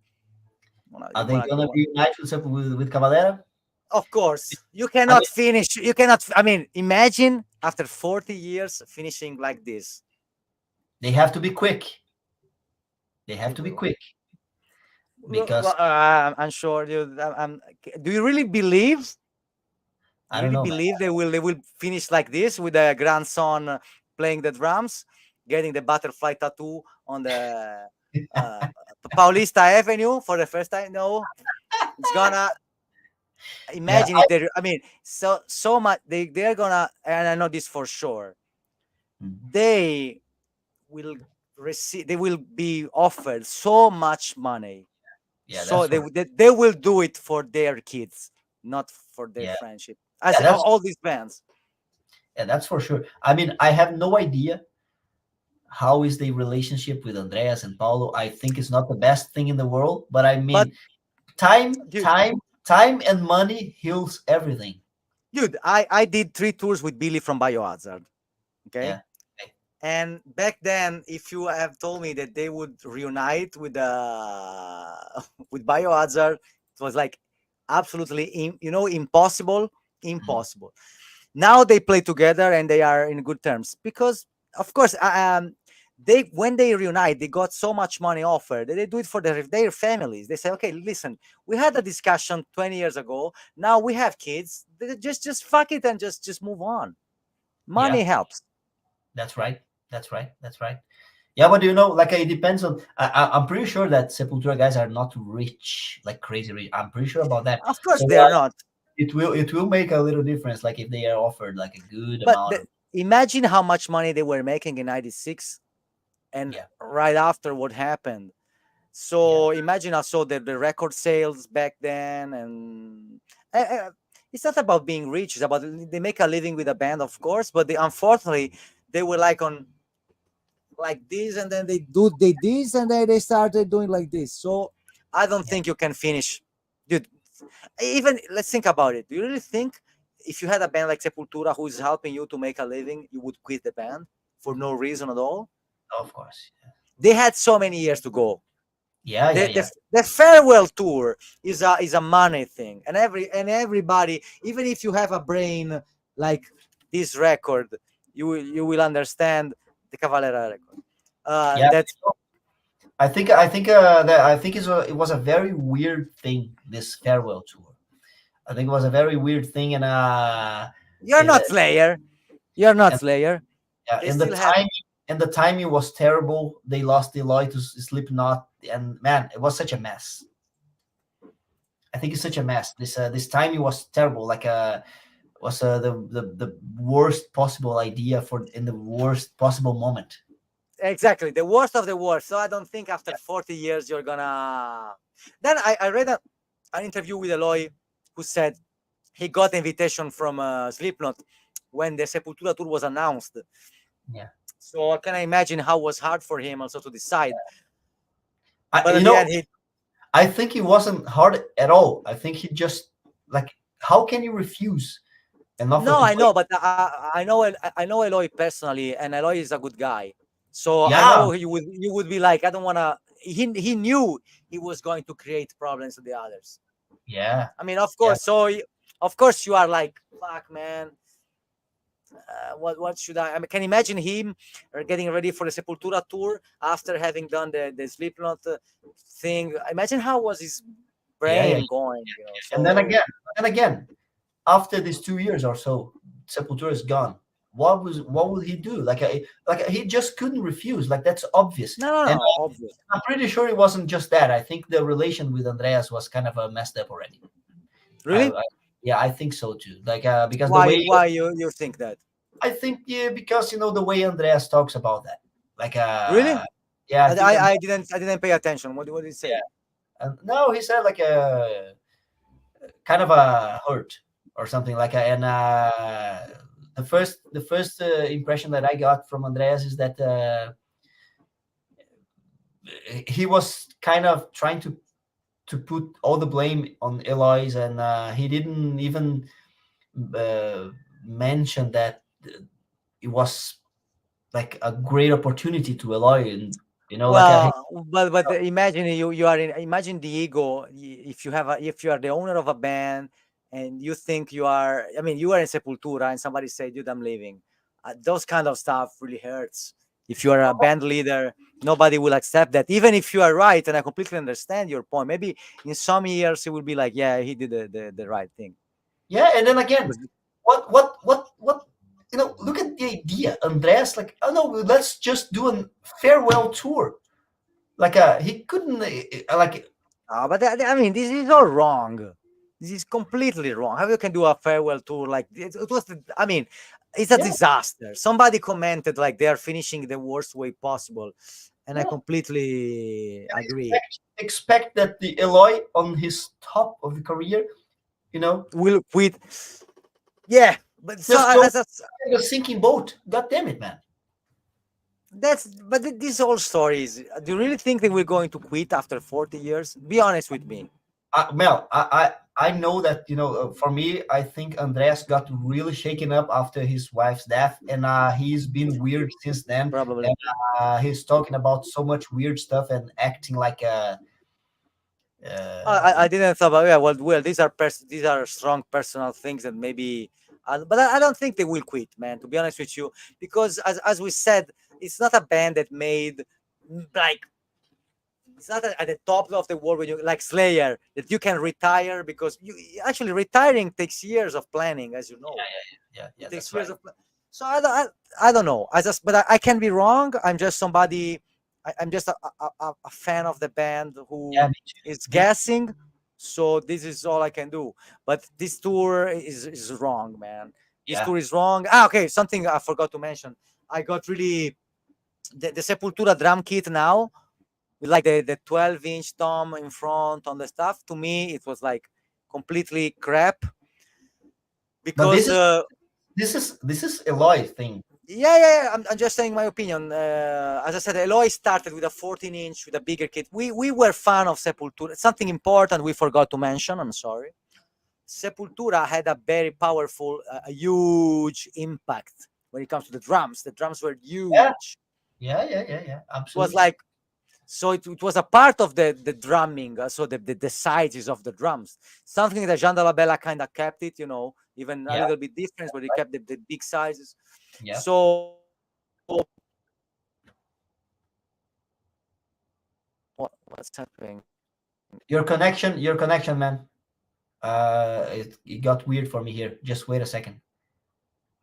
Speaker 1: are they gonna reunite with Cavalera?
Speaker 2: Of course, you
Speaker 1: I mean,
Speaker 2: cannot finish. You cannot. I mean, imagine after 40 years finishing like this.
Speaker 1: they have to be quick. They have to be quick because
Speaker 2: I'm sure you. Do you really believe? Do
Speaker 1: I
Speaker 2: you
Speaker 1: don't
Speaker 2: really
Speaker 1: know, man.
Speaker 2: believe they will finish like this with the grandson playing the drums, getting the butterfly tattoo on the uh, Paulista Avenue for the first time? No, it's gonna.
Speaker 1: Yeah,
Speaker 2: Imagine if they. I mean, so much. They're gonna, and I know this for sure. They will receive. They will be offered so much money,
Speaker 1: yeah,
Speaker 2: so
Speaker 1: that's
Speaker 2: they
Speaker 1: for
Speaker 2: they will do it for their kids, not for their
Speaker 1: yeah,
Speaker 2: friendship. As
Speaker 1: yeah, that's
Speaker 2: all these bands.
Speaker 1: yeah, that's for sure. I mean, I have no idea how is the relationship with Andreas and Paulo. I think it's not the best thing in the world, but I
Speaker 2: But
Speaker 1: mean, time,
Speaker 2: dude,
Speaker 1: time, time, and money heals everything.
Speaker 2: I did 3 tours with Billy from Biohazard. Okay.
Speaker 1: Yeah,
Speaker 2: And back then, if you have told me that they would reunite with with Biohazard, it was like absolutely impossible.
Speaker 1: mhm.
Speaker 2: Impossible. Now they play together and they are in good terms because, of course, they when they reunite, they got so much money offered that they do it for their families. They say, okay, listen, we had a discussion 20 years ago. Now we have kids. Just fuck it and just move on. Money
Speaker 1: Yeah,
Speaker 2: helps.
Speaker 1: that's right. That's right. That's right. Yeah, but like it depends on. I'm pretty sure that Sepultura guys are not rich, like crazy rich. I'm pretty sure about that.
Speaker 2: Of course,
Speaker 1: So
Speaker 2: they are not.
Speaker 1: it will make a little difference, like if they are offered like a good
Speaker 2: But
Speaker 1: amount of.
Speaker 2: imagine how much money they were making in '96, and
Speaker 1: Yeah,
Speaker 2: right after what happened.
Speaker 1: yeah,
Speaker 2: So imagine also the record sales back then, and it's not about being rich. It's about they make a living with a band, of course, but unfortunately they were like on like this, and then they this, and then they started doing like this. So I don't
Speaker 1: yeah.
Speaker 2: think you can finish, dude. Even let's think about it. Do you really think if you had a band like Sepultura who is helping you to make a living, you would quit the band for no reason at all?
Speaker 1: Of course.
Speaker 2: They had so many years to go.
Speaker 1: Yeah, yeah,
Speaker 2: the,
Speaker 1: yeah.
Speaker 2: the, the farewell tour is a money thing, and everybody, even if you have a brain like this record, you will understand the Cavalera record.
Speaker 1: Yeah,
Speaker 2: That
Speaker 1: I think it was a very weird thing, this farewell tour. I think it was a very weird thing, and
Speaker 2: you're
Speaker 1: it,
Speaker 2: not Slayer, you're not
Speaker 1: and
Speaker 2: Slayer.
Speaker 1: yeah,
Speaker 2: They still have.
Speaker 1: and the timing was terrible. They lost Eloy to Slipknot, and man, it was such a mess. I think it's such a mess. This timing was terrible. Like was the worst possible idea for in the worst possible moment.
Speaker 2: exactly the worst of the worst. So I don't think after 40 years you're gonna. Then I read an interview with Eloy, who said he got invitation from Slipknot when the Sepultura tour was announced.
Speaker 1: Yeah.
Speaker 2: So can I imagine how it was hard for him also to decide.
Speaker 1: I,
Speaker 2: But at
Speaker 1: you
Speaker 2: the
Speaker 1: know,
Speaker 2: end, he
Speaker 1: I think it wasn't hard at all. I think he just like, how can you refuse an offer
Speaker 2: no,
Speaker 1: to
Speaker 2: I
Speaker 1: play?
Speaker 2: know, but I know Eloy personally, and Eloy is a good guy. So I
Speaker 1: Yeah,
Speaker 2: know you would be like, I don't wanna. He knew he was going to create problems to the others.
Speaker 1: yeah,
Speaker 2: I mean, of
Speaker 1: yeah,
Speaker 2: course. So of course you are like, fuck, man. What should I mean, can imagine him getting ready for the Sepultura tour after having done the Slipknot thing. Imagine how was his
Speaker 1: yeah, yeah.
Speaker 2: brain going, you know.
Speaker 1: And then
Speaker 2: So
Speaker 1: again, and again, after these 2 years or so, Sepultura is gone. What will he do? Like he just couldn't refuse. Like that's obvious.
Speaker 2: no, no,
Speaker 1: And
Speaker 2: no, obvious.
Speaker 1: I'm pretty sure it wasn't just that. I think the relation with Andreas was kind of messed up already.
Speaker 2: Really?
Speaker 1: I yeah, I think so too. Like because the
Speaker 2: Why?
Speaker 1: way
Speaker 2: Why you think that?
Speaker 1: I think, yeah, because the way Andreas talks about that. Like
Speaker 2: Really?
Speaker 1: yeah, I think
Speaker 2: I didn't pay attention. What did he say?
Speaker 1: no, he said like a kind of a hurt or something like a, and the first impression that I got from Andreas is that he was kind of trying to put all the blame on Eloy's, and he didn't even uh, mention that it was like a great opportunity to Eloy, and like a
Speaker 2: Well, but imagine you are in imagine the ego. If you have if you are the owner of a band and you think you are, I mean, you are in Sepultura and somebody say, "Dude, I'm leaving." Those kind of stuff really hurts. If you are a band leader, nobody will accept that, even if you are right. And I completely understand your point. Maybe in some years it will be like, yeah, he did the right thing.
Speaker 1: yeah, and then again, what look at the idea, Andreas, like, oh no, let's just do a farewell tour. Like he couldn't like
Speaker 2: But I mean, this is all wrong. This is completely wrong. How you can do a farewell tour like it was? I mean, it's a
Speaker 1: yeah,
Speaker 2: disaster. Somebody commented like they are finishing the worst way possible, and I
Speaker 1: yeah.
Speaker 2: completely agree.
Speaker 1: Expect that the Eloy on his top of the career, you know,
Speaker 2: Will quit. Yeah, but so
Speaker 1: just go
Speaker 2: as a,
Speaker 1: in a sinking boat. God damn it, man.
Speaker 2: that's but these whole stories. Do you really think they were going to quit after 40 years? Be honest with me.
Speaker 1: Mel, I know that for me, I think Andreas got really shaken up after his wife's death, and he's been weird since then.
Speaker 2: Probably.
Speaker 1: And he's talking about so much weird stuff and acting like a.
Speaker 2: I didn't thought about, yeah. Well, these are strong personal things, and maybe, but I don't think they will quit, man. To be honest with you, because as we said, it's not a band that made like it's not at the top of the world when you like Slayer that you can retire because you actually retiring takes years of planning, as you know.
Speaker 1: Yeah,
Speaker 2: It takes
Speaker 1: that's
Speaker 2: years
Speaker 1: right.
Speaker 2: of. So I don't know. But I can be wrong. I'm just somebody. I'm just a fan of the band
Speaker 1: Yeah,
Speaker 2: who
Speaker 1: me too.
Speaker 2: is
Speaker 1: Me too.
Speaker 2: guessing. So this is all I can do. But this tour is wrong, man. This
Speaker 1: Yeah,
Speaker 2: tour is wrong. Ah, okay. Something I forgot to mention. I got really the Sepultura drum kit now with like the 12-inch tom in front on the stuff. To me, it was like completely crap
Speaker 1: but
Speaker 2: because
Speaker 1: this is Eloy thing.
Speaker 2: yeah. I'm just saying my opinion. As I said, Eloy started with a 14-inch with a bigger kit. We were fan of Sepultura. Something important we forgot to mention. I'm sorry. Sepultura had a very powerful, a huge impact when it comes to the drums. The drums were
Speaker 1: Yeah,
Speaker 2: huge.
Speaker 1: yeah,
Speaker 2: It was
Speaker 1: absolutely.
Speaker 2: like so it was a part of the drumming. So the sizes of the drums, something that Jean Bella kind of kept it. Even a
Speaker 1: Yeah,
Speaker 2: little bit different, but he kept the big sizes.
Speaker 1: yeah.
Speaker 2: So what's happening?
Speaker 1: Your connection, man. It got weird for me here. Just wait a second.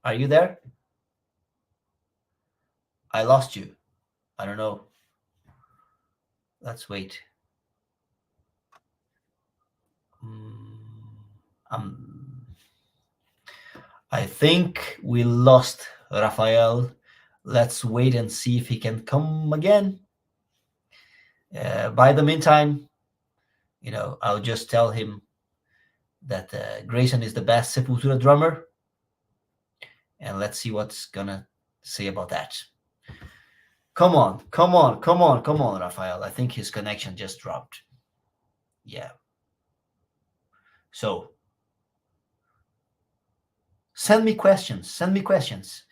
Speaker 1: Are you there? I lost you. I don't know. Let's wait. Mm, um, I think we lost Raphael. let's wait and see if he can come again. By the meantime, I'll just tell him that Grayson is the best Sepultura drummer, and let's see what's gonna say about that. Come on, come on, come on, come on, Raphael. I think his connection just dropped. Yeah. So send me questions. Send me questions.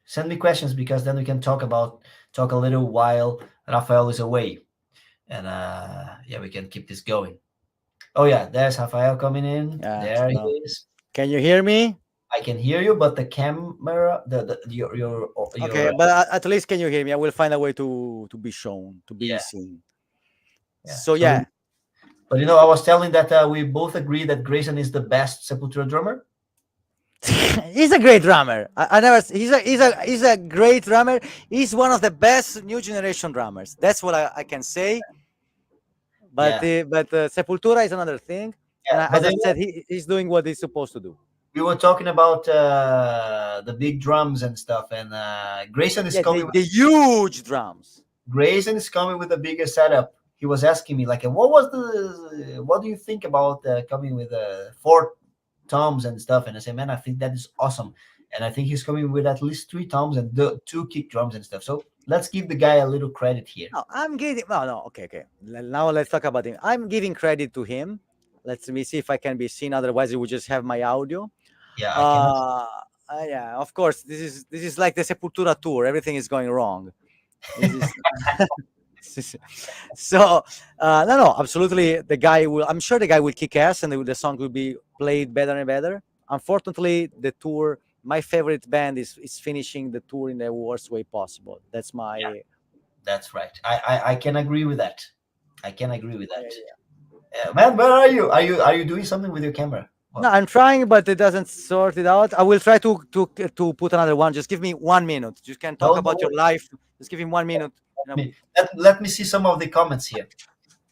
Speaker 1: Send me questions, because then we can talk a little while Raphael is away, and yeah, we can keep this going. Oh yeah, there's Raphael coming in. There he
Speaker 2: No.
Speaker 1: is.
Speaker 2: Can you hear me?
Speaker 1: I can hear you, but the camera, your
Speaker 2: Okay, but at least can you hear me? I will find a way to be shown, to be
Speaker 1: yeah,
Speaker 2: seen.
Speaker 1: yeah.
Speaker 2: So yeah,
Speaker 1: But I was telling that we both agree that Grayson is the best Sepultura drummer.
Speaker 2: he's a great drummer. I never. He's a great drummer. He's one of the best new generation drummers. That's what I can say. But
Speaker 1: Yeah,
Speaker 2: Sepultura is another thing. And
Speaker 1: yeah. But
Speaker 2: as I said, he's doing what he's supposed to do.
Speaker 1: we were talking about the big drums and stuff, and Grayson is
Speaker 2: Yeah,
Speaker 1: coming.
Speaker 2: the huge drums.
Speaker 1: Grayson is coming with a bigger setup. He was asking me like, what do you think about coming with four toms and stuff? And I said, man, I think that is awesome. And I think he's coming with at least three toms and two kick drums and stuff. So let's give the guy a little credit here.
Speaker 2: No, I'm giving. No. Okay. Now let's talk about him. I'm giving credit to him. Let me see if I can be seen. Otherwise, it would just have my audio.
Speaker 1: Yeah, I cannot.
Speaker 2: Yeah, of course. This is like the Sepultura tour. Everything is going wrong. So no, absolutely. I'm sure the guy will kick ass, and the song will be played better and better. Unfortunately, the tour. My favorite band is finishing the tour in the worst way possible. That's my.
Speaker 1: Yeah, that's right. I can agree with that. I can agree with that. Man, where are you? Are you doing something with your camera?
Speaker 2: No, I'm trying, but it doesn't sort it out. I will try to put another one. Just give me 1 minute. You can talk about your life. Just give him 1 minute.
Speaker 1: Let me see some of the comments here.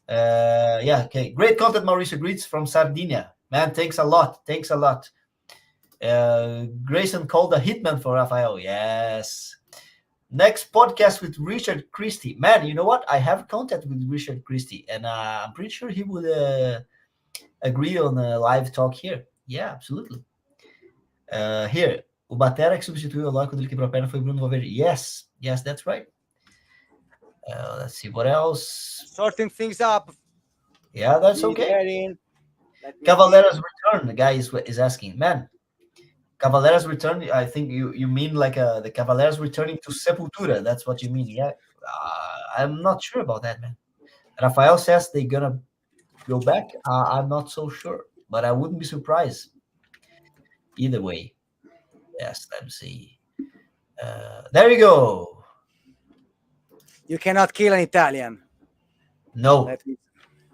Speaker 1: Yeah, okay. Great content, Mauricio. Greets from Sardinia. Man, thanks a lot. Thanks a lot. Grayson called a hitman for Raphael. Yes. Next podcast with Richard Christie. Man, you know what? I have contact with Richard Christie, and I'm pretty sure he would agree on a live talk here. Yeah, absolutely. Here, o Batera que substituiu o Eloy quando ele quebrou a perna foi Bruno Valverde. Yes, that's right. Let's see what else.
Speaker 2: Sorting things up.
Speaker 1: Yeah, that's okay. Cavalera's return. The guy is asking, man. Cavalera's return. I think you mean like the Cavalera's returning to Sepultura. That's what you mean, yeah? I'm not sure about that, man. Raphael says they're gonna go back. I'm not so sure, but I wouldn't be surprised. Either way. Yes, let's see. There you go.
Speaker 2: You cannot kill an Italian.
Speaker 1: No,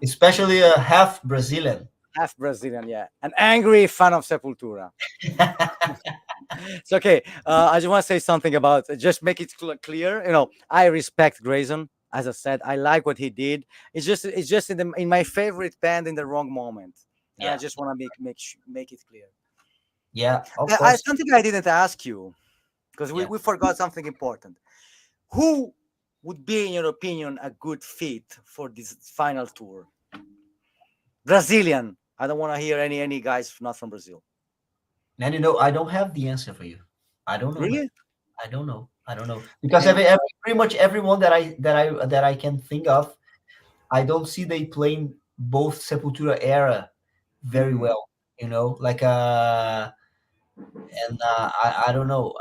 Speaker 1: especially a half Brazilian.
Speaker 2: Half Brazilian, yeah. An angry fan of Sepultura. It's okay. I just want to say something about just make it clear. I respect Grayson. As I said, I like what he did. It's just in my favorite band in the wrong moment. And I just want to make it clear.
Speaker 1: Yeah, of course.
Speaker 2: Something I didn't ask you, because we forgot something important. Who would be, in your opinion, a good fit for this final tour? Brazilian. I don't want to hear any guys not from Brazil.
Speaker 1: And I don't have the answer for you. I don't know.
Speaker 2: Really?
Speaker 1: I don't know. Because pretty much everyone that I can think of, I don't see they playing both Sepultura era very well. Like and I don't know.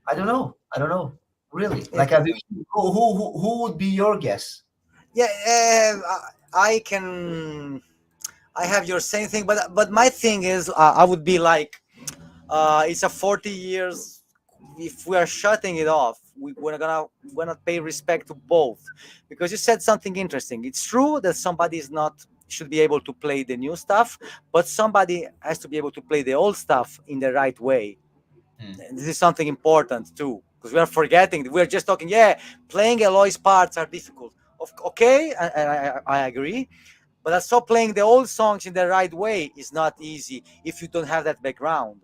Speaker 1: I don't know. Really. Like who would be your guess?
Speaker 2: Yeah, I can. I have your same thing, but my thing is, I would be like, it's a 40 years. If we are shutting it off, we're gonna pay respect to both, because you said something interesting. It's true that somebody should be able to play the new stuff, but somebody has to be able to play the old stuff in the right way. This is something important too, because we are forgetting. We're just talking. Yeah, playing Eloy's parts are difficult. Okay, I agree. But also playing the old songs in the right way is not easy if you don't have that background.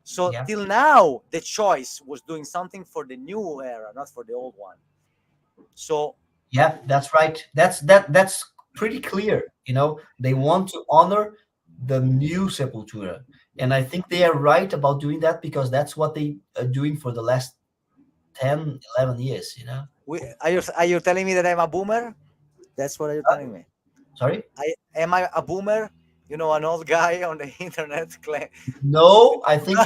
Speaker 2: So
Speaker 1: Yeah,
Speaker 2: till now, the choice was doing something for the new era, not for the old one. So
Speaker 1: yeah, that's right. That's pretty clear. They want to honor the new Sepultura, and I think they are right about doing that because that's what they are doing for the last 10, 11 years.
Speaker 2: are you telling me that I'm a boomer? That's what you're telling me.
Speaker 1: Sorry.
Speaker 2: Am I a boomer? An old guy on the internet claim.
Speaker 1: No, I think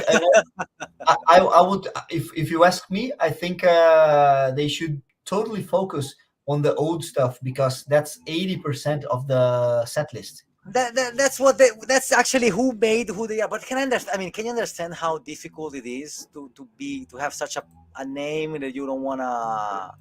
Speaker 1: I would, if you ask me, I think they should totally focus on the old stuff because that's 80% of the set list.
Speaker 2: That's actually who they are. But can I understand? I mean, can you understand how difficult it is to have such a name that you don't wanna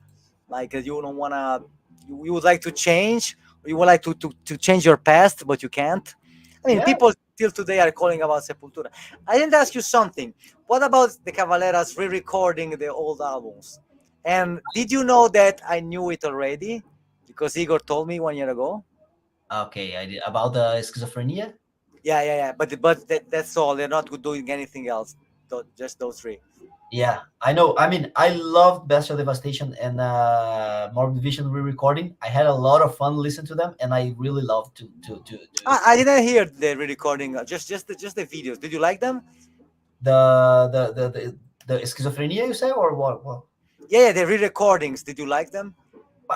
Speaker 2: like that you don't wanna you would like to change, or you would like to change your past, but you can't. I mean,
Speaker 1: Yeah.
Speaker 2: people till today are calling about Sepultura. I didn't ask you something. What about the Cavaleras re-recording the old albums? And did you know that I knew it already because Igor told me 1 year ago?
Speaker 1: Okay, I did about the schizophrenia.
Speaker 2: Yeah. But that's all. They're not doing anything else. Just those three.
Speaker 1: Yeah, I know. I mean, I loved Bestial Devastation and Morbid Vision re-recording. I had a lot of fun listening to them, and I really loved to
Speaker 2: I didn't hear the re-recording. Just the videos. Did you like them?
Speaker 1: the schizophrenia. You say or what?
Speaker 2: Yeah, the re-recordings. Did you like them?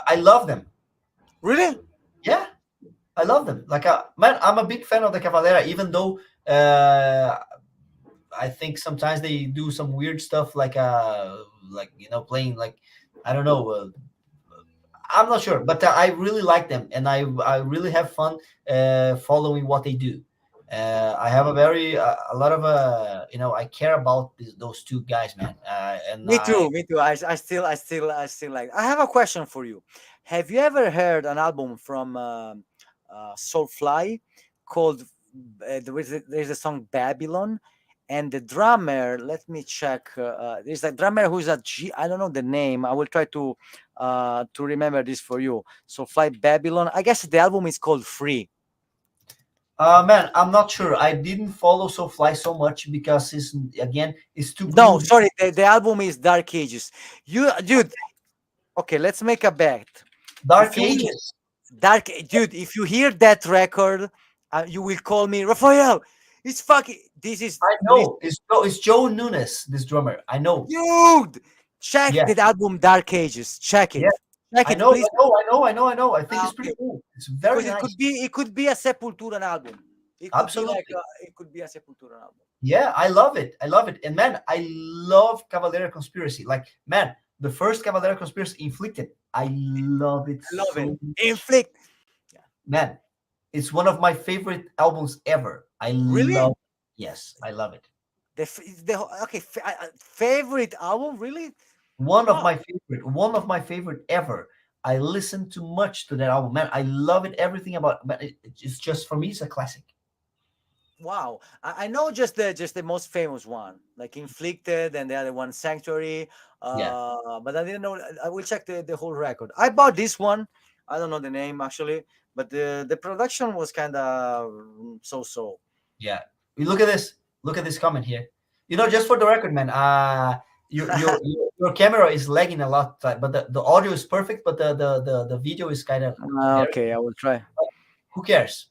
Speaker 1: I love them.
Speaker 2: Really?
Speaker 1: Yeah, I love them. Like, man, I'm a big fan of the Cavalera, even though I think sometimes they do some weird stuff, like playing like I don't know. I'm not sure, but I really like them, and I really have fun following what they do. I have a lot of I care about those two guys, man, and
Speaker 2: Me too. Me too. I still like. I have a question for you. Have you ever heard an album from Soulfly called? There's a song Babylon, and the drummer. Let me check. There's a drummer who's a G. I don't know the name. I will try to remember this for you. Soulfly Babylon. I guess the album is called Free.
Speaker 1: man, I'm not sure. I didn't follow SoFly so much because it's too
Speaker 2: No,
Speaker 1: groovy.
Speaker 2: sorry. The album is Dark Ages. Dude. Okay, let's make a bet.
Speaker 1: Dark
Speaker 2: If you will
Speaker 1: Ages.
Speaker 2: Dude, if you hear that record, you will call me Raphael. It's fucking. This is
Speaker 1: I
Speaker 2: listen,
Speaker 1: know it's Joe Nunes, this drummer. I know.
Speaker 2: dude. Check
Speaker 1: Yeah,
Speaker 2: the album Dark Ages. Check
Speaker 1: yeah.
Speaker 2: it. Check
Speaker 1: I
Speaker 2: it,
Speaker 1: know.
Speaker 2: please.
Speaker 1: I know. I know. I know. I know. I think it's pretty
Speaker 2: Okay,
Speaker 1: cool. It's very
Speaker 2: because it could
Speaker 1: nice.
Speaker 2: be it could be a Sepultura album.
Speaker 1: Absolutely.
Speaker 2: It could be a Sepultura album.
Speaker 1: Yeah, I love it. I love it. And man, I love Cavalera Conspiracy. Like, man, the first Cavalera Conspiracy Inflicted. I love it
Speaker 2: I love it.
Speaker 1: so much.
Speaker 2: Inflict. Yeah.
Speaker 1: Man, it's one of my favorite albums ever. I
Speaker 2: Really?
Speaker 1: love. Yes, I love it.
Speaker 2: Okay. Favorite album? Really?
Speaker 1: One of
Speaker 2: Wow.
Speaker 1: my favorite. One of my favorite ever. I listen too much to that album, man. I love it. Everything about. Man, it's just for me. It's a classic.
Speaker 2: Wow, I know just the most famous one, like Inflicted, and the other one Sanctuary.
Speaker 1: Yeah.
Speaker 2: But I didn't know. I will check the whole record. I bought this one. I don't know the name actually, but the production was kind of so.
Speaker 1: Yeah. You look at this. Look at this comment here. Just for the record, man. Your camera is lagging a lot, but the audio is perfect, but the video is kind of very.
Speaker 2: Okay, I will try.
Speaker 1: Who cares?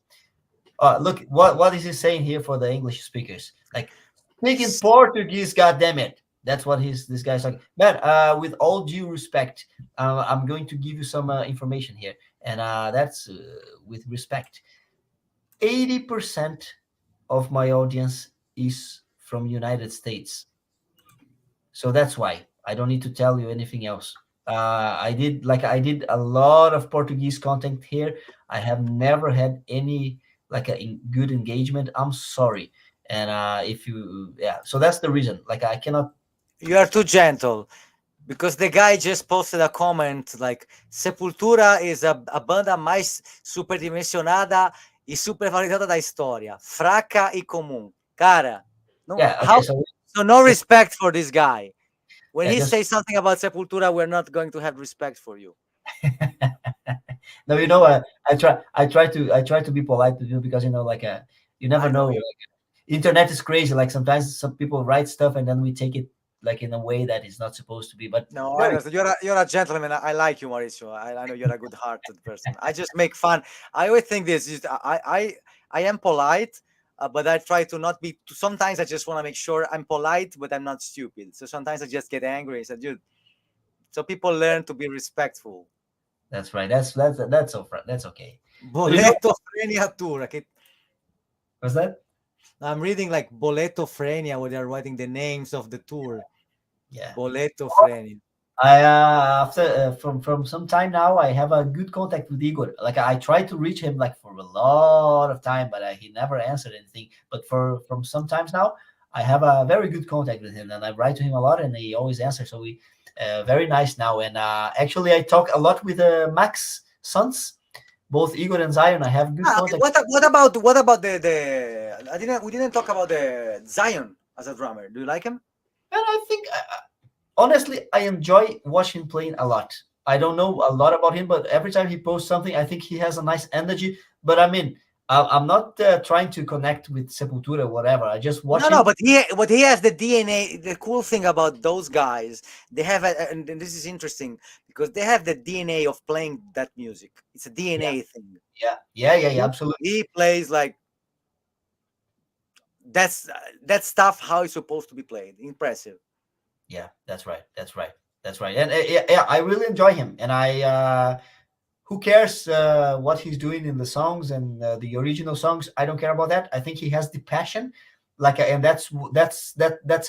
Speaker 1: Look what is he saying here for the English speakers? Like, speaking Portuguese, goddamn it. That's what this guy's like. Man, with all due respect, I'm going to give you some information here, and that's with respect. 80% of my audience is from United States. So that's why I don't need to tell you anything else. I did a lot of Portuguese content here. I have never had any good engagement. I'm sorry. And if you yeah, so that's the reason. Like, I cannot.
Speaker 2: You are too gentle because the guy just posted a comment like Sepultura is a banda mais superdimensionada e supervalidada da história, fraca e comum. Cara, no
Speaker 1: Yeah, okay,
Speaker 2: how
Speaker 1: so
Speaker 2: so no
Speaker 1: just
Speaker 2: respect for this guy. When
Speaker 1: yeah,
Speaker 2: he
Speaker 1: just
Speaker 2: says something about Sepultura, we're not going to have respect for you.
Speaker 1: no, I try to be polite to you because like you never
Speaker 2: I know
Speaker 1: know.
Speaker 2: you.
Speaker 1: internet is crazy. Like sometimes some people write stuff and then we take it like in a way that is not supposed to be. But
Speaker 2: No, I
Speaker 1: very
Speaker 2: understand. You're a gentleman. I like you, Mauricio. I know you're a good-hearted person. I just make fun. I always think this is I am polite, but I try to not be. Sometimes I just want to make sure I'm polite, but I'm not stupid. So sometimes I just get angry. So, dude, so people learn to be respectful.
Speaker 1: that's right. That's okay. But you know
Speaker 2: Boleto Frenia tour. Okay?
Speaker 1: what's that?
Speaker 2: I'm reading like Boleto Frenia, where they're writing the names of the tour.
Speaker 1: Yeah.
Speaker 2: Boleto Frenia.
Speaker 1: I after from some time now, I have a good contact with Igor. Like I tried to reach him like for a lot of time, but he never answered anything. But for from some times now, I have a very good contact with him, and I write to him a lot, and he always answers. So we very nice now. And actually, I talk a lot with Max sons, both Igor and Zion. I have good
Speaker 2: Ah, okay.
Speaker 1: contact.
Speaker 2: What about the I didn't we didn't talk about the Zion as a drummer. Do you like him?
Speaker 1: And I think honestly, I enjoy watching him playing a lot. I don't know a lot about him, but every time he posts something, I think he has a nice energy. But I mean, I'm not trying to connect with Sepultura, whatever. I just watch
Speaker 2: No, no,
Speaker 1: him.
Speaker 2: but he has the DNA. The cool thing about those guys, they have, and this is interesting because they have the DNA of playing that music. It's a
Speaker 1: Yeah,
Speaker 2: DNA thing.
Speaker 1: yeah,
Speaker 2: He,
Speaker 1: absolutely.
Speaker 2: he plays like that's stuff how it's supposed to be played. Impressive.
Speaker 1: Yeah, that's right. That's right. And yeah, I really enjoy him. And who cares what he's doing in the songs and the original songs? I don't care about that. I think he has the passion, like, and that's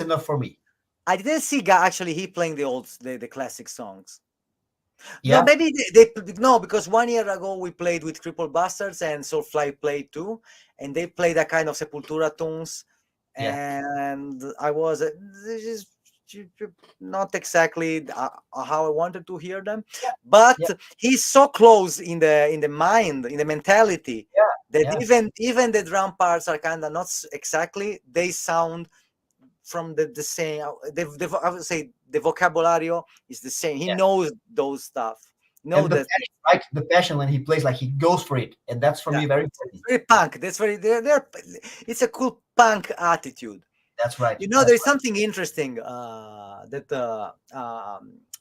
Speaker 1: enough for me.
Speaker 2: I didn't see actually he playing the classic songs. No,
Speaker 1: Yeah,
Speaker 2: maybe they no, because 1 year ago we played with Cripple Bastards and Soulfly played too, and they played a kind of Sepultura tunes,
Speaker 1: yeah,
Speaker 2: and I was this is not exactly how I wanted to hear them, but
Speaker 1: yeah,
Speaker 2: he's so close in the mind, in the mentality
Speaker 1: yeah,
Speaker 2: that
Speaker 1: yeah.
Speaker 2: even the drum parts are kind of not exactly. They sound from the same. I would say the vocabulario is the same. He
Speaker 1: Yeah.
Speaker 2: knows those stuff. Know
Speaker 1: And the
Speaker 2: that.
Speaker 1: passion, right? The passion when he plays, like he goes for it, and that's for
Speaker 2: Yeah,
Speaker 1: me very
Speaker 2: it's
Speaker 1: important.
Speaker 2: very punk. That's very. They're. It's a cool punk attitude.
Speaker 1: That's right. That's
Speaker 2: There's something interesting that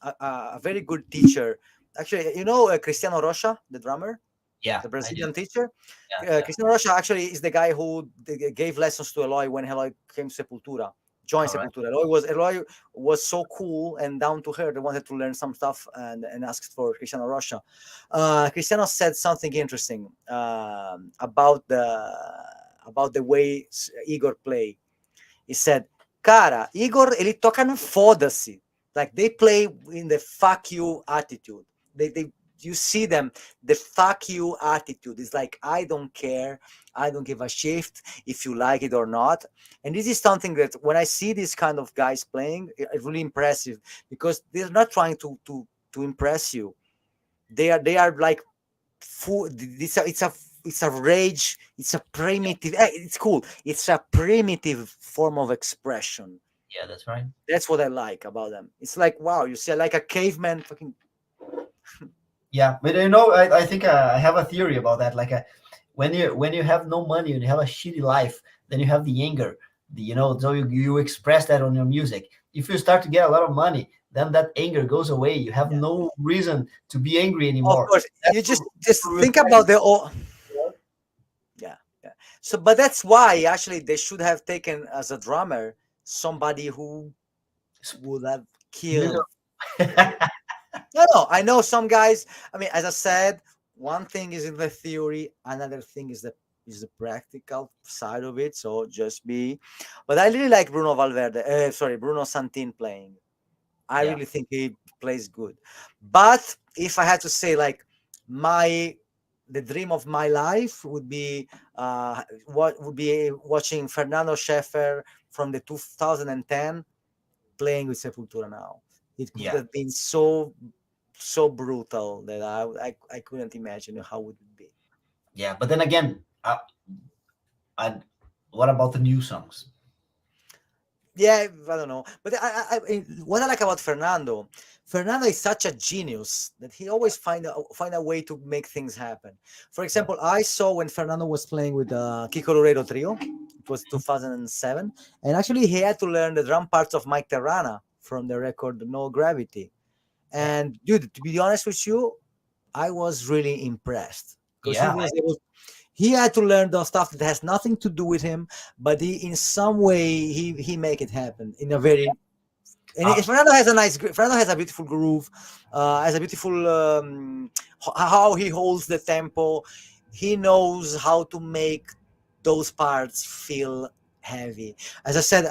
Speaker 2: a very good teacher. Actually, Cristiano Rocha, the drummer,
Speaker 1: yeah,
Speaker 2: the
Speaker 1: I do.
Speaker 2: Brazilian teacher.
Speaker 1: Yeah, yeah.
Speaker 2: Cristiano Rocha actually is the guy who gave lessons to Eloy when Eloy came Sepultura, joined
Speaker 1: All right.
Speaker 2: Sepultura. Eloy was so cool and down to her. They wanted to learn some stuff and asked for Cristiano Rocha. Cristiano said something interesting about the way Igor play. He said, "Cara, Igor, ele toca no foda-se." Like they play in the fuck you attitude. They you see them, the fuck you attitude is like, I don't care, I don't give a shit if you like it or not. And this is something that when I see these kind of guys playing, it's really impressive because they're not trying to impress you. They are like full. It's a rage. It's a primitive. It's cool. It's a primitive form of expression.
Speaker 1: Yeah, that's right.
Speaker 2: That's what I like about them. It's like, wow, you see like a caveman fucking.
Speaker 1: Yeah, but I think I have a theory about that. Like, when you have no money and you have a shitty life, then you have the anger. So you express that on your music. If you start to get a lot of money, then that anger goes away. You have
Speaker 2: Yeah.
Speaker 1: no reason to be angry
Speaker 2: Of
Speaker 1: anymore.
Speaker 2: course,
Speaker 1: That's
Speaker 2: you just
Speaker 1: what
Speaker 2: just
Speaker 1: we
Speaker 2: think
Speaker 1: reflect,
Speaker 2: about the. Oh,
Speaker 1: you know?
Speaker 2: yeah, yeah. So, but that's why actually they should have taken as a drummer somebody who would have
Speaker 1: Little-
Speaker 2: killed. No, no, I know some guys. I mean, as I said, one thing is in the theory, another thing is the practical side of it. So just be. But I really like Bruno Valverde. Sorry, Bruno Santin playing. I
Speaker 1: yeah,
Speaker 2: really think he plays good. But if I had to say, like, my the dream of my life would be what would be watching Fernando Scheffer from the 2010 playing with Sepultura now. It could
Speaker 1: yeah,
Speaker 2: have been so brutal that I couldn't imagine how would it be.
Speaker 1: yeah. But then again, I what about the new songs?
Speaker 2: Yeah, I don't know, but what I like about Fernando is such a genius that he always find a way to make things happen. For
Speaker 1: Yeah,
Speaker 2: example, I saw when Fernando was playing with Kiko Loureiro Trio, it was 2007, and actually he had to learn the drum parts of Mike Terrana from the record No Gravity.
Speaker 1: Yeah.
Speaker 2: And dude, to be honest with you, I was really impressed because he
Speaker 1: Yeah.
Speaker 2: was able. He had to learn those stuff that has nothing to do with him, but he, in some way, he make it happen in a very. And
Speaker 1: Absolutely.
Speaker 2: Fernando has a Fernando has a beautiful groove, has a beautiful how he holds the tempo. He knows how to make those parts feel heavy. As I said,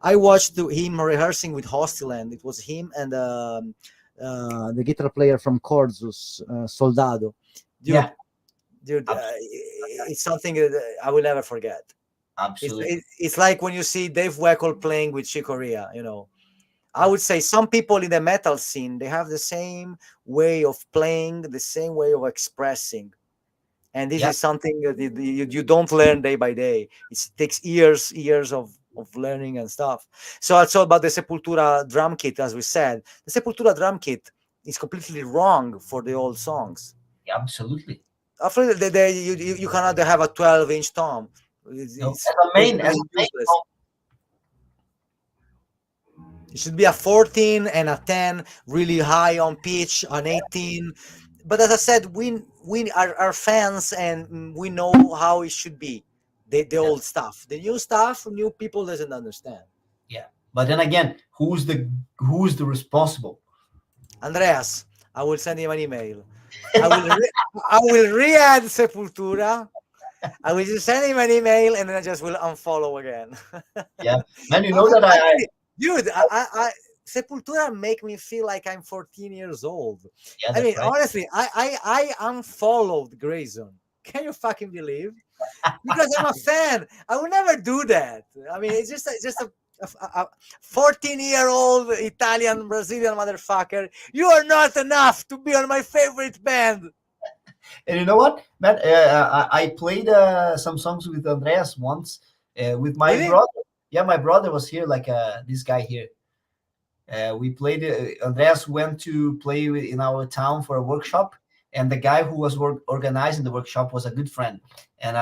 Speaker 2: I watched him rehearsing with Hostiland. It was him and the guitar player from Corzus, Soldado. Dude,
Speaker 1: Yeah.
Speaker 2: dude,
Speaker 1: Absolutely.
Speaker 2: it's something that I will never forget.
Speaker 1: Absolutely.
Speaker 2: It's like when you see Dave Weckl playing with Chick Corea, you know. I
Speaker 1: Yeah.
Speaker 2: would say some people in the metal scene, they have the same way of playing, the same way of expressing. And this
Speaker 1: Yeah.
Speaker 2: is something that you don't learn day by day. It takes years of learning and stuff. So also about the Sepultura drum kit, as we said, the Sepultura drum kit is completely wrong for the old songs.
Speaker 1: Yeah, absolutely.
Speaker 2: After you cannot have a 12-inch tom.
Speaker 1: No,
Speaker 2: It's basically
Speaker 1: as a main,
Speaker 2: useless. It should be a 14 and a 10, really high on pitch, an 18. But as I said, we are fans and we know how it should be. The
Speaker 1: yeah,
Speaker 2: old stuff. The new stuff, new people doesn't understand.
Speaker 1: yeah. But then again, who's the responsible?
Speaker 2: Andreas, I will send him an email. I will I will re-add Sepultura. I will just send him an email and then I just will unfollow again.
Speaker 1: Yeah, man. You know that
Speaker 2: Actually, dude, Sepultura make me feel like I'm 14 years old.
Speaker 1: yeah,
Speaker 2: I mean,
Speaker 1: that's right.
Speaker 2: honestly, I unfollowed Grayson. Can you fucking believe? Because I'm a fan. I would never do that. I mean, it's just a 14-year-old Italian Brazilian motherfucker. You are not enough to be on my favorite band.
Speaker 1: And you know what, man? I played some songs with Andreas once with my
Speaker 2: Really?
Speaker 1: brother. Yeah, my brother was here, like this guy here. We played. Andreas went to play in our town for a workshop, and the guy who was organizing the workshop was a good friend, and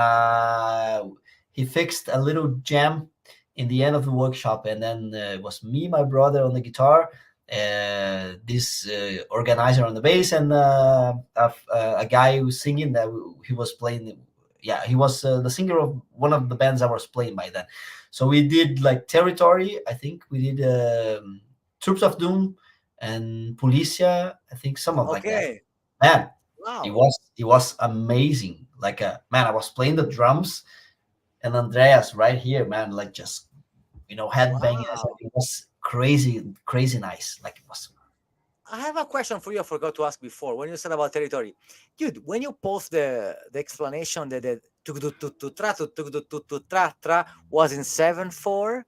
Speaker 1: he fixed a little jam in the end of the workshop, and then it was me, my brother on the guitar, this organizer on the bass, and a guy who was singing that he was playing. Yeah, he was the singer of one of the bands I was playing by then. So we did like Territory. I think we did. Troops of Doom and Policia, I think some of like that.
Speaker 2: Okay.
Speaker 1: Man,
Speaker 2: Wow.
Speaker 1: it was amazing. Like man, I was playing the drums and Andreas right here, man, like just headbanging.
Speaker 2: Wow.
Speaker 1: It was crazy, crazy nice. Like it was.
Speaker 2: I have a question for you. I forgot to ask before when you said about territory, dude. When you post the explanation that the tra was in 7/4,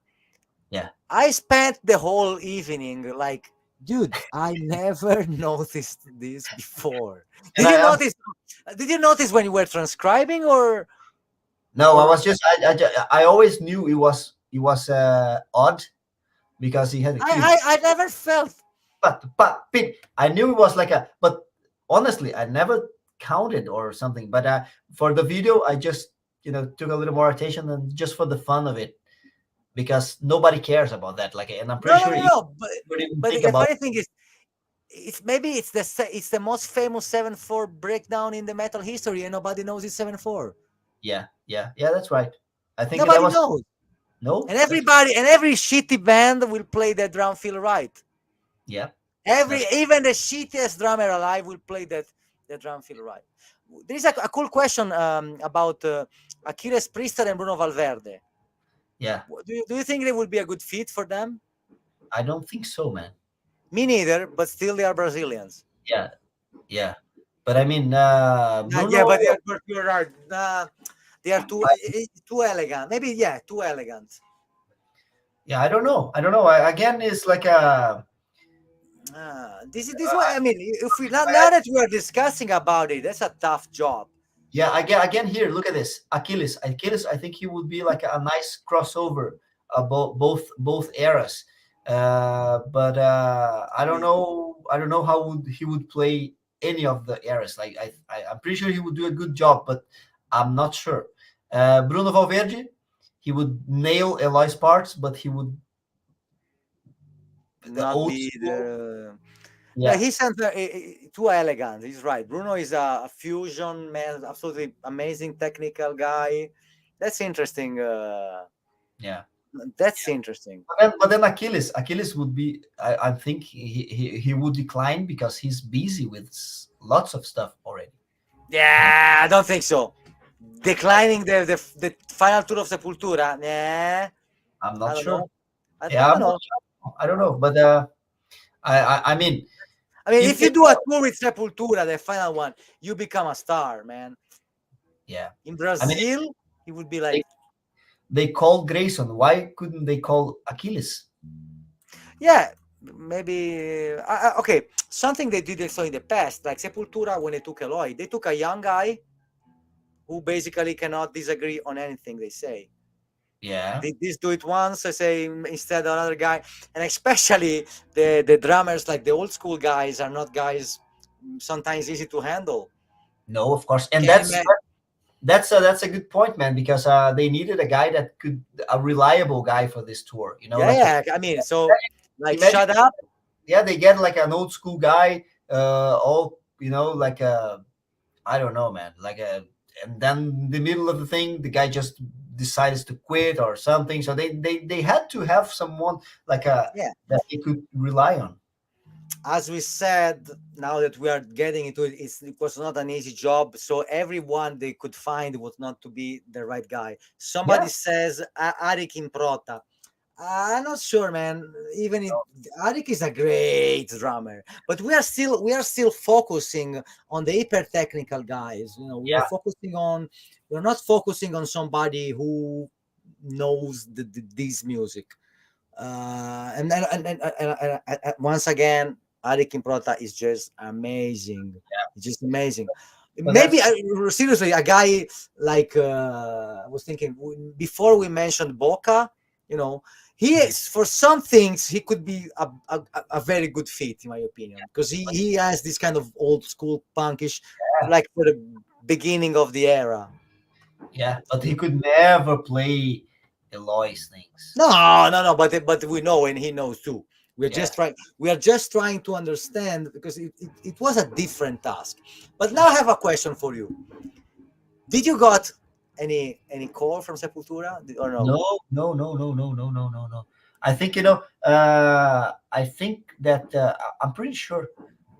Speaker 1: Yeah,
Speaker 2: I spent the whole evening like, dude, I never noticed this before.
Speaker 1: and
Speaker 2: Did you notice? Did you notice when you were transcribing
Speaker 1: no, I
Speaker 2: or
Speaker 1: was just I always knew it was odd because he had a cute
Speaker 2: I never felt.
Speaker 1: but pit. I knew it was like a, but honestly, I never counted or something. But for the video, I just took a little more attention and just for the fun of it, because nobody cares about that. Like, and I'm pretty sure you
Speaker 2: No.
Speaker 1: would even
Speaker 2: But
Speaker 1: think
Speaker 2: the
Speaker 1: about.
Speaker 2: funny thing is, it's the most famous 7/4 breakdown in the metal history, and nobody knows it's 7/4.
Speaker 1: Yeah, yeah, yeah. That's right. I think that
Speaker 2: Nobody
Speaker 1: was
Speaker 2: knows,
Speaker 1: no.
Speaker 2: and
Speaker 1: That's
Speaker 2: every shitty band will play that drum fill right.
Speaker 1: yeah. That's
Speaker 2: Even the shittiest drummer alive will play that drum fill right. There is a cool question about Achilles Priester and Bruno Valverde.
Speaker 1: yeah.
Speaker 2: Do you think they would be a good fit for them?
Speaker 1: I don't think so, man.
Speaker 2: Me neither, but still they are Brazilians.
Speaker 1: Yeah, yeah. But I mean,
Speaker 2: Yeah,
Speaker 1: Bruno.
Speaker 2: but you're right. They are too elegant. Maybe too elegant.
Speaker 1: Yeah, I don't know. I don't know. Again, it's like a.
Speaker 2: This way. I mean, if we now that we are discussing about it, that's a tough job.
Speaker 1: Yeah, again here. Look at this, Achilles. Achilles, I think he would be like a nice crossover, both eras. But I don't know. I don't know how he would play any of the eras. Like I'm pretty sure he would do a good job, but I'm not sure. Bruno Valverde, he would nail Eloy's parts, but he would the
Speaker 2: not
Speaker 1: old
Speaker 2: be
Speaker 1: school.
Speaker 2: the. Yeah,
Speaker 1: Yeah,
Speaker 2: he sounds too elegant. He's right. Bruno is a fusion man, absolutely amazing technical guy. That's interesting.
Speaker 1: yeah.
Speaker 2: That's interesting.
Speaker 1: But then Achilles would be. I think he would decline because he's busy with lots of stuff already. You know,
Speaker 2: Yeah, I don't think so. Declining the final tour of Sepultura. Nah,
Speaker 1: I'm
Speaker 2: I
Speaker 1: not
Speaker 2: don't
Speaker 1: sure.
Speaker 2: know. I
Speaker 1: Yeah,
Speaker 2: don't
Speaker 1: I'm not
Speaker 2: know.
Speaker 1: sure. I don't know, but I mean,
Speaker 2: I mean,
Speaker 1: if,
Speaker 2: if
Speaker 1: if
Speaker 2: you do a tour with Sepultura, the final one, you become a star, man.
Speaker 1: yeah,
Speaker 2: In
Speaker 1: I mean,
Speaker 2: Brazil, he would be
Speaker 1: they,
Speaker 2: like,
Speaker 1: they called Grayson. Why couldn't they call Achilles?
Speaker 2: yeah, maybe. Okay, something they did so in the past, like Sepultura when they took Eloy, they took a young guy who basically cannot disagree on anything they say.
Speaker 1: Yeah.
Speaker 2: Did this do it once? I say instead another guy, and especially the drummers, like the old school guys, are not guys sometimes easy to handle.
Speaker 1: No, of course, and
Speaker 2: Can
Speaker 1: that's
Speaker 2: imagine.
Speaker 1: that's a good point, man. Because they needed a guy that could a reliable guy for this tour. You know,
Speaker 2: Yeah,
Speaker 1: like
Speaker 2: yeah. I mean, so like,
Speaker 1: imagine,
Speaker 2: shut up.
Speaker 1: yeah, they get like an old school guy, all like I don't know, man, like and then in the middle of the thing, the guy just decides to quit or something. So they had to have someone like
Speaker 2: Yeah.
Speaker 1: that they could rely on.
Speaker 2: As we said, now that we are getting into it, it was not an easy job. So everyone they could find was not to be the right guy. Somebody
Speaker 1: Yeah,
Speaker 2: says Arik Improta. I'm not sure, man. Even Arik is a great drummer, but we are still focusing on the hyper technical guys. We are
Speaker 1: yeah,
Speaker 2: focusing on. We're not focusing on somebody who knows this music. And once again, Arik Improta is just amazing. It's just amazing.
Speaker 1: but
Speaker 2: Maybe
Speaker 1: that's
Speaker 2: seriously, a guy like I was thinking before we mentioned Boca, you know, he is for some things he could be a very good fit in my opinion because he has this kind of old school punkish,
Speaker 1: yeah,
Speaker 2: like for the beginning of the era.
Speaker 1: yeah, but he could never play Eloy's things.
Speaker 2: No, no, no. But we know, and he knows too. We're
Speaker 1: Yeah,
Speaker 2: just trying. We are just trying to understand because it was a different task. But now I have a question for you. Did you got any call from Sepultura or no?
Speaker 1: no, no, no, no, no, no, no, no, no. I think I think that I'm pretty sure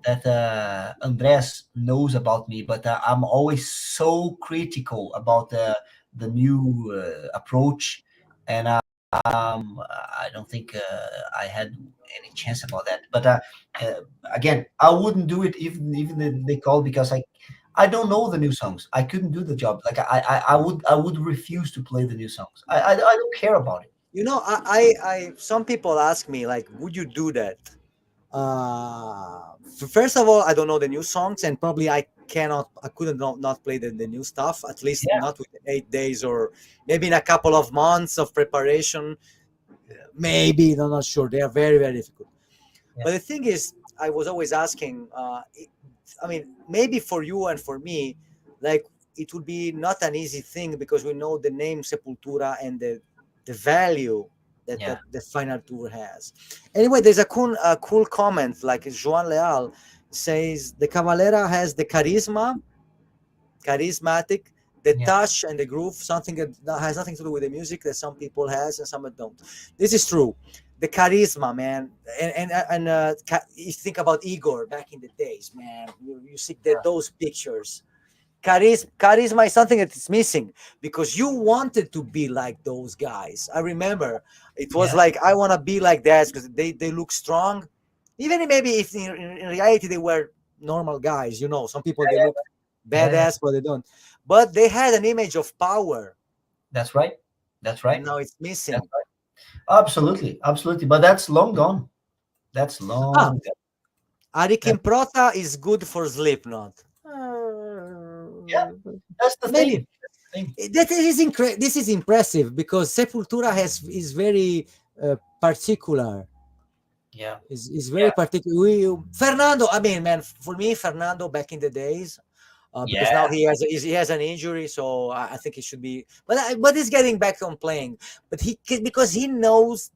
Speaker 1: that Andres knows about me, but I'm always so critical about the new approach, and I don't think I had any chance about that. But uh, again, I wouldn't do it even if they called because I don't know the new songs. I couldn't do the job. Like I would refuse to play the new songs. I don't care about it.
Speaker 2: Some people ask me like, would you do that? First of all, I don't know the new songs, and probably I couldn't not play the new stuff, at least
Speaker 1: Yeah,
Speaker 2: not with 8 days or maybe in a couple of months of preparation. Maybe, I'm not sure. They are very, very difficult.
Speaker 1: yeah,
Speaker 2: But the thing is, I was always asking, I mean, maybe for you and for me, like it would be not an easy thing because we know the name Sepultura and the value
Speaker 1: yeah,
Speaker 2: that the final tour has. Anyway, there's a cool comment like Joan Leal says the Cavalera has the charismatic, the
Speaker 1: yeah,
Speaker 2: touch and the groove, something that has nothing to do with the music that some people has and some that don't. This is true. The charisma, man, and you think about Igor back in the days, man. You see those pictures. Charisma is something that is missing because you wanted to be like those guys. I remember it was
Speaker 1: yeah,
Speaker 2: like I want to be like that because they look strong, even maybe if in reality they were normal guys. Some people they look
Speaker 1: yeah, yeah.
Speaker 2: badass, but they don't. But they had an image of power,
Speaker 1: That's right. That's
Speaker 2: and
Speaker 1: right.
Speaker 2: now it's
Speaker 1: That's
Speaker 2: missing.
Speaker 1: right. Absolutely, absolutely. But that's long gone. That's
Speaker 2: Ah,
Speaker 1: long.
Speaker 2: Arikim
Speaker 1: That,
Speaker 2: Prota is good for Slipknot.
Speaker 1: yeah, that's the
Speaker 2: Maybe
Speaker 1: thing. That's the thing.
Speaker 2: this is impressive because Sepultura is very particular. Is very
Speaker 1: Yeah,
Speaker 2: particular. Fernando, I mean, man, for me, Fernando back in the days, because now
Speaker 1: Yeah,
Speaker 2: he has an injury, so I think he should be. But he's getting back on playing. But because he knows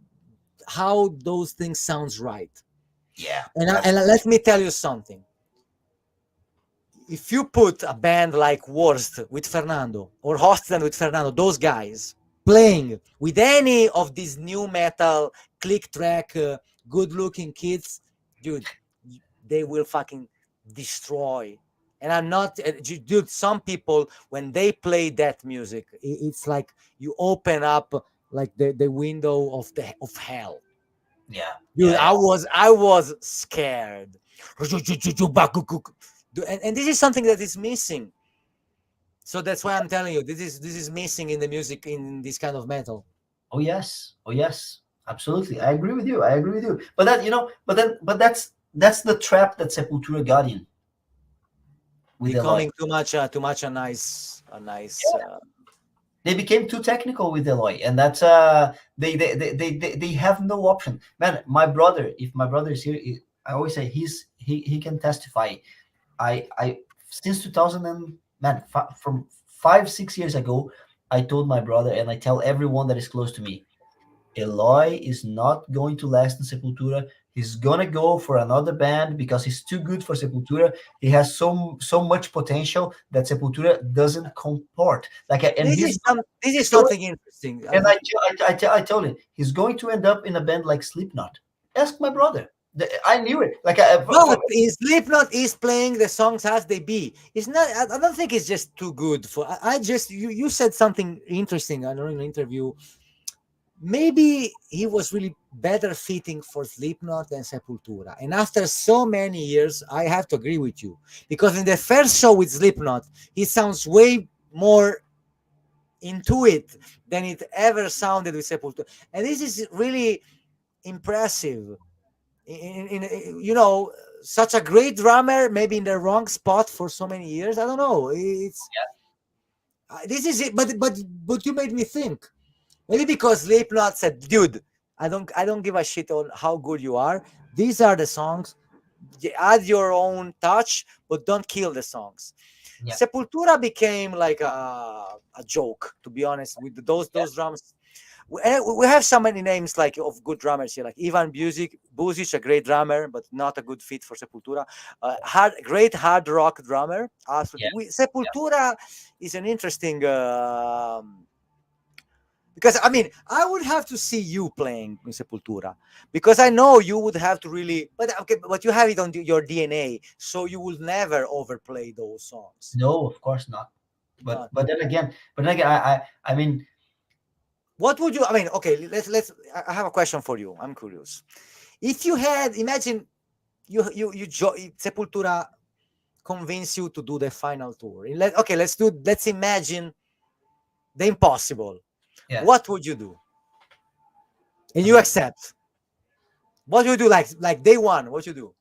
Speaker 2: how those things sounds right.
Speaker 1: yeah,
Speaker 2: And let me tell you something. If you put a band like Worst with Fernando or Hostland with Fernando, those guys playing with any of these new metal click track, good looking kids, dude, they will fucking destroy. And I'm not, dude. Some people when they play that music, it's like you open up like the window of hell.
Speaker 1: yeah,
Speaker 2: Dude,
Speaker 1: yeah,
Speaker 2: I was scared. And this is something that is missing. So that's why I'm telling you, this is missing in the music in this kind of metal.
Speaker 1: oh yes, oh yes, absolutely. I agree with you. I agree with you. But that but that's the trap that Sepultura got in with Eloy.
Speaker 2: Becoming too much a nice.
Speaker 1: They became too technical with Eloy, and that's they have no option. Man, my brother, if my brother is here, I always say he can testify. I since 2000 and man from 5 6 years ago, I told my brother and I tell everyone that is close to me, Eloy is not going to last in Sepultura. He's gonna go for another band because he's too good for Sepultura. He has so much potential that Sepultura doesn't comport. Like, and
Speaker 2: This
Speaker 1: he's
Speaker 2: is some. This is
Speaker 1: going,
Speaker 2: something interesting.
Speaker 1: and I told him he's going to end up in a band like Slipknot. Ask my brother. I knew it. Like,
Speaker 2: But in Slipknot is playing the songs as they be. It's not. I don't think it's just too good for. I just you said something interesting. I know in an interview. Maybe he was really better fitting for Slipknot than Sepultura. And after so many years, I have to agree with you because in the first show with Slipknot, he sounds way more into it than it ever sounded with Sepultura. And this is really impressive. Such a great drummer, maybe in the wrong spot for so many years. I don't know. It's this is it. But you made me think. Maybe because Slipknot said, "Dude, I don't give a shit on how good you are. These are the songs. Add your own touch, but don't kill the songs."
Speaker 1: yeah,
Speaker 2: Sepultura became like a joke, to be honest. With those drums, we have so many names like of good drummers here, like Ivan Buzic, a great drummer, but not a good fit for Sepultura. Great hard rock drummer.
Speaker 1: yeah,
Speaker 2: Absolutely,
Speaker 1: yeah.
Speaker 2: Sepultura is an interesting. Because I mean, I would have to see you playing in Sepultura because I know you would have to really. But okay, but you have it on your DNA, so you will never overplay those songs.
Speaker 1: No, of course not. But
Speaker 2: Not.
Speaker 1: but then again, I mean,
Speaker 2: What would you? I mean, okay, let's. I have a question for you. I'm curious. If you had, imagine Sepultura convince you to do the final tour. Okay, let's imagine the impossible.
Speaker 1: yeah.
Speaker 2: What would you do? And you
Speaker 1: Okay.
Speaker 2: accept. What would you do? Like day one? What you do?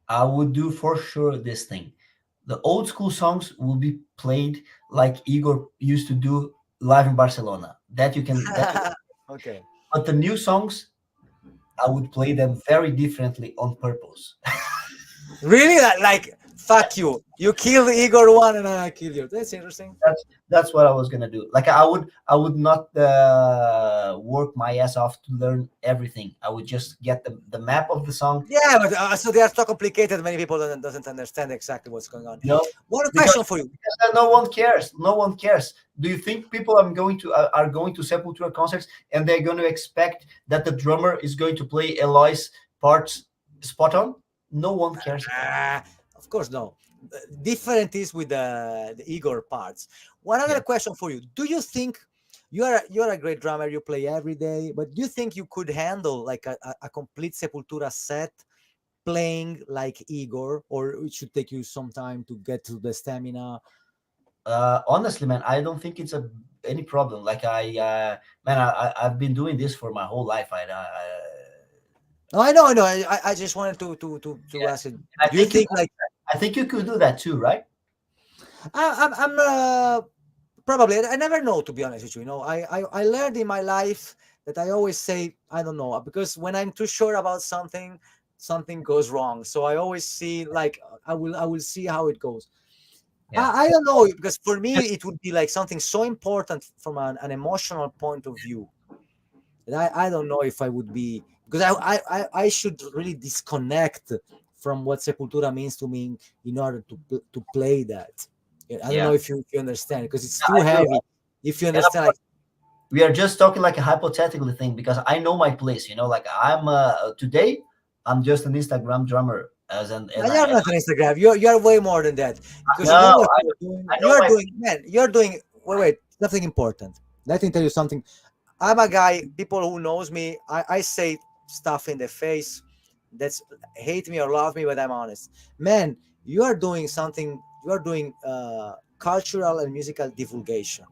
Speaker 1: I would do for sure this thing. The old school songs will be played like Igor used to do live in Barcelona.
Speaker 2: Okay.
Speaker 1: But the new songs, I would play them very differently on purpose.
Speaker 2: Really? Like, fuck you. You kill Igor one and I kill you. That's interesting.
Speaker 1: That's what I was gonna do. Like, I would not work my ass off to learn everything. I would just get the map of the song.
Speaker 2: Yeah, but so they are so complicated. Many people doesn't understand exactly what's going on.
Speaker 1: You know,
Speaker 2: One
Speaker 1: because
Speaker 2: question for you.
Speaker 1: no one cares. No one cares. Do you think people are going to Sepultura concerts and they're going to expect that the drummer is going to play Eloy's parts spot on? No one cares.
Speaker 2: Of course, no. Different is with the Igor parts. One other
Speaker 1: Yeah.
Speaker 2: question for you: do you think you're a great drummer? You play every day, but do you think you could handle like a complete Sepultura set playing like Igor, or it should take you some time to get to the stamina?
Speaker 1: Honestly, man, I don't think it's any problem. Like, man, I've been doing this for my whole life.
Speaker 2: No, I know, I know. I just wanted to
Speaker 1: Yeah.
Speaker 2: ask you.
Speaker 1: I
Speaker 2: Do you
Speaker 1: think you
Speaker 2: think
Speaker 1: could,
Speaker 2: like
Speaker 1: I think you could do that too, right?
Speaker 2: I'm probably I never know, to be honest with you. I learned in my life that I always say I don't know because when I'm too sure about something goes wrong. So I always see like I will see how it goes.
Speaker 1: Yeah.
Speaker 2: I don't know, because for me it would be like something so important from an emotional point of view that I don't know if I would be, because I should really disconnect from what Sepultura means to me in order to play that. Yeah, I don't know
Speaker 1: Yeah.
Speaker 2: if you understand, because it's
Speaker 1: Yeah,
Speaker 2: too
Speaker 1: I do.
Speaker 2: heavy. If you
Speaker 1: And of
Speaker 2: understand, like,
Speaker 1: course, we are just talking like a hypothetical thing because I know my place. Like I'm today, I'm just an Instagram drummer as an
Speaker 2: no,
Speaker 1: and
Speaker 2: you're not on Instagram. You're way more than that, because you know
Speaker 1: no,
Speaker 2: what you're doing.
Speaker 1: I know
Speaker 2: You're
Speaker 1: my
Speaker 2: doing, man. You're doing. Wait. Something important. Let me tell you something. I'm a guy. People who knows me, I say stuff in the face. That's hate me or love me, but I'm honest. Man, you are doing something. You are doing cultural and musical divulgation,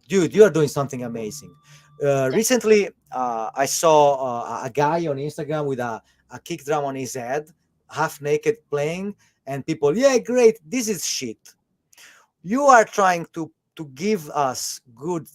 Speaker 2: dude. You are doing something amazing. Recently, I saw a guy on Instagram with a kick drum on his head, half naked playing, and people, yeah, great. This is shit. You are trying to give us good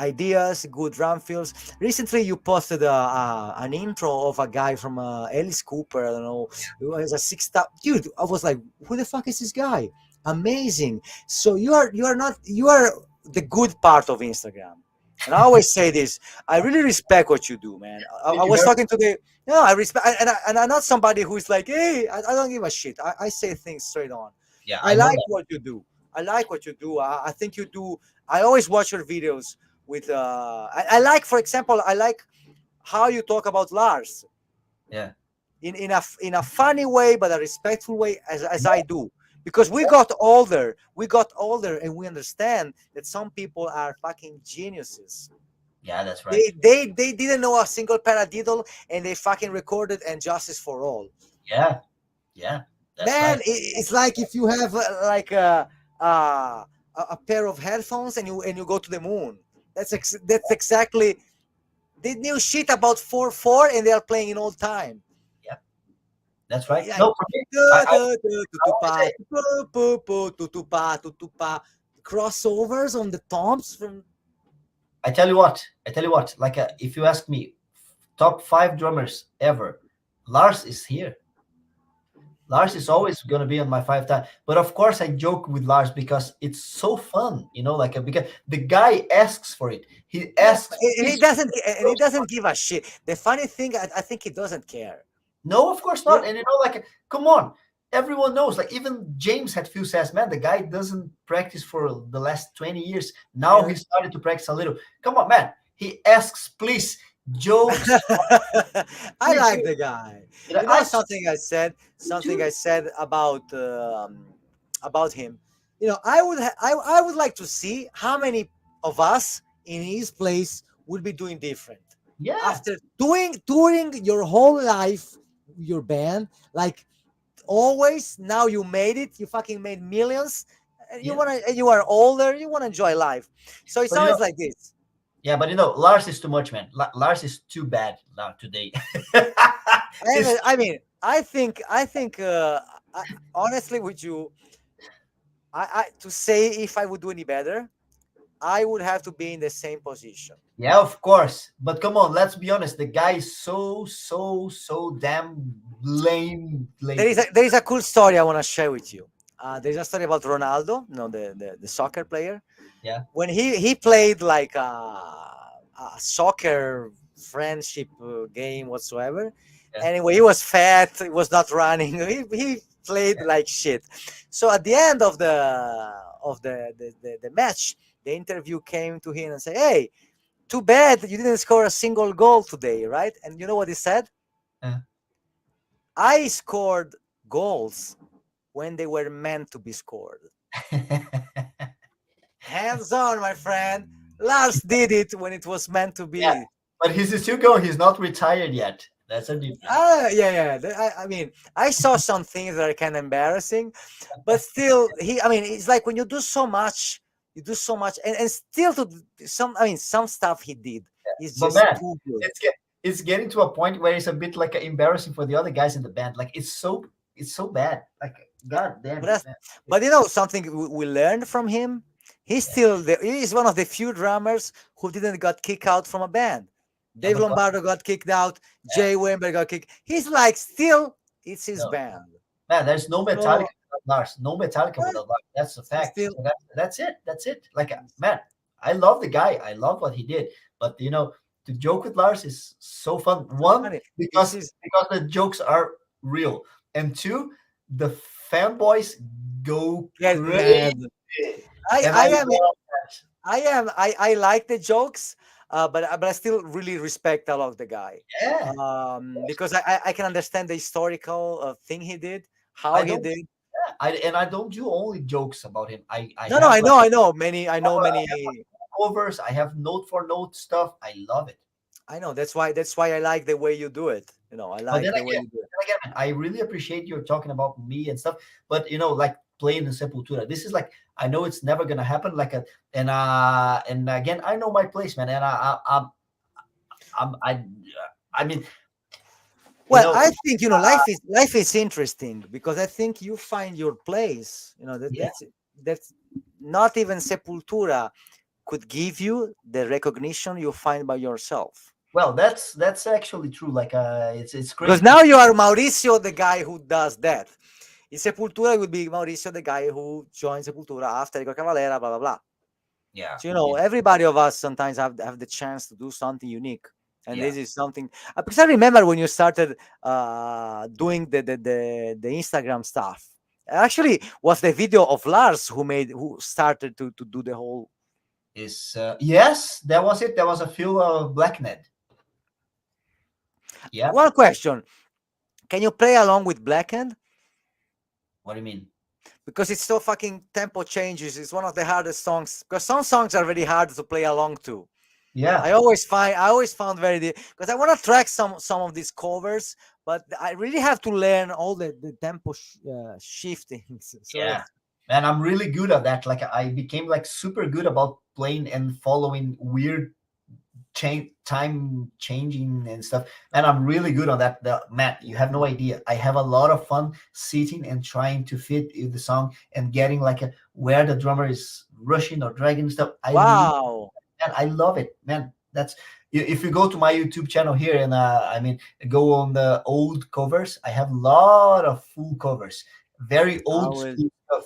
Speaker 2: ideas, good drum fills. Recently you posted an intro of a guy from Alice Cooper, I don't know, who has a six star dude. I was like, who the fuck is this guy? Amazing. So you are not, you are the good part of Instagram. And I always say this, I really respect what you do, man. I
Speaker 1: thank you
Speaker 2: was
Speaker 1: very
Speaker 2: talking to the, no, I respect, and I'm not somebody who's like, hey, I don't give a shit. I say things straight on.
Speaker 1: yeah,
Speaker 2: I
Speaker 1: I know
Speaker 2: like
Speaker 1: that.
Speaker 2: what you do. I like what you do. I think you do. I always watch your videos with. I like, for example, I like how you talk about Lars
Speaker 1: Yeah.
Speaker 2: in a funny way, but a respectful way, as I do. Because we got older, and we understand that some people are fucking geniuses.
Speaker 1: Yeah, that's right.
Speaker 2: They didn't know a single paradiddle, and they fucking recorded "And Justice for All."
Speaker 1: Yeah. Yeah. That's
Speaker 2: Man,
Speaker 1: right.
Speaker 2: it's like if you have like a pair of headphones and you go to the moon. That's exactly, they knew shit about 4/4 and they are playing in old time.
Speaker 1: Yeah. That's right.
Speaker 2: Like
Speaker 1: No, for me, I always say,
Speaker 2: crossovers on the tops from.
Speaker 1: I tell you what, like if you ask me, top five drummers ever, Lars is here. Lars is always going to be on my five time. But of course, I joke with Lars because it's so fun, like because the guy asks for it. He
Speaker 2: Yeah,
Speaker 1: asks, please.
Speaker 2: and he doesn't give a shit. The funny thing, I think he doesn't care.
Speaker 1: No, of course
Speaker 2: Yeah,
Speaker 1: not. And like, come on. Everyone knows, like even James Hetfield says, man, the guy doesn't practice for the last 20 years. Now
Speaker 2: yeah.
Speaker 1: he started to practice a little. Come on, man. He asks, please, jokes.
Speaker 2: I like the guy. You know
Speaker 1: I
Speaker 2: something I said,
Speaker 1: me too.
Speaker 2: about him. I would like to see how many of us in his place would be doing different
Speaker 1: Yeah,
Speaker 2: after doing touring your whole life, your band, like always. Now you made it. You fucking made millions. And
Speaker 1: yeah.
Speaker 2: you are older. You want to enjoy life. So it's
Speaker 1: But
Speaker 2: always like this.
Speaker 1: yeah, but Lars is too much, man. Lars is too bad now today. It's,
Speaker 2: I think honestly with you, I to say if I would do any better, I would have to be in the same position.
Speaker 1: yeah, of course. But come on, let's be honest. The guy is so damn lame,
Speaker 2: There is
Speaker 1: lazy.
Speaker 2: a cool story I want to share with you. There's a story about Ronaldo, the soccer player.
Speaker 1: Yeah,
Speaker 2: When he played like a soccer friendship game whatsoever.
Speaker 1: yeah,
Speaker 2: Anyway, he was fat. He was not running. He played like shit. So at the end of the match, the interview came to him and said, "Hey, too bad you didn't score a single goal today, right?" And you know what he said?
Speaker 1: yeah.
Speaker 2: "I scored goals when they were meant to be scored." Hands on, my friend. Lars did it when it was meant to
Speaker 1: Yeah,
Speaker 2: be.
Speaker 1: but he's still going. He's not retired yet. That's a difference.
Speaker 2: Yeah. I mean, I saw some things that are kind of embarrassing, but still, I mean, it's like when you do so much, and still to some. I mean, some stuff he did is
Speaker 1: But
Speaker 2: just
Speaker 1: man,
Speaker 2: too good.
Speaker 1: it's getting to a point where it's a bit like embarrassing for the other guys in the band. Like it's so bad. Like god damn
Speaker 2: But
Speaker 1: it,
Speaker 2: that's,
Speaker 1: man.
Speaker 2: but something we learned from him. He is one of the few drummers who didn't got kicked out from a band.
Speaker 1: Yeah,
Speaker 2: Dave
Speaker 1: but
Speaker 2: Lombardo got kicked out.
Speaker 1: yeah,
Speaker 2: Jay Weinberg got kicked. He's like, still, it's his
Speaker 1: no,
Speaker 2: band.
Speaker 1: man. There's no Metallica
Speaker 2: So
Speaker 1: without Lars. No Metallica
Speaker 2: Yeah,
Speaker 1: without Lars. That's a fact.
Speaker 2: still
Speaker 1: So that's it. That's it. Like, man, I love the guy. I love what he did. But to joke with Lars is so fun.
Speaker 2: so
Speaker 1: One,
Speaker 2: funny. This
Speaker 1: because
Speaker 2: is
Speaker 1: the jokes are real, and two, the fanboys go
Speaker 2: get
Speaker 1: crazy,
Speaker 2: mad.
Speaker 1: and
Speaker 2: I
Speaker 1: I
Speaker 2: am
Speaker 1: love that.
Speaker 2: I like the jokes, but I still really respect a lot the guy,
Speaker 1: Yeah,
Speaker 2: because I can understand the historical thing he did, how
Speaker 1: I
Speaker 2: he
Speaker 1: don't.
Speaker 2: did.
Speaker 1: Yeah, I don't do only jokes about him. I
Speaker 2: No, no,
Speaker 1: have
Speaker 2: I know many.
Speaker 1: covers. I have note for note stuff. I love it.
Speaker 2: I know that's why I like the way you do it. I
Speaker 1: But
Speaker 2: like the way you do it.
Speaker 1: then again, man, I really appreciate you talking about me and stuff. But like playing in Sepultura, this is like, I know it's never gonna happen. And again, I know my place, man. And I I mean, you
Speaker 2: Well,
Speaker 1: know,
Speaker 2: I think life is interesting because I think you find your place.
Speaker 1: yeah.
Speaker 2: That's not even Sepultura could give you the recognition you find by yourself.
Speaker 1: Well, that's actually true. Like, it's
Speaker 2: Because
Speaker 1: crazy to
Speaker 2: now you are Mauricio, the guy who does that. In Sepultura, it would be Mauricio, the guy who joins Sepultura after Igor Cavalera, blah, blah, blah.
Speaker 1: yeah,
Speaker 2: So,
Speaker 1: yeah,
Speaker 2: everybody of us sometimes have the chance to do something unique. And
Speaker 1: yeah.
Speaker 2: this is something, because I remember when you started doing the Instagram stuff. Actually, was the video of Lars who started to do the whole.
Speaker 1: Is yes, that was it. There was a few Blacknet. Yeah.
Speaker 2: One question: can you play along with Blackened?
Speaker 1: What do you mean?
Speaker 2: Because it's so fucking tempo changes. It's one of the hardest songs. Because some songs are very hard to play along to.
Speaker 1: Yeah.
Speaker 2: I always found because I want to track some of these covers, but I really have to learn all the tempo shiftings. So
Speaker 1: Yeah. And I'm really good at that. Like, I became like super good about playing and following weird time changing and stuff. And I'm really good on that. Matt, you have no idea. I have a lot of fun sitting and trying to fit in the song and getting like where the drummer is rushing or dragging stuff.
Speaker 2: wow,
Speaker 1: Man, I love it, man. That's If you go to my YouTube channel here and go on the old covers. I have a lot of full covers,
Speaker 2: I will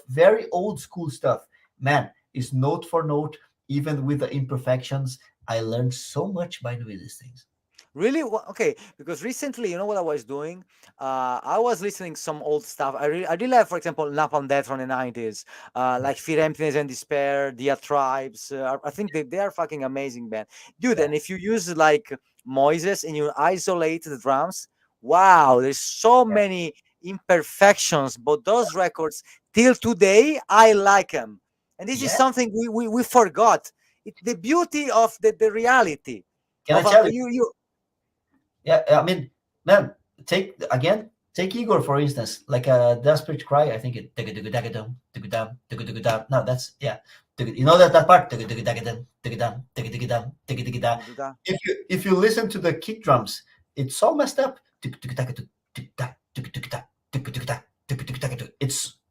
Speaker 1: very old school stuff. Man, it's note for note, even with the imperfections. I learned so much by doing these things.
Speaker 2: really okay. Because recently, you know what I was doing? I was listening some old stuff. I really like, for example, Napalm Death from the 90s,
Speaker 1: Yeah,
Speaker 2: like Fear, Emptiness, and Despair, Diatribes. I think they are fucking amazing band, dude.
Speaker 1: yeah,
Speaker 2: And if you use like Moises and you isolate the drums, wow, there's so
Speaker 1: yeah.
Speaker 2: many imperfections. But those records, till today, I like them. And this is
Speaker 1: Yeah.
Speaker 2: something we forgot. The beauty of the reality
Speaker 1: Can I
Speaker 2: of
Speaker 1: tell you?
Speaker 2: you.
Speaker 1: Yeah, I mean, man, take Igor for instance, like a desperate cry. I think it. No, that's yeah. You know that part. If you listen to the kick drums, it's all messed up.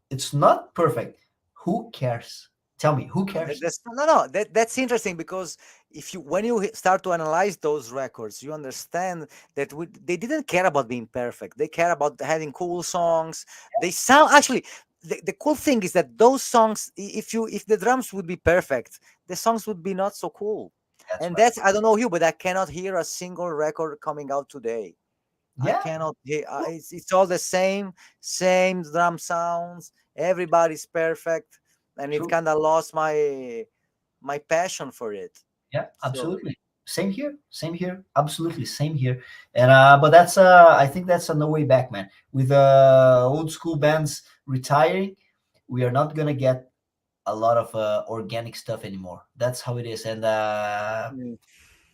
Speaker 1: It's not perfect. Who cares? Tell me, who cares?
Speaker 2: No. That's interesting because if you when you start to analyze those records, you understand that they didn't care about being perfect. They care about having cool songs. They sound actually. The cool thing is that those songs, if the drums would be perfect, the songs would be not so cool.
Speaker 1: That's
Speaker 2: And
Speaker 1: right.
Speaker 2: that's I don't know you, but I cannot hear a single record coming out today. I
Speaker 1: Yeah,
Speaker 2: cannot hear. It's all the same drum sounds. Everybody's perfect, and it
Speaker 1: true.
Speaker 2: kind of lost my passion for it.
Speaker 1: Yeah,
Speaker 2: So
Speaker 1: absolutely. Same here. Same here. Absolutely same here. And but that's I think that's a no way back, man. With old school bands retiring, we are not gonna get a lot of organic stuff anymore. That's how it is. And
Speaker 2: mm,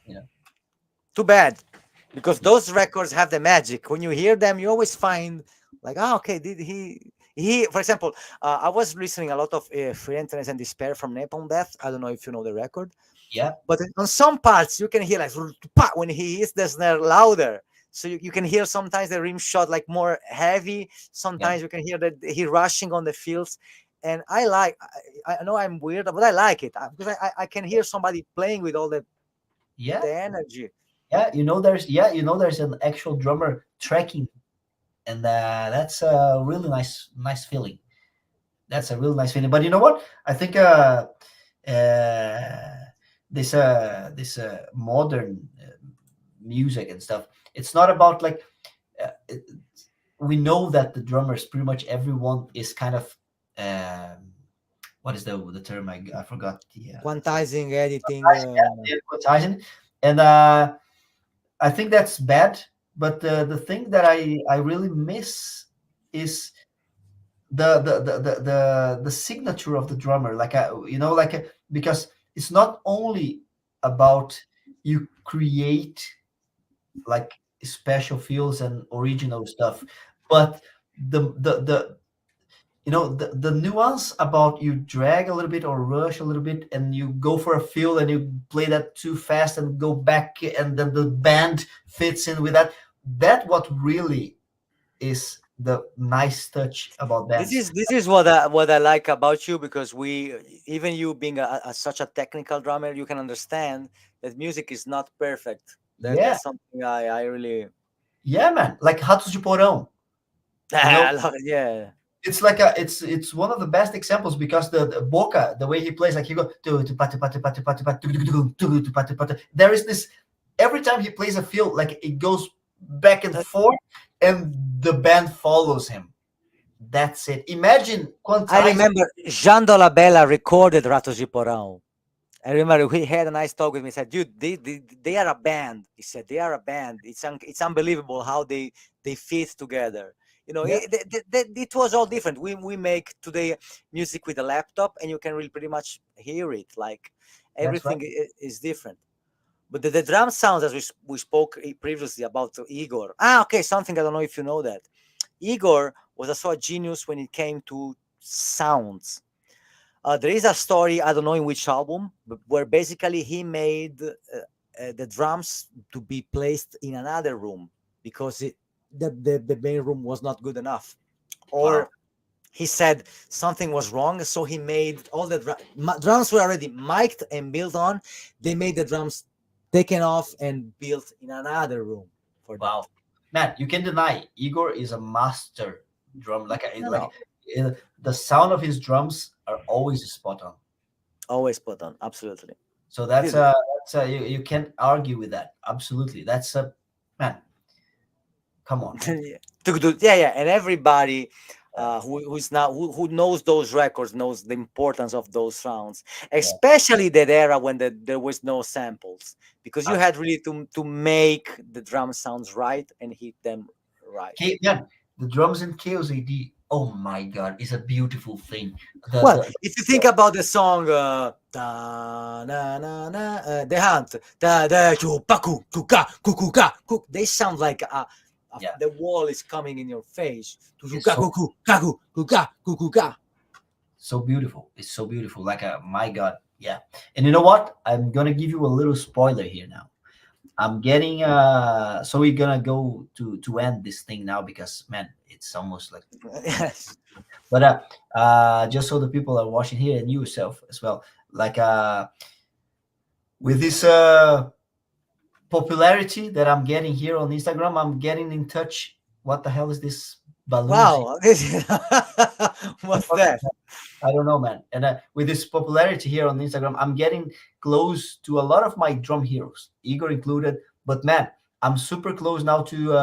Speaker 1: you know,
Speaker 2: too bad, because
Speaker 1: yeah,
Speaker 2: those records have the magic. When you hear them, you always find like, oh, okay, did he? For example, I was listening a lot of Free Emptiness and Despair from Napalm Death. I don't know if you know the record.
Speaker 1: yeah,
Speaker 2: But on some parts, you can hear like when he hits the snare louder. So you can hear sometimes the rim shot like more heavy.
Speaker 1: yeah,
Speaker 2: Sometimes you can hear that he rushing on the fields. And I know I'm weird, but I like it because I can hear somebody playing with all
Speaker 1: yeah,
Speaker 2: the energy.
Speaker 1: yeah. There's an actual drummer tracking, and that's a really nice feeling. That's a real nice feeling. But you know what? I think uh, this modern music and stuff. It's not about like uh, it, we know that the drummers, pretty much everyone, is kind of what is the term? I forgot the
Speaker 3: Quantizing, editing.
Speaker 1: advertising, and I think that's bad. But the thing that I really miss is the signature of the drummer, like because it's not only about you create like special feels and original stuff, but the the nuance about you drag a little bit or rush a little bit and you go for a feel and you play that too fast and go back and then the band fits in with that. That what really is the nice touch about bands.
Speaker 2: This is what I like about you, because we, even you being such a technical drummer, you can understand that music is not perfect.
Speaker 1: Yeah,
Speaker 2: That's something I really
Speaker 1: yeah, man, like Ratos de Porão, you know.
Speaker 2: I love it, yeah.
Speaker 1: It's like it's one of the best examples because the Boca, the way he plays, like he go there is this every time he plays a field, like it goes back and forth and the band follows him. That's it. Imagine
Speaker 2: I
Speaker 1: quantizing.
Speaker 2: remember Jean Dolabella recorded Ratos de Porão. I remember he had a nice talk with me. He said, "Dude, they are a band." He said, "They are a band. It's unbelievable how they fit together." You know,
Speaker 1: Yeah,
Speaker 2: it was all different. We make today music with a laptop, and you can really pretty much hear it. Like
Speaker 1: that's right.
Speaker 2: everything is different. But the drum sounds, as we spoke previously about Igor. Okay, something I don't know if you know that. Igor was a sort of genius when it came to sounds. There is a story, I don't know in which album, but where basically he made the drums to be placed in another room because the main room was not good enough.
Speaker 1: Wow.
Speaker 2: Or he said something was wrong, so he made all the drums were already mic'd and built on. They made the drums taken off and built in another room for that.
Speaker 1: Wow, man, you can deny Igor is a master drum.
Speaker 2: No,
Speaker 1: The sound of his drums are always spot on.
Speaker 2: always put on, absolutely.
Speaker 1: So
Speaker 2: Dude,
Speaker 1: you can't argue with that. Absolutely, that's a man. Come on.
Speaker 2: yeah. Yeah, and everybody who's now who knows those records knows the importance of those sounds,
Speaker 1: Yeah,
Speaker 2: especially that era when there was no samples, because you had
Speaker 1: absolutely.
Speaker 2: really to make the drum sounds right and hit them right.
Speaker 1: Man, the drums in Chaos A.D. Oh my God, it's a beautiful thing.
Speaker 2: Well, if you think about the song da, na, na, na, the hunt da, da, chu, paku, kuka, kukuka, kuk, they sound like
Speaker 1: yeah,
Speaker 2: the wall is coming in your face.
Speaker 1: it's
Speaker 2: Tujuka,
Speaker 1: so
Speaker 2: kuku, kaku, kuka, kukuka.
Speaker 1: so beautiful. It's so beautiful. My God, yeah. And you know what? I'm gonna give you a little spoiler here now. I'm getting so we're gonna go to end this thing now because man, it's almost like
Speaker 2: Yes.
Speaker 1: but just so the people are watching here and you yourself as well, like with this popularity that I'm getting here on Instagram, I'm getting in touch. What the hell is this balloon thing?
Speaker 2: Wow. What's
Speaker 1: What the
Speaker 2: that?
Speaker 1: hell? I don't know, man. And with this popularity here on Instagram, I'm getting close to a lot of my drum heroes, Igor included. But man, I'm super close now to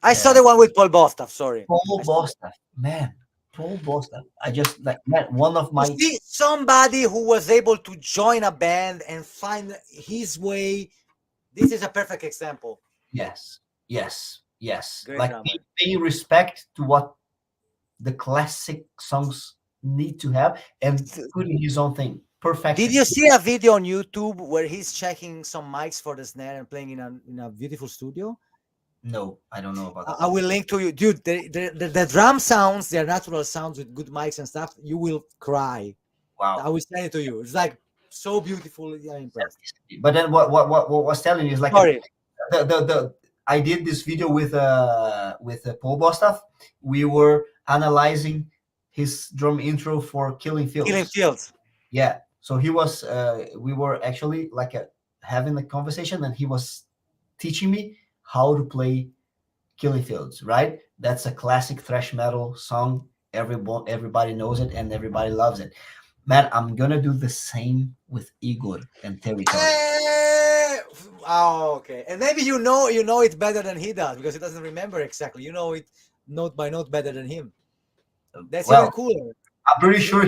Speaker 2: I saw
Speaker 1: uh,
Speaker 2: the one with Paul Bostaph. Sorry.
Speaker 1: Paul
Speaker 2: I saw that.
Speaker 1: Bostaph. Man, Paul Bostaph. I just like man, one of
Speaker 2: You
Speaker 1: my
Speaker 2: see, somebody who was able to join a band and find his way. This is a perfect example.
Speaker 1: yes, yes, yes.
Speaker 2: Great
Speaker 1: Like
Speaker 2: drummer.
Speaker 1: paying respect to what the classic songs need to have and putting his own thing.
Speaker 2: Did
Speaker 1: Perfection.
Speaker 2: you see a video on YouTube where he's checking some mics for the snare and playing in a beautiful studio?
Speaker 1: No, I don't know about that
Speaker 2: I
Speaker 1: one.
Speaker 2: will link to you, dude. The drum sounds, they're natural sounds with good mics and stuff. You will cry. I
Speaker 1: Wow.
Speaker 2: will send it to you. It's like so beautiful. Yeah, I'm impressed.
Speaker 1: But then what was telling you is like
Speaker 2: Sorry,
Speaker 1: the I did this video with Paul Bostaph. We were analyzing his drum intro for Killing
Speaker 2: Killing
Speaker 1: Fields.
Speaker 2: Fields.
Speaker 1: Yeah. So he was we were actually like having a conversation and he was teaching me how to play Killing Fields, right? That's a classic thrash metal song everybody knows it and everybody loves it. Man, I'm gonna do the same with Igor and Territory.
Speaker 2: Oh, okay. And maybe you know it better than he does because he doesn't remember exactly. You know it note by note better than him. That's even
Speaker 1: Well,
Speaker 2: cooler.
Speaker 1: I'm pretty sure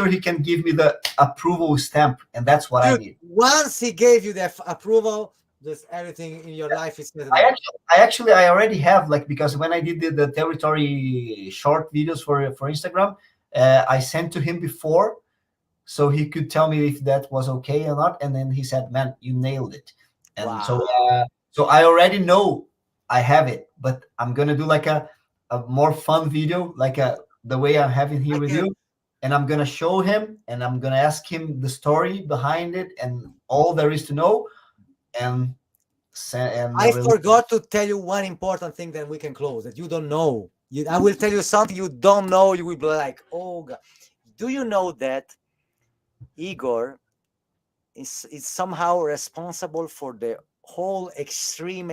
Speaker 1: he can give me the approval stamp, and that's what I
Speaker 2: Dude,
Speaker 1: need.
Speaker 2: once he gave you the approval, just everything in your life is settled
Speaker 1: I
Speaker 2: down.
Speaker 1: actually, I already have, like, because when I did the Territory short videos for Instagram, I sent to him before, so he could tell me if that was okay or not, and then he said, "Man, you nailed it." And
Speaker 2: Wow.
Speaker 1: so I already know I have it, but I'm gonna do like a more fun video, like the way I'm having here
Speaker 2: I
Speaker 1: with
Speaker 2: can
Speaker 1: you, and I'm gonna show him, and I'm gonna ask him the story behind it and all there is to know, and
Speaker 2: I
Speaker 1: release.
Speaker 2: forgot to tell you one important thing that we can close that you don't know. I will tell you something you don't know. You will be like, oh, God. Do you know that Igor is somehow responsible for the whole extreme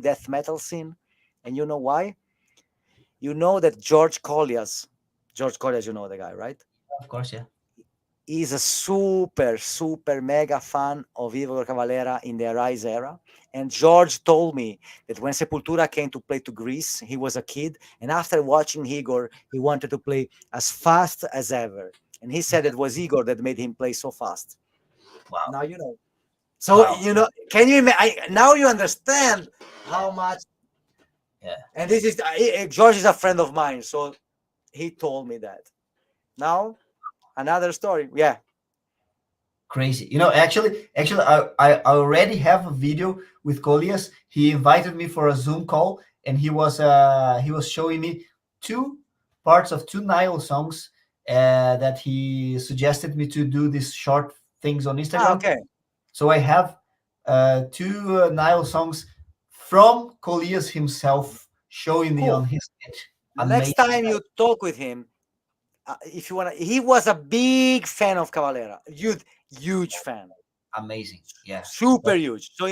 Speaker 2: death metal scene? And you know why? You know that George Collias, you know the guy, right?
Speaker 1: Of course, yeah.
Speaker 2: He's a super mega fan of Igor Cavalera in the Rise era. And George told me that when Sepultura came to play to Greece, he was a kid. And after watching Igor, he wanted to play as fast as ever. And he said it was Igor that made him play so fast.
Speaker 1: Wow.
Speaker 2: Now you know. So,
Speaker 1: Wow.
Speaker 2: can you now you understand how much.
Speaker 1: Yeah.
Speaker 2: And this is George is a friend of mine. So he told me that. Now, another story. Yeah.
Speaker 1: Crazy. Actually, I already have a video with Colias. He invited me for a Zoom call, and he was showing me two parts of two Nile songs that he suggested me to do these short things on
Speaker 2: Ah,
Speaker 1: Instagram.
Speaker 2: okay.
Speaker 1: So I have two Nile songs from Colias himself showing me
Speaker 2: Cool.
Speaker 1: on his sketch.
Speaker 2: Next
Speaker 1: Amazing.
Speaker 2: time you talk with him, if you want to, he was a big fan of Cavalera, huge fan,
Speaker 1: Amazing. Yeah.
Speaker 2: super huge. So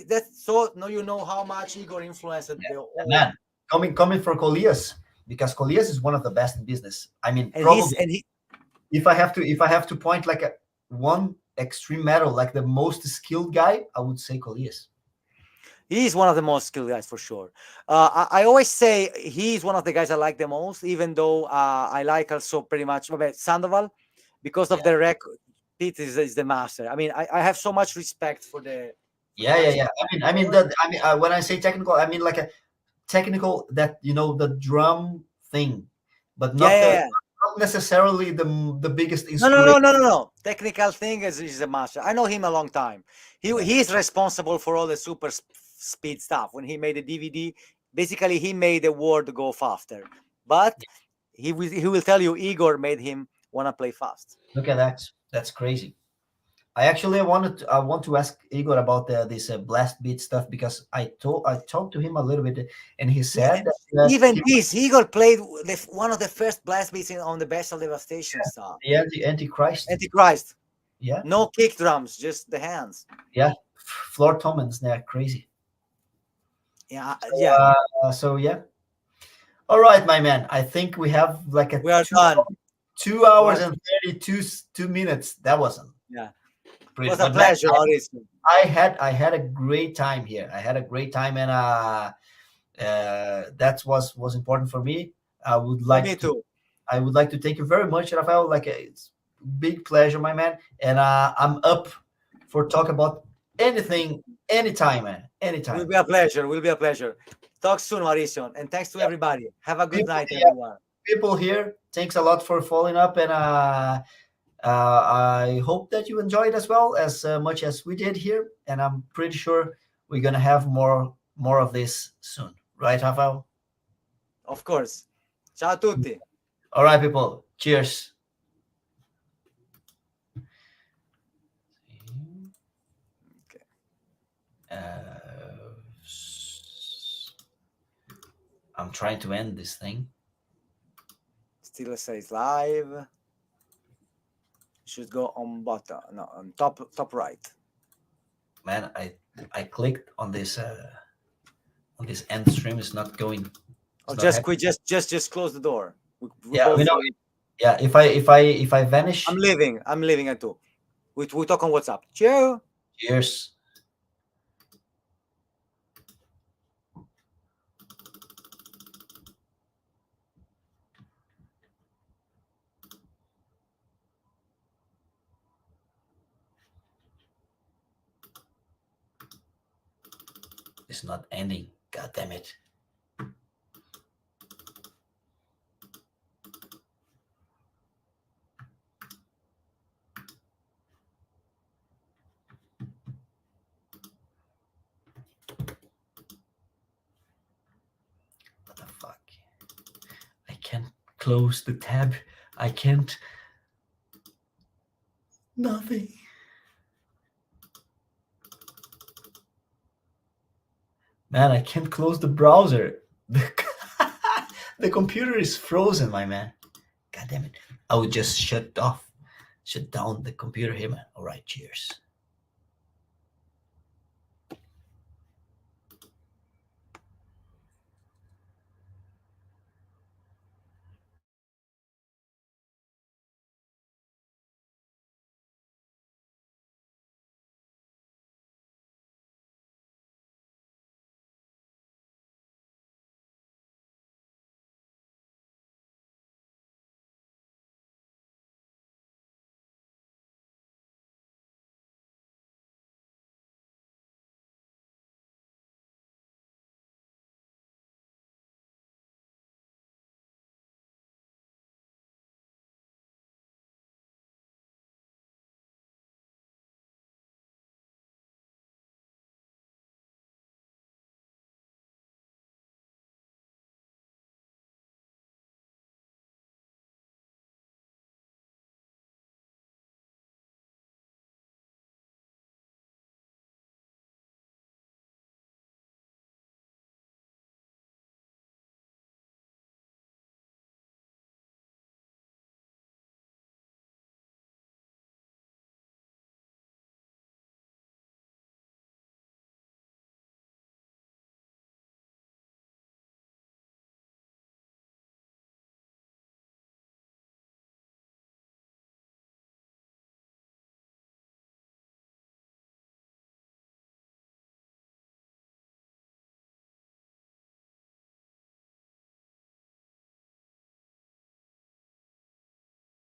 Speaker 2: that's so now you know how much Igor influenced the whole.
Speaker 1: Man, coming for Colias, because Colias is one of the best in business. I mean,
Speaker 2: And
Speaker 1: probably
Speaker 2: he
Speaker 1: if I have to point like a one extreme metal, like the most skilled guy, I would say Colias.
Speaker 2: he's one of the most skilled guys for sure. I always say he's one of the guys I like the most, even though I like also pretty much Sandoval because of
Speaker 1: Yeah,
Speaker 2: the record. Pete is the master. I mean, I have so much respect for the guys.
Speaker 1: yeah. When I say technical, I mean like a technical that the drum thing, but
Speaker 2: Yeah,
Speaker 1: not
Speaker 2: yeah,
Speaker 1: the
Speaker 2: yeah.
Speaker 1: not necessarily the biggest
Speaker 2: No, no,
Speaker 1: inspiration.
Speaker 2: no, no, no, no. Technical thing is a master. I know him a long time.
Speaker 1: Yeah,
Speaker 2: He is responsible for all the super speed stuff. When he made the DVD, basically he made the world go faster. But he will tell you Igor made him wanna play fast.
Speaker 1: look at that. That's crazy. I want to ask Igor about this blast beat stuff because I talked to him a little bit and he
Speaker 2: Yeah,
Speaker 1: said that
Speaker 2: even this Igor played one of the first blast beats on the Best of Devastation stuff.
Speaker 1: the Antichrist,
Speaker 2: Antichrist.
Speaker 1: yeah,
Speaker 2: No kick drums, just the hands.
Speaker 1: yeah, floor tom and snare, crazy.
Speaker 2: Yeah,
Speaker 1: So,
Speaker 2: yeah.
Speaker 1: so yeah, all right, my man. I think we have like a
Speaker 2: We are done.
Speaker 1: 2 hours
Speaker 2: Was
Speaker 1: and 32 minutes. That wasn't
Speaker 2: yeah. It
Speaker 1: pretty,
Speaker 2: was a
Speaker 1: but man,
Speaker 2: pleasure, Mauricio.
Speaker 1: I had a great time here. I had a great time, and that was important for me. I would
Speaker 2: For me
Speaker 1: like to
Speaker 2: too.
Speaker 1: I would like to thank you very much, Rafael. Like it's big pleasure, my man. And I'm up for talk about anything, anytime, man,
Speaker 2: Will
Speaker 1: anytime.
Speaker 2: be a pleasure. Will be a pleasure. Talk soon, Mauricio. And thanks to
Speaker 1: Yeah,
Speaker 2: everybody. Have a good
Speaker 1: people,
Speaker 2: night,
Speaker 1: yeah,
Speaker 2: everyone.
Speaker 1: people here. Thanks a lot for following up, and I hope that you enjoyed as well as much as we did here. And I'm pretty sure we're gonna have more of this soon, right, Rafael?
Speaker 2: Of course. Ciao a tutti.
Speaker 1: All right, people. Cheers.
Speaker 2: Okay.
Speaker 1: Uh, I'm trying to end this thing.
Speaker 2: Still says live. Should go on bottom. No, on top right.
Speaker 1: Man, I clicked on this end stream. It's not going.
Speaker 2: Or
Speaker 1: It's not
Speaker 2: just
Speaker 1: happening.
Speaker 2: we just close the door. We
Speaker 1: Yeah, we
Speaker 2: both.
Speaker 1: know. Yeah, if I vanish,
Speaker 2: I'm leaving at 2. We talk on WhatsApp. Ciao.
Speaker 1: cheers. It's not ending. God damn it. What the fuck? I can't close the tab. I can't. Nothing. Man, I can't close the browser. The computer is frozen, my man. God damn it. I would just shut down the computer here, man. All right, cheers.